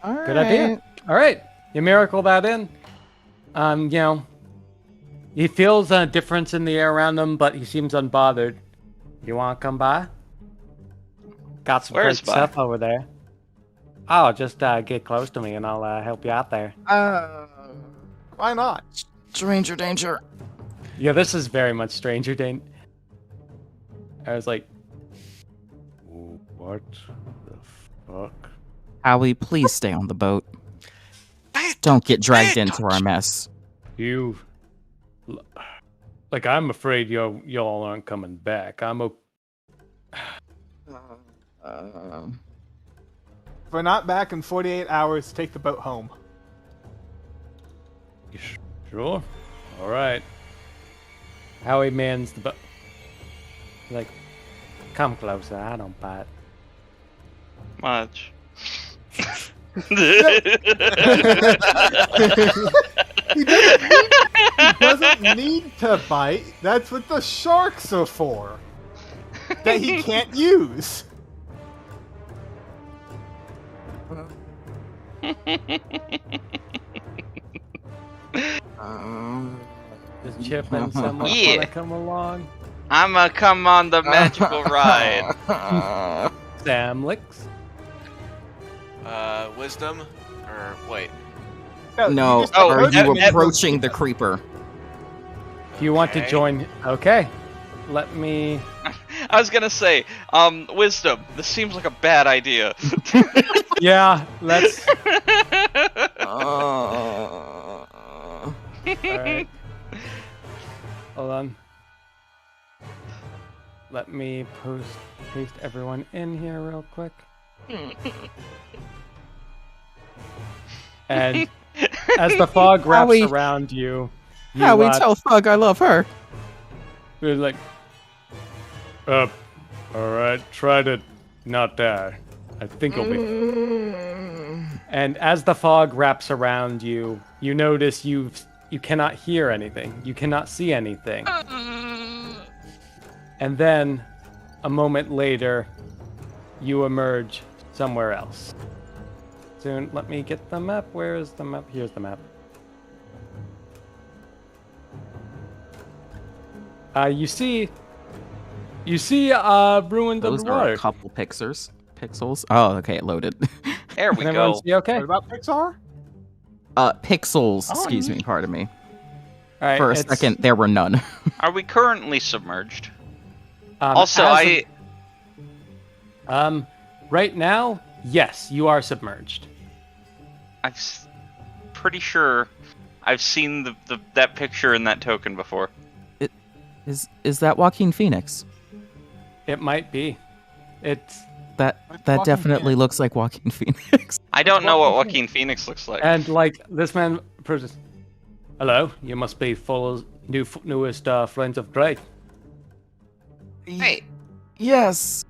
Good idea. All right, you miracle that in. He feels a difference in the air around him, but he seems unbothered. You want to come by? Got some great stuff over there. Oh, just get close to me and I'll help you out there. Why not? Stranger danger. Yeah, this is very much stranger danger. I was like, what the fuck? Howie, please stay on the boat. Don't get dragged into our mess. Like, I'm afraid y'all aren't coming back. If we're not back in 48 hours, take the boat home. You sure? All right. Howie mans the boat. Like, come closer. I don't bite. Much. He doesn't need to bite. That's what the sharks are for. That he can't use. Does Chip and someone Yeah. want to come along? I'ma come on the magical ride. Sam licks. Wisdom? Or, wait. No, you just Oh, are approach you him and- approaching the creeper? If you want to Okay. join... Okay. Let me... I was gonna say, wisdom. This seems like a bad idea. Yeah, let's... Alright. Hold on. Let me paste everyone in here real quick. And as the fog wraps Howie- around you, Howie, tell Thug I love her. you're like, alright, try to not die. I think it'll be. And as the fog wraps around you, you notice you cannot hear anything. You cannot see anything. And then, a moment later, you emerge somewhere else. Soon, let me get the map. Where is the map? Here's the map. You see ruined Those are underwater. a couple pixels. Oh, okay, it loaded. There we Can everyone go. see okay? What about Pixar? Pixels. Oh, Excuse me. neat. Pardon me. All right, For a it's, second, there were none. Are we currently submerged? as Also, of- right now, yes, you are submerged. I'm pretty sure I've seen that picture in that token before. Is that Joaquin Phoenix? It might be. It's That Joaquin definitely Phoenix. looks like Joaquin Phoenix. I don't know what Joaquin Joaquin Phoenix looks like. and like this man. Hello, you must be full of newest friends of Drake. Hey, Yes.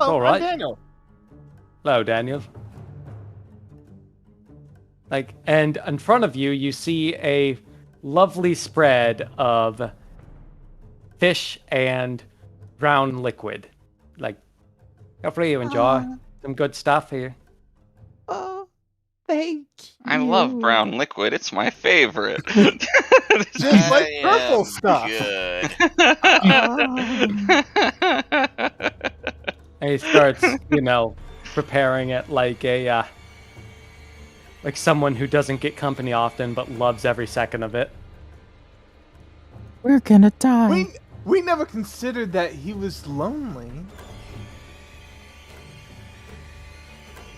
Oh, All right. I'm Daniel. Hello, Daniel. Like, and in front of you, you see a lovely spread of fish and brown liquid. Like, feel free to enjoy some good stuff here. Oh, thank you. I love brown liquid. It's my favorite. Just like I purple am stuff. Good. And he starts, preparing it like a, like someone who doesn't get company often but loves every second of it. We're gonna die. We never considered that he was lonely.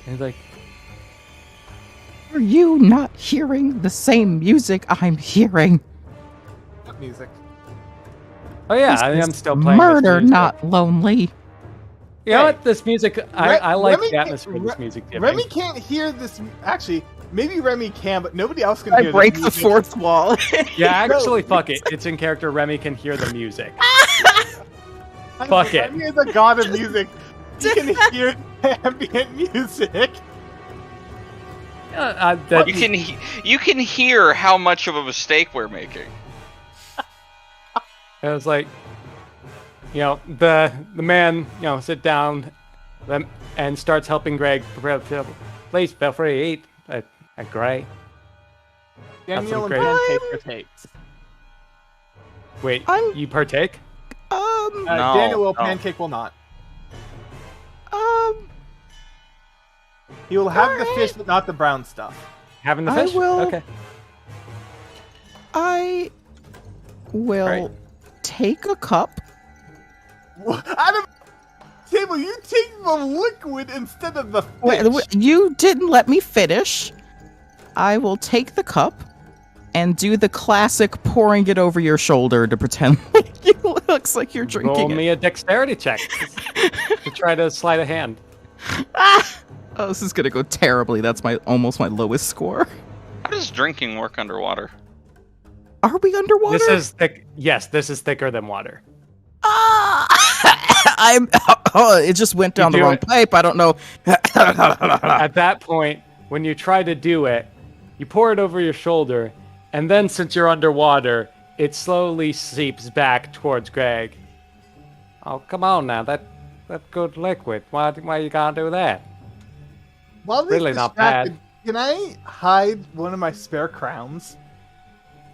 And he's like, Are you not hearing the same music I'm hearing? What music? oh yeah, This I is am still playing this Murder, music. not lonely. You know Hey, what? This music, I like Remy the atmosphere of this music. giving. Remy can't hear this. Actually, maybe Remy can, but nobody else can I hear break this the music. fourth wall. Yeah, actually, fuck it. It's in character. Remy can hear the music. Fuck it. Remy is a god of music. He can hear ambient music. You can hear how much of a mistake we're making. It was like, the man, sit down, and starts helping Greg prepare the table. Please feel free to eat. Greg. Daniel and great- Pancake partakes. Wait, I'm- you partake? No, Daniel will, no. Pancake will not. He will have the fish, but not the brown stuff. Having the I fish? will- Okay. I will Alright. take a cup. Adam, table, you take the liquid instead of the fish. You didn't let me finish. I will take the cup and do the classic pouring it over your shoulder to pretend like it looks like you're Roll drinking me it. a dexterity check to try to sleight of hand. Oh, this is gonna go terribly. That's almost my lowest score. How does drinking work underwater? Are we underwater? This is thick. Yes, this is thicker than water. I'm. Oh, it just went down the do wrong it. pipe. I don't know. At that point, when you try to do it, you pour it over your shoulder, and then since you're underwater, it slowly seeps back towards Greg. Oh, come on now, that's good liquid. Why you gotta do that? While he's Really not bad. distracted, can I hide one of my spare crowns?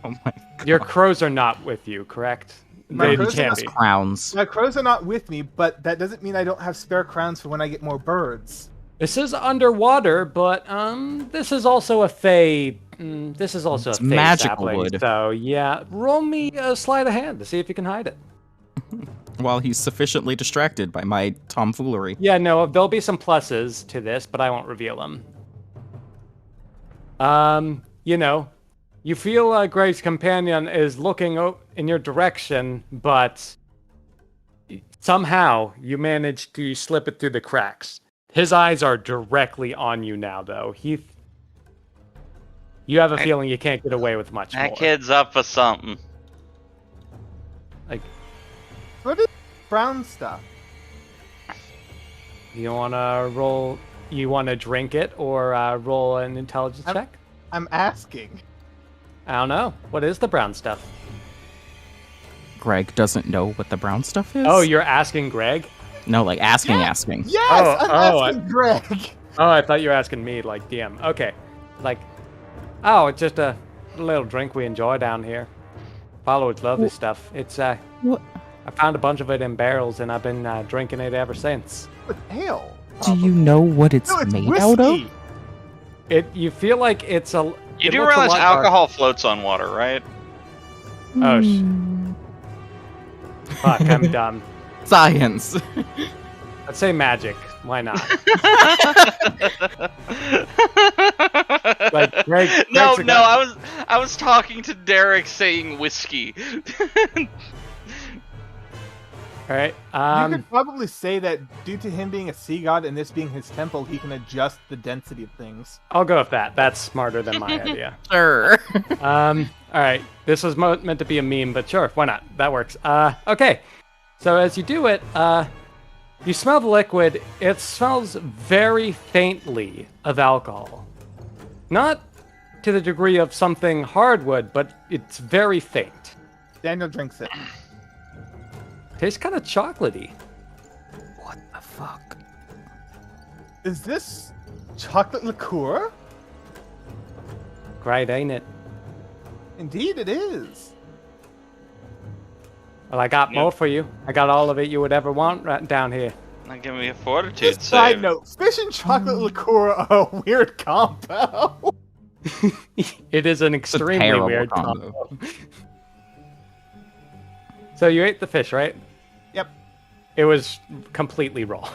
Oh my god. Your crows are not with you, correct? My They crows are can't not- be. Crowns. My crows are not with me, but that doesn't mean I don't have spare crowns for when I get more birds. This is underwater, but this is also a fey. This is also It's a fey magical sapling, wood. So yeah, roll me a sleight of hand to see if you can hide it. While he's sufficiently distracted by my tomfoolery. Yeah, no, there'll be some pluses to this, but I won't reveal them. You feel Greg's companion is looking in your direction, but somehow you manage to slip it through the cracks. His eyes are directly on you now, though. You have a feeling you can't get away with much That more. kid's up for something. Like, What is brown stuff? you wanna roll? You wanna drink it or roll an intelligence check? I'm asking. I don't know. What is the brown stuff? Greg doesn't know what the brown stuff is. Oh, you're asking Greg? No, like asking. Yes, Oh, I'm asking Greg. Oh, I thought you were asking me, like DM. Okay, like, oh, it's just a little drink we enjoy down here. Followers love this stuff. It's What? I found a bunch of it in barrels, and I've been drinking it ever since. With ale. Do you know what it's, No, it's made whiskey. out of? You feel like it's a. You it do looks a realize lot dark- alcohol floats on water, right? Oh, Hmm. fuck, I'm dumb. Science. Let's say magic. Why not? Like Greg. No, Greg's a no, guy- I was talking to Derek saying whiskey. All right. You could probably say that due to him being a sea god and this being his temple, he can adjust the density of things. I'll go with that. That's smarter than my idea. Sure. All right. This was meant to be a meme, but sure, why not? That works. Okay. So as you do it, you smell the liquid. It smells very faintly of alcohol. Not to the degree of something hardwood, but it's very faint. Daniel drinks it. Tastes kind of chocolatey. What the fuck? Is this chocolate liqueur? Great, ain't it? Indeed, it is. Well, I got more for you. I got all of it you would ever want right down here. Not giving me a fortitude Just side save. note: fish and chocolate liqueur are a weird combo. It is an extremely terrible weird combo. combo. So you ate the fish, right? Yep. It was completely raw.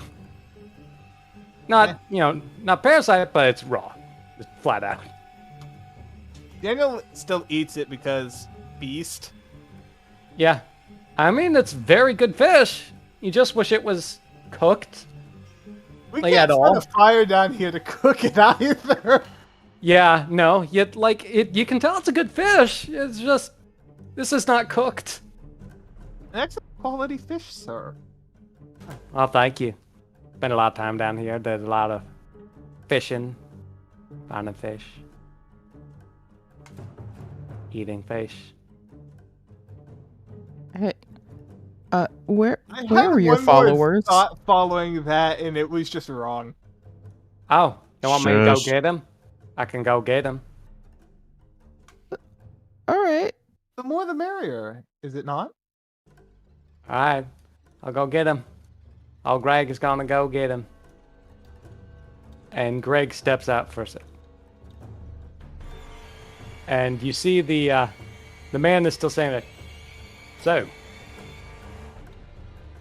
Not, not parasite, but it's raw. Just flat out. Daniel still eats it because beast. Yeah. I mean, it's very good fish. You just wish it was cooked. We Like, can't at start all? a fire down here to cook it either. Yeah, no. Yet, you can tell it's a good fish. It's just, this is not cooked. An excellent quality fish, sir. Well, thank you. Spent a lot of time down here. Did a lot of fishing, finding fish, eating fish. Hey, where I where had are your one more followers? thought following that, and it was just wrong. Oh, you want me to go Shush. get him? I can go get him. All right. The more the merrier, is it not? All right, I'll go get him. Oh, Greg is gonna go get him. And Greg steps out for a sec. And you see the man is still saying that. So,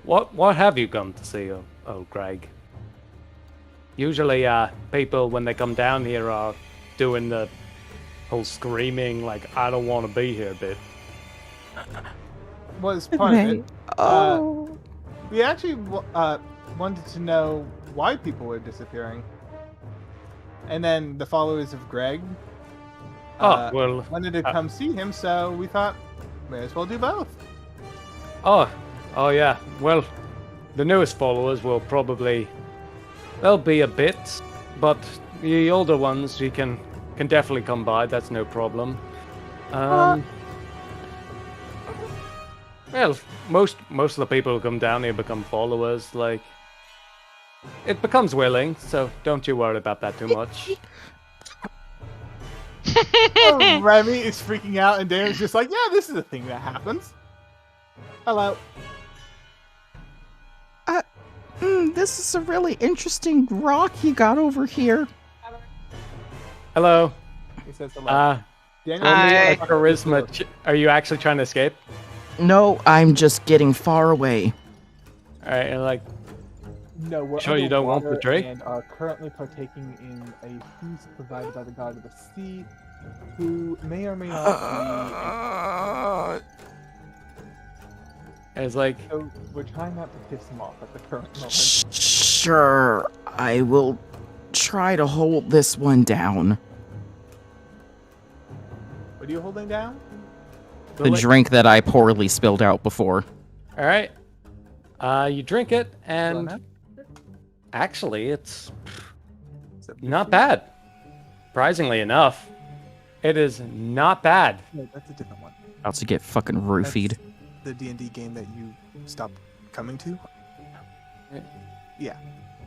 what have you come to see, oh Greg? Usually, people when they come down here are doing the whole screaming like I don't want to be here bit. Was part of it. Oh. We actually wanted to know why people were disappearing. And then the followers of Greg Well, wanted to come see him, so we thought, may as well do both. oh yeah. Well, the newest followers will they'll be a bit, but the older ones you can definitely come by. That's no problem. Well, most of the people who come down here become followers. Like, it becomes willing, so don't you worry about that too much. Oh, Remy is freaking out, and Darren's just like, yeah, this is a thing that happens. Hello. This is a really interesting rock you got over here. Hello. He says hello. Daniel, Roll me a Hi. charisma. Are you actually trying to escape? No, I'm just getting far away. All right, and like, No, we're Sure you don't want the underwater drink? and are currently partaking in a feast provided by the god of the sea, who may or may not it's like, be. So we're trying not to piss him off at the current moment. Sure, I will try to hold this one down. What are you holding down? The drink that I poorly spilled out before. all right. You drink it, Well, and now? actually, it's Is that not bad. Surprisingly enough, it is not bad. No, that's a different one. About to get fucking roofied. The D&D game that you stopped coming to? Yeah. Yeah.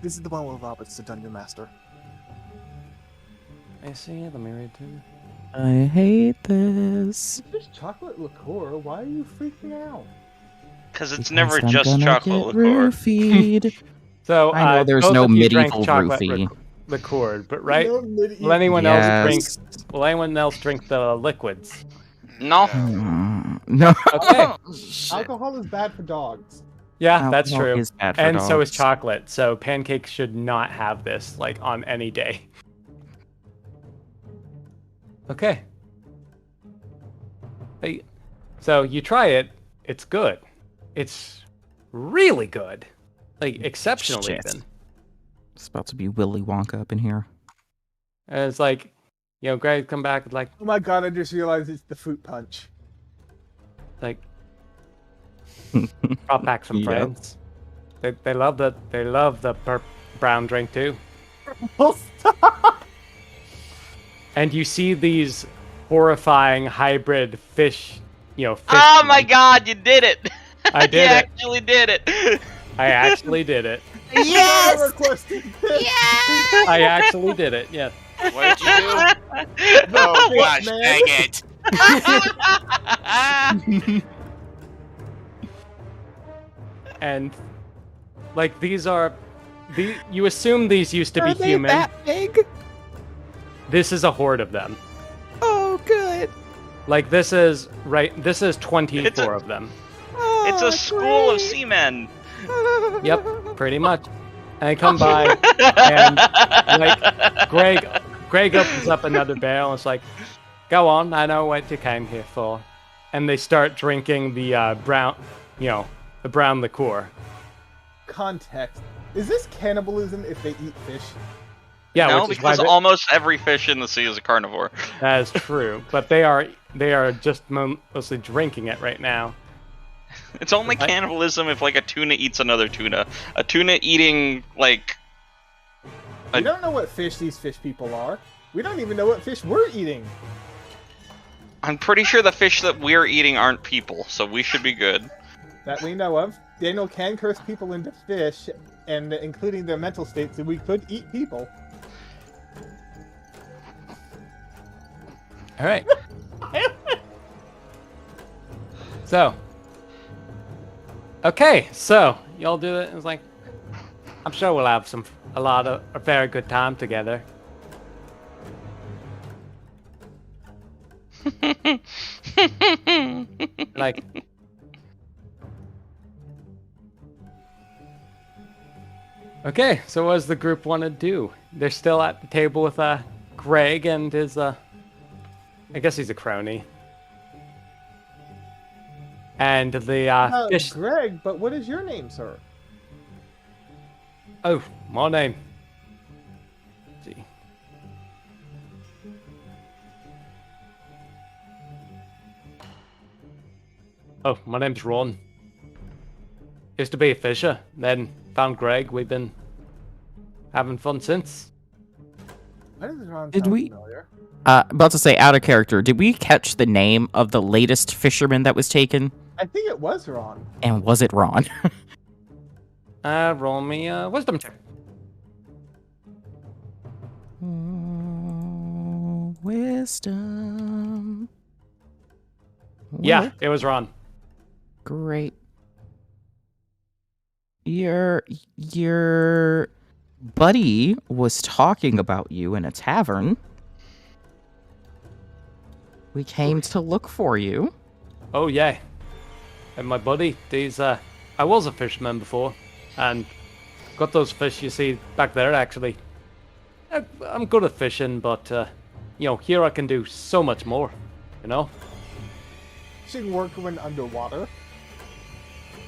This is the one with Robert's the Dungeon Master. I see. Let me read too. I hate this. It's just chocolate liqueur. Why are you freaking out? Because it's Because never I'm just gonna chocolate get liqueur. roofied. So I know there's both no of you drank medieval chocolate roofie. liqueur, but right? No, medieval- Will anyone else drink? Yes. Will anyone else drink the liquids? No. No. Okay. Alcohol is bad for dogs. Yeah, that's Alcohol true. is bad for And so is dogs. chocolate. So pancakes should not have this like on any day. Okay. Hey, so you try it. It's good. It's really good. Like exceptionally Shit. even. It's about to be Willy Wonka up in here. And it's like, you know, Greg come back with like Oh my god, I just realized it's the fruit punch. brought back some Yep. friends. They love the brown drink too. Oh, stop! And you see these horrifying hybrid fish, you know, fish Oh my men. god, you did it! I did you it. actually did it! I actually did it. Yes! Requested this. I actually did it. Yes. What did you do? The Oh fish gosh, man. dang it! And like you assume these used to be human. that big? This is a horde of them. Oh, good. Like this is 24 It's a- of them. It's a school of seamen. Yep, pretty much. And they come by and like Greg opens up another barrel and it's like, go on, I know what you came here for. And they start drinking the brown liqueur. Context. Is this cannibalism if they eat fish? Yeah, No, which is why because almost every fish in the sea is a carnivore. that is true. But they are just mostly drinking it right now. It's only What? cannibalism if like a tuna eats another tuna. A tuna eating like We don't know what fish these fish people are. We don't even know what fish we're eating. I'm pretty sure the fish that we're eating aren't people, so we should be good. That we know of. Daniel can curse people into fish, and including their mental states, and we could eat people. All right. So, okay, so y'all do it. It's like, I'm sure we'll have a very good time together. Like, okay, so what does the group want to do? They're still at the table with Greg and his I guess he's a crony. And the fish. Greg, but what is your name, sir? Oh, my name. Let's see. Oh, my name's Ron. Used to be a fisher, then found Greg. We've been having fun since. Why does Ron Did sound we- familiar? About to say, out of character, did we catch the name of the latest fisherman that was taken? I think it was Ron. And was it Ron? Roll me a wisdom check. Wisdom. Yeah, What? it was Ron. Great. Your buddy was talking about you in a tavern. We came to look for you. Oh yeah. And my buddy, these I was a fisherman before, and got those fish you see back there actually. I'm good at fishing, but you know, here I can do so much more, you know? Should work when underwater.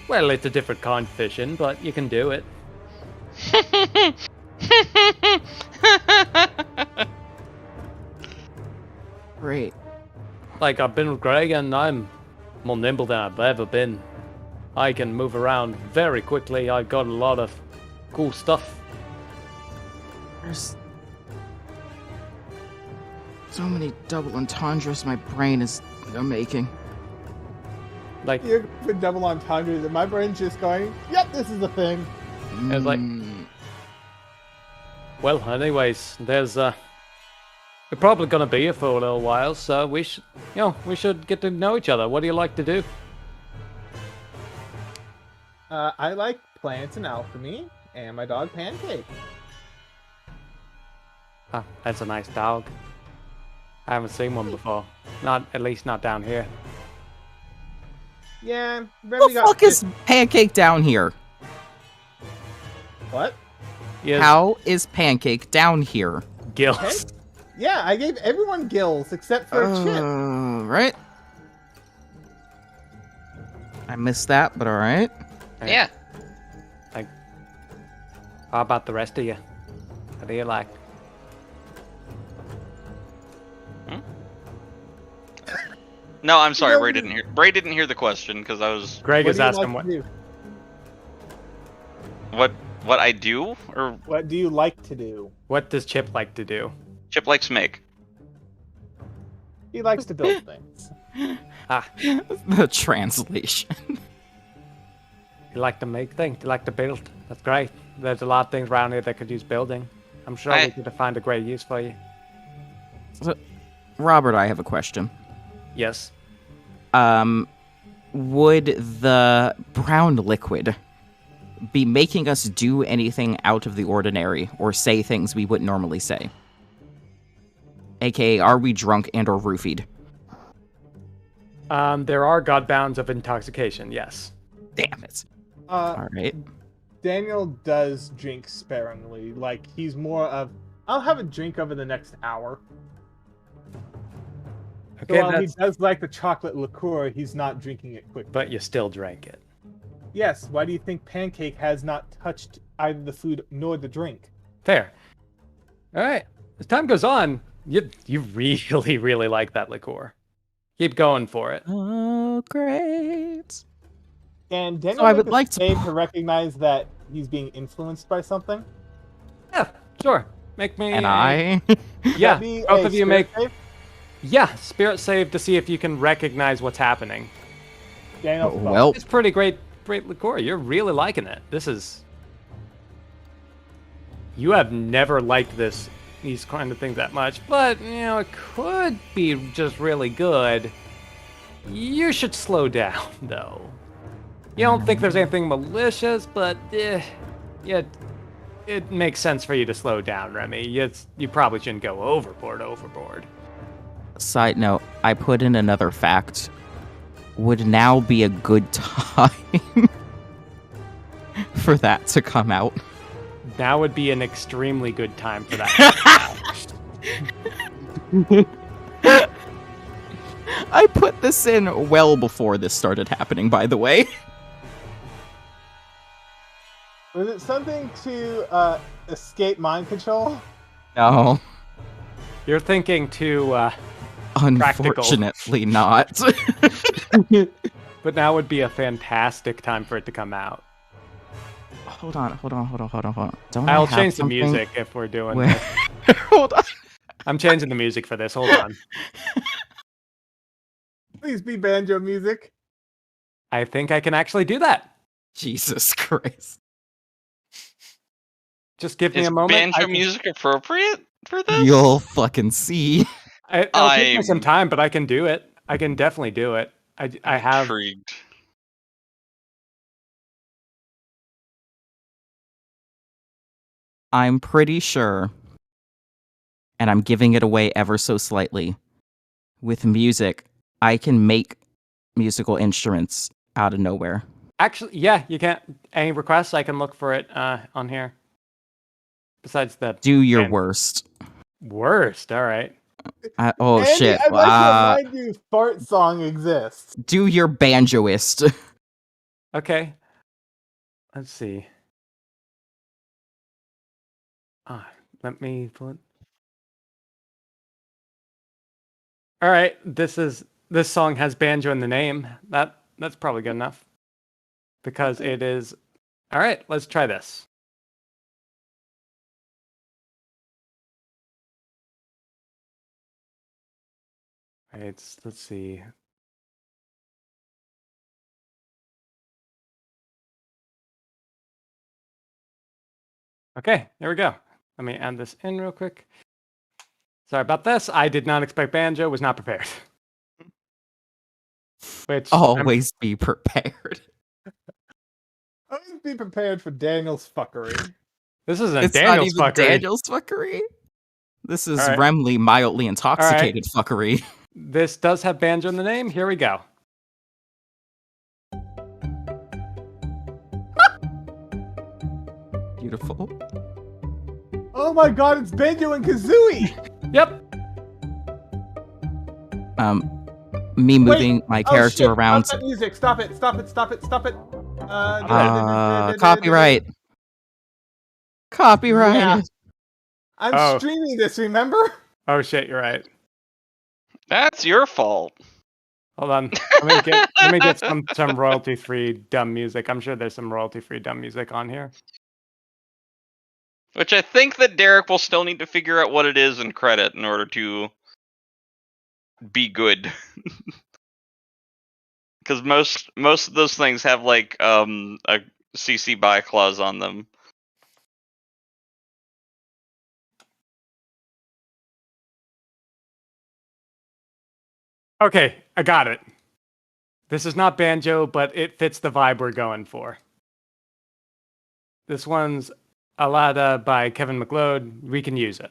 Well, it's a different kind of fishing, but you can do it. Great. Like, I've been with Greg, and I'm more nimble than I've ever been. I can move around very quickly. I've got a lot of cool stuff. There's so many double entendres my brain is making. Like, You're with double entendres, and my brain's just going, "Yep, this is the thing." It's like- well, anyways, there's we're probably gonna be here for a little while, so we should get to know each other. What do you like to do? I like plants and alchemy, and my dog Pancake. Ah, that's a nice dog. I haven't seen one before. At least not down here. Yeah, Who Remy the got fuck is Pancake down here? what? Yes, How is Pancake down here? gills. Yeah, I gave everyone gills except for Chip. Right. I missed that, but all right. Yeah. Like, how about the rest of you? How do you like? No, I'm sorry. No, Bray didn't hear. Bray didn't hear the question because I was Greg What is do you asking like what. to do? what I do or What do you like to do? What does Chip like to do? Chip likes make. He likes to build things. Ah, The translation. you like to make things. You like to build. That's great. There's a lot of things around here that could use building. I'm sure we could find a great use for you. Robert, I have a question. Yes. Would the brown liquid be making us do anything out of the ordinary or say things we wouldn't normally say? AKA, are we drunk and or roofied? There are godbounds of intoxication. Yes. Damn it. Uh, All right. Daniel does drink sparingly. Like, he's more of, I'll have a drink over the next hour. So Okay, while he that's, does like the chocolate liqueur, he's not drinking it quickly. but you still drank it. Yes, why do you think Pancake has not touched either the food nor the drink? Fair. All right. As time goes on, you really, really like that liqueur. Keep going for it. Oh, great. And Daniel I make would a like to- save to recognize that he's being influenced by something. Yeah, sure. Make me. And I... Yeah, That'd be both a of you spirit make. save. Yeah, spirit save to see if you can recognize what's happening. Daniel's above. well, It's pretty great liqueur. You're really liking it. This is. You have never liked these kind of things that much, but you know it could be just really good. You should slow down, though. You don't think there's anything malicious, but yeah, it makes sense for you to slow down, Remy. You probably shouldn't go overboard. side note, I put in another fact. Would now be a good time for that to come out. Now would be an extremely good time for that. put this in well before this started happening, by the way. Was it something to escape mind control? No. You're thinking too practical. Unfortunately not. But now would be a fantastic time for it to come out. Hold on. Don't I'll I have change the something music if we're doing where- this. Hold on. I'm changing the music for this. Hold on. Please be banjo music. I think I can actually do that. Jesus Christ. Just give me Is a moment. banjo music appropriate for this? You'll fucking see. It'll take me some I'm- time, but I can do it. I can definitely do it. I have. Intrigued. I'm pretty sure, and I'm giving it away ever so slightly, with music, I can make musical instruments out of nowhere. Actually, yeah, you can't. Any requests? I can look for it on here. Besides the Do your And- worst. worst. All right. Oh Andy, shit. I'd like to remind you, fart song exists. Do your banjoist. Okay. Let's see. Let me pull it. All right. This song has banjo in the name. That's probably good enough. Because it is. All right. Let's try this. All right. Let's see. Okay, there we go. Let me add this in real quick. Sorry about this. I did not expect banjo, was not prepared. Which Always be prepared. Always be prepared for Daniel's fuckery. this isn't It's Daniel's not even fuckery. Daniel's fuckery. This is All right. Remley mildly intoxicated fuckery. This does have banjo in the name. Here we go. Beautiful. Oh my god, it's Banjo and Kazooie! Yep. Me moving my Oh, character shit, around. Stop that music! Stop it! Copyright. Copyright. Yeah. I'm Oh. streaming this, remember? Oh shit, you're right. That's your fault. Hold on. Let me get some royalty-free dumb music. I'm sure there's some royalty-free dumb music on here. Which I think that Derek will still need to figure out what it is and credit in order to be good. Because most of those things have like a CC BY clause on them. Okay, I got it. This is not banjo, but it fits the vibe we're going for. This one's Alada by Kevin McLeod. We can use it.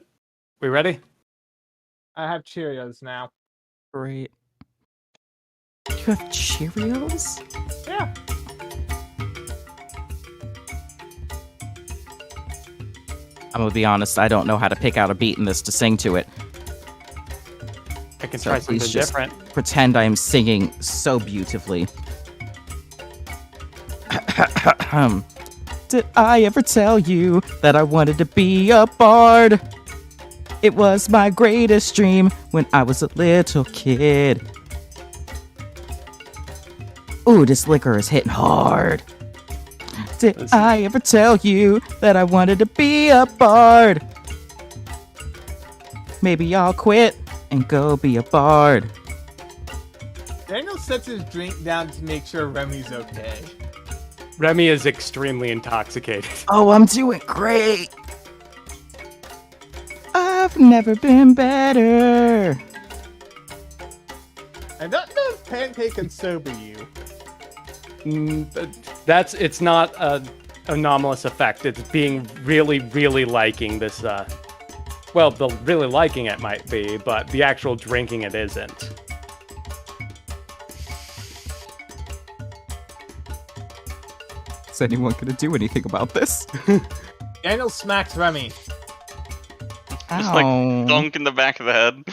We ready? I have Cheerios now. Great. You have Cheerios? Yeah. I'm gonna be honest, I don't know how to pick out a beat in this to sing to it. I can So try something please just different. pretend I am singing so beautifully. Did I ever tell you that I wanted to be a bard? It was my greatest dream when I was a little kid. Ooh, this liquor is hitting hard. Did I ever tell you that I wanted to be a bard? Maybe I'll quit and go be a bard. Daniel sets his drink down to make sure Remy's okay. Remy is extremely intoxicated. Oh, I'm doing great. I've never been better. And that does pancake and sober you. It's not an anomalous effect. It's being really, really liking this. Well, the really liking it might be, but the actual drinking it isn't. Is anyone gonna do anything about this? Daniel smacks Remy. Just like dunk in the back of the head.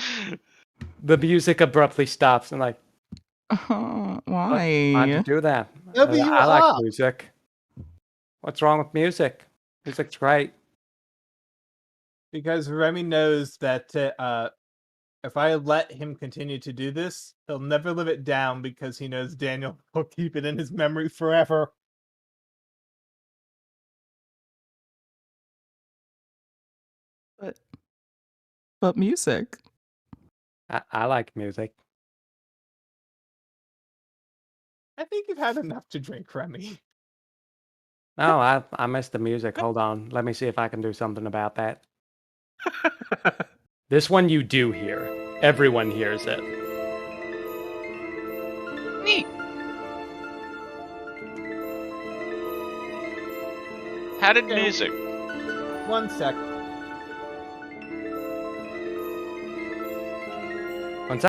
The music abruptly stops and like, Why'd you Why? do that? It'll be you I like up. music. What's wrong with music? Music's great. Because Remy knows that if I let him continue to do this, he'll never live it down because he knows Daniel will keep it in his memory forever. But music. I like music. I think you've had enough to drink, Remy. No, I missed the music. Hold on. Let me see if I can do something about that. This one you do hear. Everyone hears it. Neat. How did Okay. music? 1 sec.